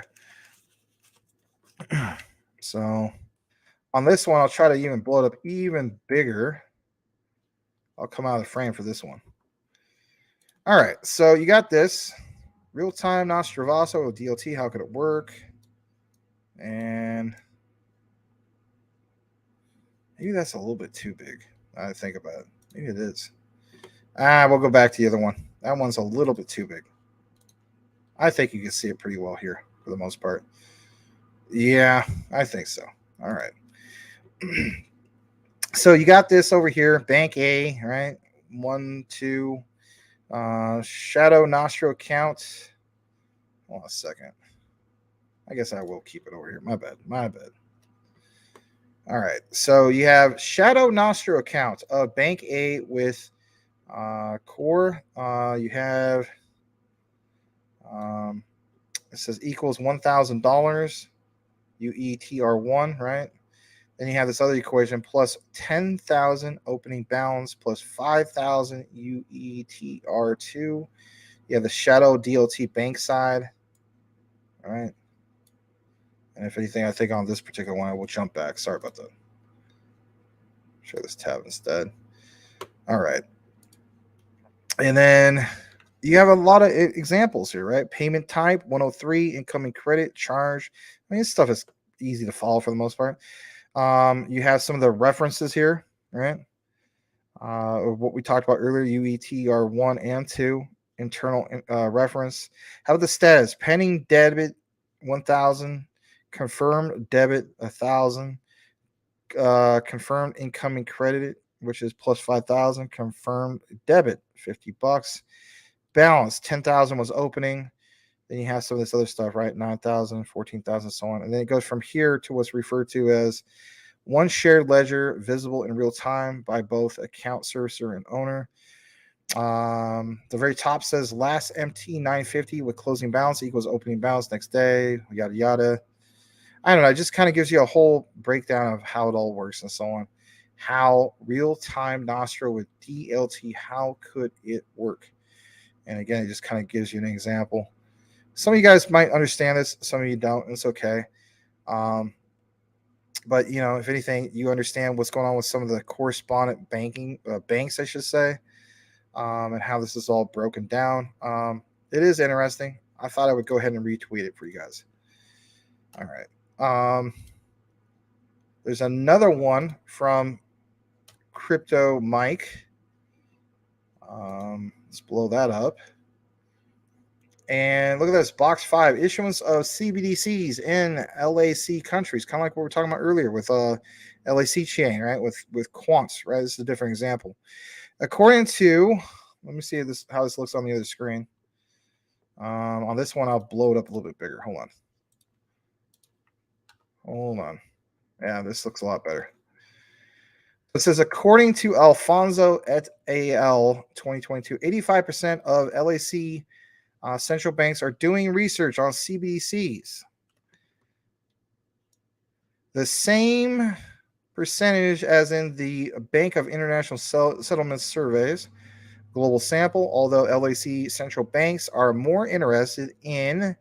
So on this one, I'll try to even blow it up even bigger. I'll come out of the frame for this one. All right. So you got this. Real-time Nostravaso with DLT. How could it work? And maybe that's a little bit too big. I think about it. Maybe it is. We'll go back to the other one. That one's a little bit too big. I think you can see it pretty well here for the most part. Yeah, I think so. All right. So you got this over here, Bank A, right? 1, 2. Shadow Nostro account. Hold on a second. I guess I will keep it over here. My bad. All right. So you have Shadow Nostro account of Bank A with core. You have it says equals $1,000 UETR1, right? Then you have this other equation plus 10,000 opening balance plus 5,000 UETR2. You have the shadow DLT bank side, all right? And if anything, I think on this particular one, I will jump back. Sorry about that. Share this tab instead. All right. And then you have a lot of examples here, right? Payment type, 103, incoming credit, charge. I mean, this stuff is easy to follow for the most part. You have some of the references here, right? What we talked about earlier, UETR1 and 2, internal reference. How about the status? Pending debit, 1,000. Confirmed debit, 1,000. Confirmed incoming credit, which is plus 5,000. Confirmed debit, $50. Balance, 10,000 was opening. Then you have some of this other stuff, right? 9,000, 14,000, so on. And then it goes from here to what's referred to as one shared ledger visible in real time by both account servicer and owner. The very top says last MT 950 with closing balance equals opening balance next day, yada yada. I don't know. It just kind of gives you a whole breakdown of how it all works and so on. How real-time Nostro with DLT, how could it work? And again, it just kind of gives you an example. Some of you guys might understand this, some of you don't. It's okay. But you know, if anything, you understand what's going on with some of the correspondent banks, I should say, and how this is all broken down. It is interesting. I thought I would go ahead and retweet it for you guys. All right. There's another one from Crypto Mike. Let's blow that up. And look at this, box 5, issuance of CBDCs in LAC countries, kind of like what we were talking about earlier with LAC chain, right? With quants, right? This is a different example. According to, let me see how this looks on the other screen. On this one, I'll blow it up a little bit bigger. Hold on. Yeah, this looks a lot better. It says, according to Alfonso et al. 2022, 85% of LAC central banks are doing research on CBDCs. The same percentage as in the Bank of International Settlements surveys, global sample, although LAC central banks are more interested in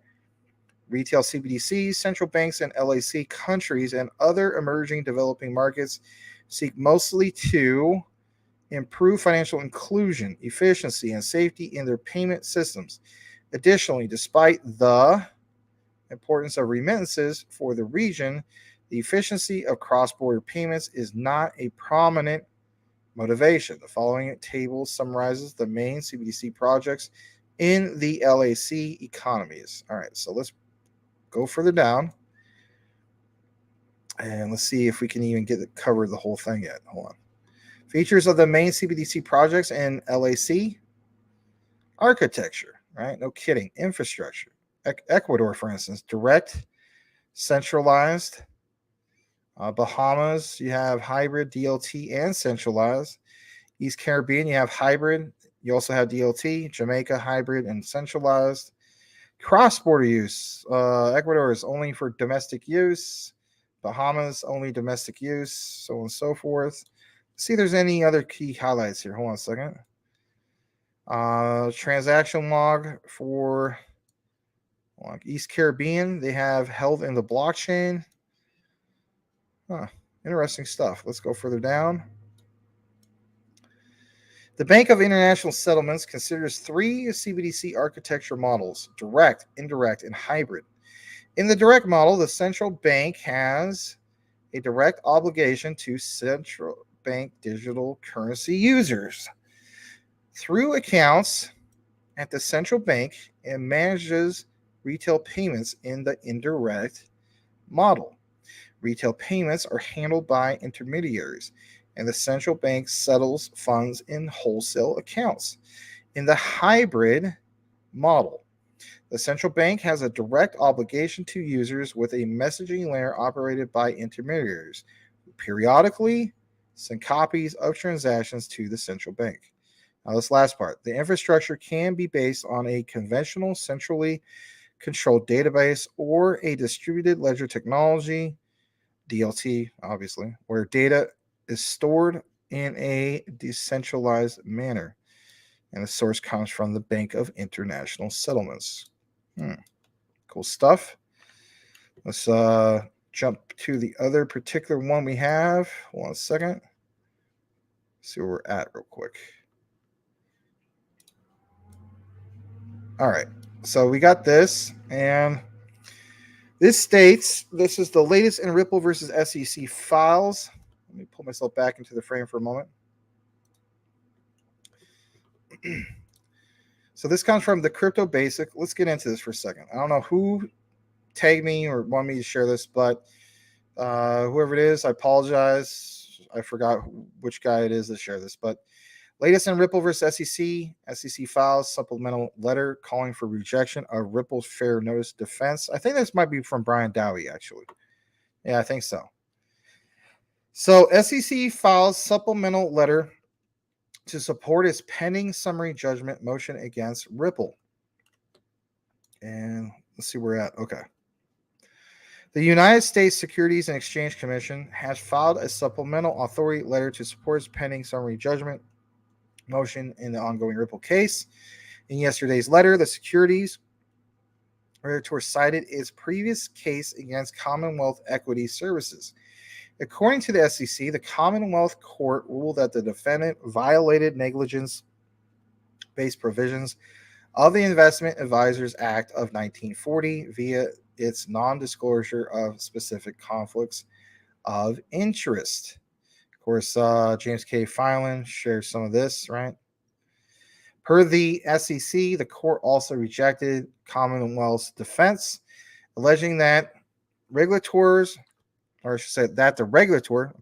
retail CBDCs, central banks in LAC countries and other emerging developing markets seek mostly to improve financial inclusion, efficiency, and safety in their payment systems. Additionally, despite the importance of remittances for the region, the efficiency of cross-border payments is not a prominent motivation. The following table summarizes the main CBDC projects in the LAC economies. All right, so let's go further down. And let's see if we can even cover the whole thing yet. Hold on. Features of the main CBDC projects in LAC. Architecture. Right? No kidding. Infrastructure. Ecuador, for instance, direct, centralized. Bahamas, you have hybrid, DLT, and centralized. East Caribbean, you have hybrid. You also have DLT. Jamaica, hybrid, and centralized. Cross-border use. Ecuador is only for domestic use. Bahamas, only domestic use, so on and so forth. See if there's any other key highlights here. Hold on a second. Transaction log for East Caribbean, they have held in the blockchain. Interesting stuff. Let's go further down. The Bank of International Settlements considers 3 CBDC architecture models: direct, indirect, and hybrid. In the direct model, the central bank has a direct obligation to central bank digital currency users through accounts at the central bank and manages retail payments in the indirect model. Retail payments are handled by intermediaries, and the central bank settles funds in wholesale accounts. In the hybrid model, the central bank has a direct obligation to users with a messaging layer operated by intermediaries who periodically send copies of transactions to the central bank. Now, this last part, the infrastructure can be based on a conventional centrally controlled database or a distributed ledger technology, DLT, obviously, where data is stored in a decentralized manner. And the source comes from the Bank of International Settlements. Cool stuff. Let's jump to the other particular one we have. Hold on a second. See where we're at real quick. All right. So we got this, and this states this is the latest in Ripple versus SEC files. Let me pull myself back into the frame for a moment. So this comes from the Crypto Basic. Let's get into this for a second. I don't know who tagged me or wanted me to share this, but whoever it is, I apologize. I forgot which guy it is that shared this, but latest in Ripple versus SEC. SEC files supplemental letter calling for rejection of Ripple's fair notice defense. I think this might be from Brian Dowie, actually. Yeah, I think so. So SEC files supplemental letter to support its pending summary judgment motion against Ripple. And let's see where we're at. Okay. The United States Securities and Exchange Commission has filed a supplemental authority letter to support its pending summary judgment motion in the ongoing Ripple case. In yesterday's letter, the securities regulator cited its previous case against Commonwealth Equity Services. According to the SEC, the Commonwealth Court ruled that the defendant violated negligence-based provisions of the Investment Advisors Act of 1940 via its non-disclosure of specific conflicts of interest. Of course, James K. Filan shares some of this, right? Per the SEC, the court also rejected Commonwealth's defense, alleging that regulators, or I should say that the regulator,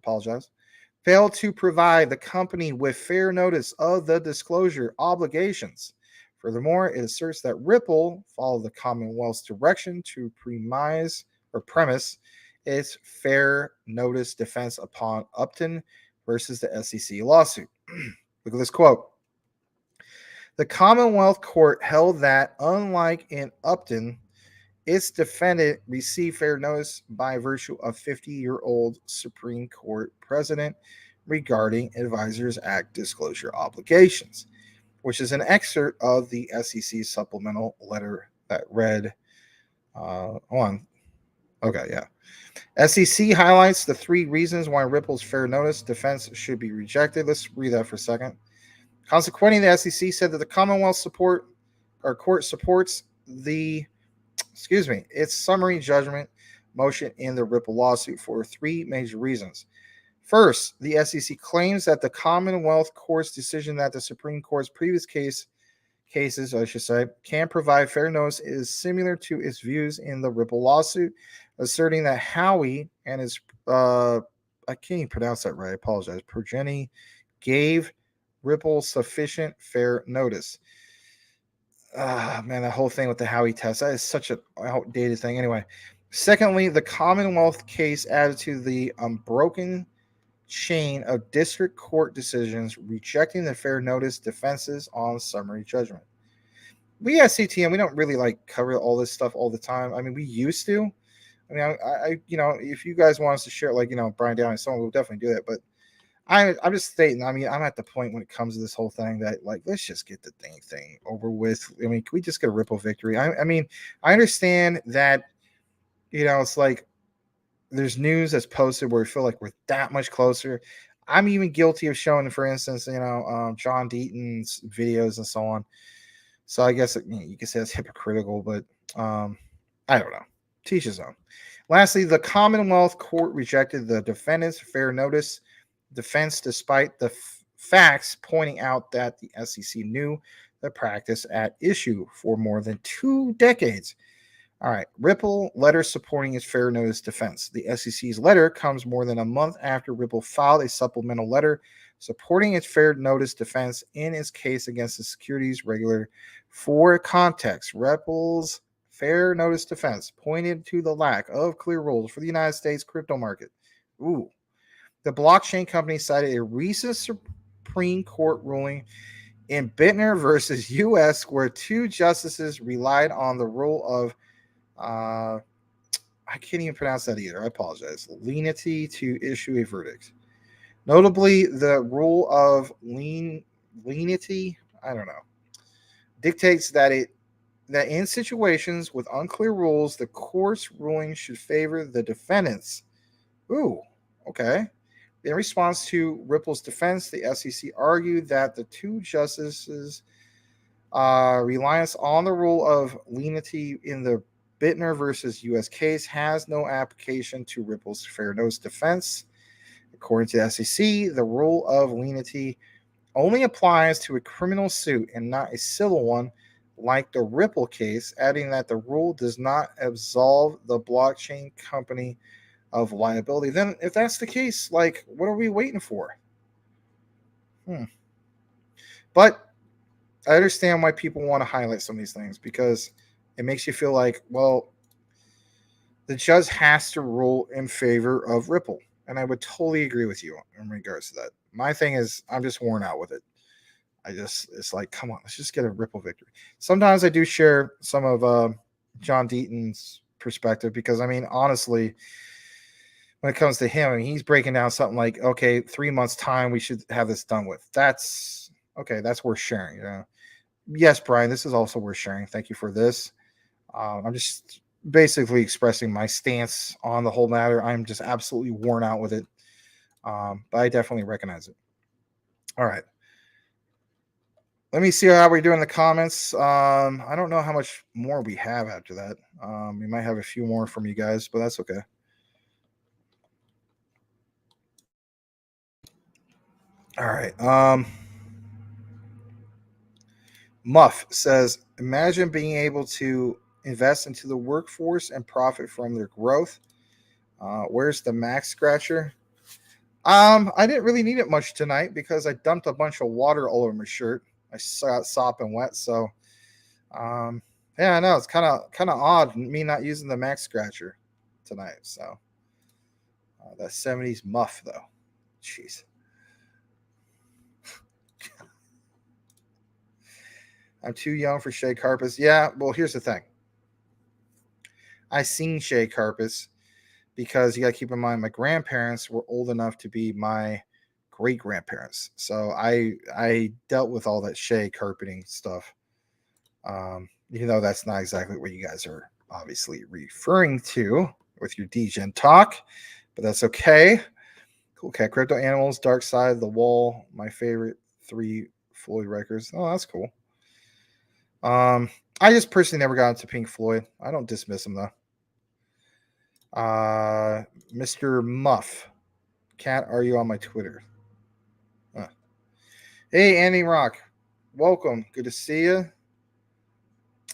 failed to provide the company with fair notice of the disclosure obligations. Furthermore, it asserts that Ripple followed the Commonwealth's direction to premise its fair notice defense upon Upton versus the SEC lawsuit. Look at this quote. The Commonwealth Court held that, unlike in Upton, its defendant received fair notice by virtue of 50-year-old Supreme Court precedent regarding Advisors Act disclosure obligations, which is an excerpt of the SEC supplemental letter that read SEC highlights the 3 reasons why Ripple's fair notice defense should be rejected. Let's read that for a second. Consequently, the SEC said that the Commonwealth court supports its summary judgment motion in the Ripple lawsuit for 3 major reasons. First, the SEC claims that the Commonwealth Court's decision that the Supreme Court's previous cases, can provide fair notice is similar to its views in the Ripple lawsuit, asserting that Howie and his, I can't even pronounce that right, I apologize, progeny gave Ripple sufficient fair notice. Man, that whole thing with the Howie test, that is such an outdated thing. Anyway, secondly, the Commonwealth case added to the unbroken chain of district court decisions rejecting the fair notice defenses on summary judgment. We at CTN, we don't really cover all this stuff all the time. I mean, we used to. I mean, I if you guys want us to share, Brian Down and someone, we'll definitely do that. But I'm just stating, I mean, I'm at the point when it comes to this whole thing that, let's just get the thing over with. I mean, can we just get a Ripple victory? I mean, I understand that, it's like there's news that's posted where we feel like we're that much closer. I'm even guilty of showing, for instance, John Deaton's videos and so on. So I guess you can say it's hypocritical, but I don't know. Teach his own. Lastly, the Commonwealth Court rejected the defendant's fair notice defense despite the facts pointing out that the SEC knew the practice at issue for more than 2 decades. All right, Ripple letter supporting its fair notice defense. The SEC's letter comes more than a month after Ripple filed a supplemental letter supporting its fair notice defense in its case against the securities regulator. For context, Ripple's fair notice defense pointed to the lack of clear rules for the United States crypto market. Ooh. The blockchain company cited a recent Supreme Court ruling in Bittner versus U.S., where 2 justices relied on the rule of I can't even pronounce that either. I apologize. Lenity to issue a verdict. Notably, the rule of lenity, I don't know, dictates that in situations with unclear rules, the court's ruling should favor the defendants. Ooh, okay. In response to Ripple's defense, the SEC argued that the 2 justices' reliance on the rule of lenity in the Bittner versus U.S. case has no application to Ripple's fair notice defense. According to the SEC, the rule of lenity only applies to a criminal suit and not a civil one, like the Ripple case, adding that the rule does not absolve the blockchain company of liability. Then if that's the case, like, what are we waiting for? But I understand why people want to highlight some of these things, because it makes you feel like, well, the judge has to rule in favor of Ripple. And I would totally agree with you in regards to that. My thing is, I'm just worn out with it. It's like, come on, let's just get a Ripple victory. Sometimes I do share some of John Deaton's perspective, because, I mean, honestly, when it comes to him, I mean, he's breaking down something like, okay, 3 months time, we should have this done with. That's okay. That's worth sharing. You know? Yes, Brian, this is also worth sharing. Thank you for this. I'm just basically expressing my stance on the whole matter. I'm just absolutely worn out with it. But I definitely recognize it. All right. Let me see how we do in the comments. I don't know how much more we have after that. We might have a few more from you guys, but that's okay. All right. Muff says, imagine being able to invest into the workforce and profit from their growth. Where's the max scratcher? I didn't really need it much tonight because I dumped a bunch of water all over my shirt. I got sopping wet, so yeah, I know it's kind of odd me not using the max scratcher tonight. So that 70s muff though, jeez. I'm too young for Shea Carpus. Yeah, well, here's the thing. I seen Shea Carpus because you got to keep in mind my grandparents were old enough to be my great grandparents, so I dealt with all that Shea carpeting stuff. Even though that's not exactly what you guys are obviously referring to with your DGen talk, but that's okay. Cool cat, Crypto Animals, Dark Side of the Wall, my favorite 3 Floyd records. Oh, that's cool. I just personally never got into Pink Floyd. I don't dismiss them though. Mr. Muff, Cat, are you on my Twitter? Hey, Andy Rock, welcome. Good to see you.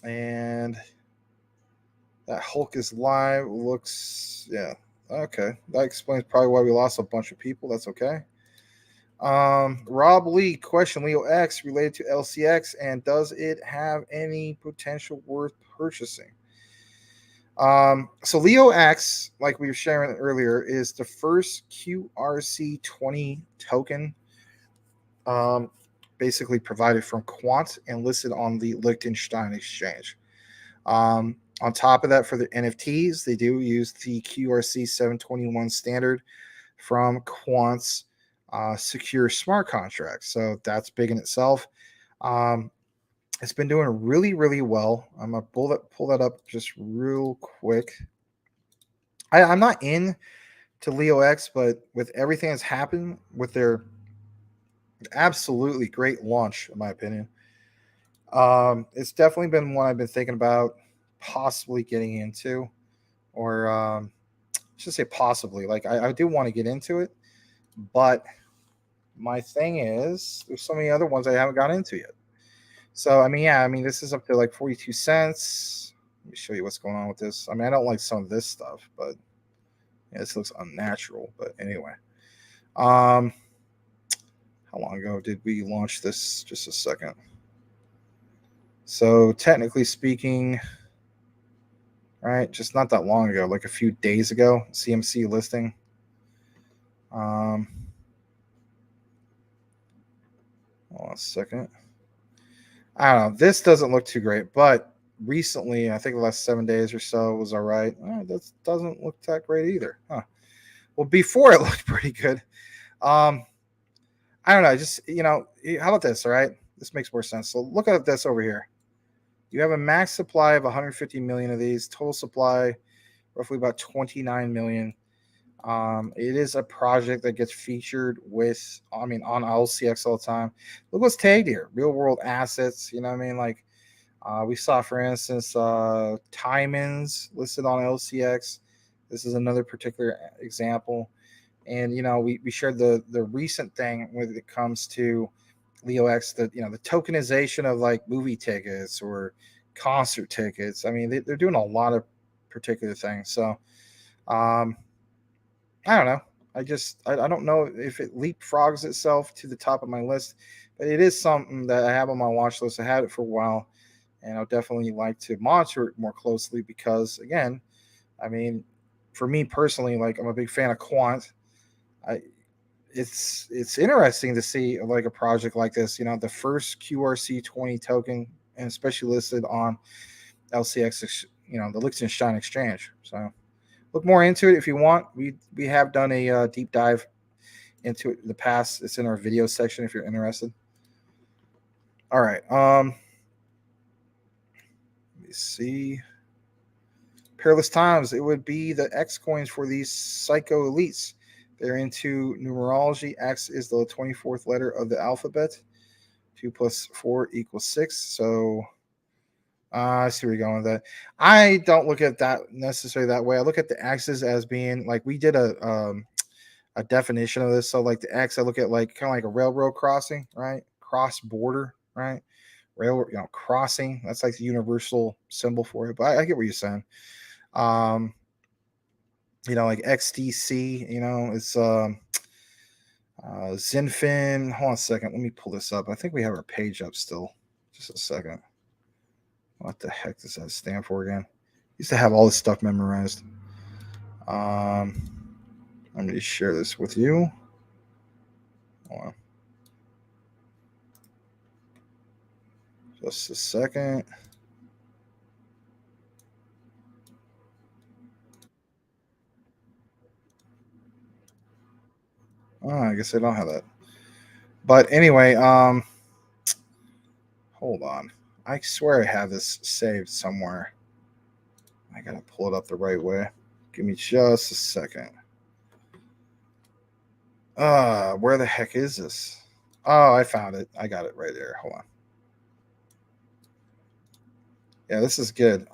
And that Hulk is live. Looks, yeah, okay. That explains probably why we lost a bunch of people. That's okay. Rob Lee, question, Leo X related to LCX, and does it have any potential worth purchasing? So Leo X, like we were sharing earlier, is the first QRC20 token basically provided from Quant and listed on the Liechtenstein exchange. On top of that, for the NFTs, they do use the QRC 721 standard from Quant's secure smart contracts. So that's big in itself. It's been doing really, really well. I'm going to pull that up just real quick. I'm not in to Leo X, but with everything that's happened with their absolutely great launch, in my opinion, it's definitely been one I've been thinking about possibly getting into, or I should say possibly. Like I do want to get into it, but my thing is there's so many other ones I haven't got into yet. So I mean, this is up to like 42 cents. Let me show you what's going on with this. I mean, I don't like some of this stuff, but yeah, this looks unnatural. But anyway, how long ago did we launch this? Just a second. So technically speaking, right, just not that long ago, like a few days ago, CMC listing. Hold on a second. I don't know. This doesn't look too great, but recently, I think the last 7 days or so was all right. That doesn't look that great either. Huh. Well, before it looked pretty good. I don't know. Just, how about this? All right. This makes more sense. So look at this over here. You have a max supply of 150 million of these. Total supply, roughly about 29 million. It is a project that gets featured with, on LCX all the time. Look what's tagged here. Real world assets. You know what I mean? Like we saw, for instance, Timons listed on LCX. This is another particular example. And, we shared the recent thing when it comes to Leo X, the tokenization of like movie tickets or concert tickets. I mean, they're doing a lot of particular things. So, I don't know. I don't know if it leapfrogs itself to the top of my list, but it is something that I have on my watch list. I had it for a while, and I'll definitely like to monitor it more closely because, again, I mean, for me personally, like I'm a big fan of quant. I it's interesting to see like a project like this. You know, the first QRC20 token, and especially listed on LCX, you know, the Liechtenstein exchange. So look more into it if you want. We have done a deep dive into it in the past. It's in our video section if you're interested. All right. Let me see. Perilous times. It would be the X coins for these psycho elites. They're into numerology. X is the 24th letter of the alphabet. 2 + 4 = 6. So I see where you're going with that. I don't look at that necessarily that way. I look at the X's as being like we did a definition of this. So like the X, I look at like kind of like a railroad crossing, right? Cross border, right? Railroad, you know, crossing. That's like the universal symbol for it. But I get what you're saying. You know, like XDC, you know, it's Zinfin. Hold on a second. Let me pull this up. I think we have our page up still. Just a second. What the heck does that stand for again? Used to have all this stuff memorized. Let me share this with you. Hold on. Just a second. Oh, I guess I don't have that. But anyway, hold on. I swear I have this saved somewhere. I gotta pull it up the right way. Give me just a second. Where the heck is this? Oh, I found it. I got it right there. Hold on. Yeah, this is good.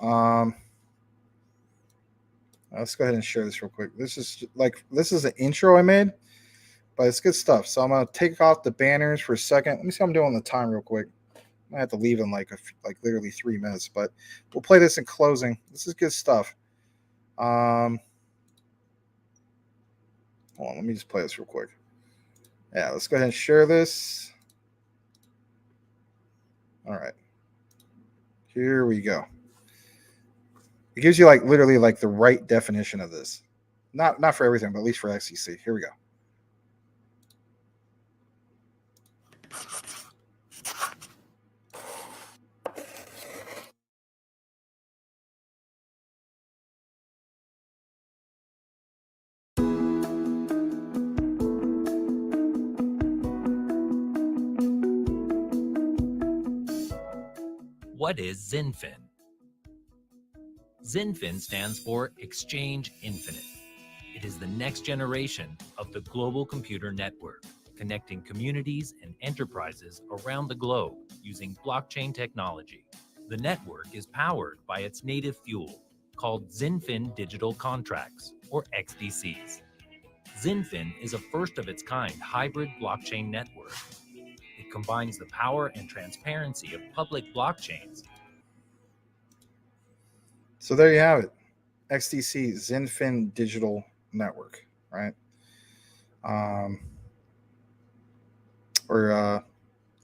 Let's go ahead and share this real quick. This is an intro I made, but it's good stuff. So I'm gonna take off the banners for a second. Let me see how I'm doing on the time real quick. I have to leave in like literally 3 minutes, but we'll play this in closing. This is good stuff. Hold on, let me just play this real quick. Yeah, let's go ahead and share this. All right, here we go. It gives you like literally like the right definition of this. Not for everything, but at least for XCC. Here we go. What is Zinfin? Zinfin stands for Exchange Infinite. It is the next generation of the global computer network, connecting communities and enterprises around the globe using blockchain technology. The network is powered by its native fuel, called Zinfin Digital Contracts, or XDCs. Zinfin is a first-of-its-kind hybrid blockchain network. It combines the power and transparency of public blockchains. So there you have it. XDC, Zinfin Digital Network, right?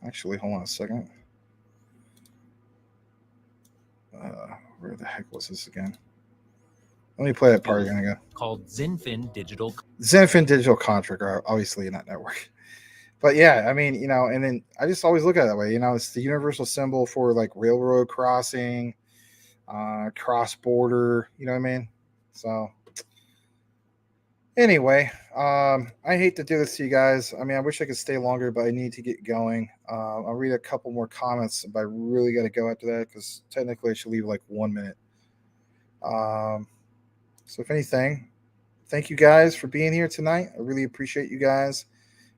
Actually, hold on a second. Where the heck was this again? Let me play that part again. Called Zinfin Digital. Zinfin Digital Contract, are obviously not network. But yeah, I mean, you know, and then I just always look at it that way. You know, it's the universal symbol for like railroad crossing, cross border. You know what I mean? So anyway, I hate to do this to you guys. I mean, I wish I could stay longer, but I need to get going. I'll read a couple more comments, but I really got to go after that because technically I should leave like 1 minute. So if anything, thank you guys for being here tonight. I really appreciate you guys.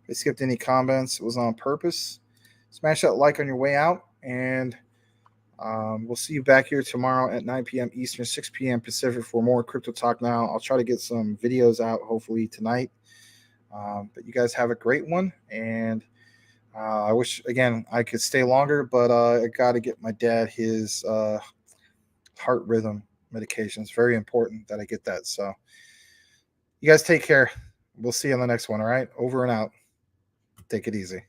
If I skipped any comments, it was on purpose. Smash that like on your way out, and we'll see you back here tomorrow at 9 p.m. Eastern, 6 p.m. Pacific for more Crypto Talk Now. I'll try to get some videos out hopefully tonight. But you guys have a great one, and I wish, again, I could stay longer, but I got to get my dad his heart rhythm medication. It's very important that I get that. So You guys take care. We'll see you on the next one. All right. Over and out. Take it easy.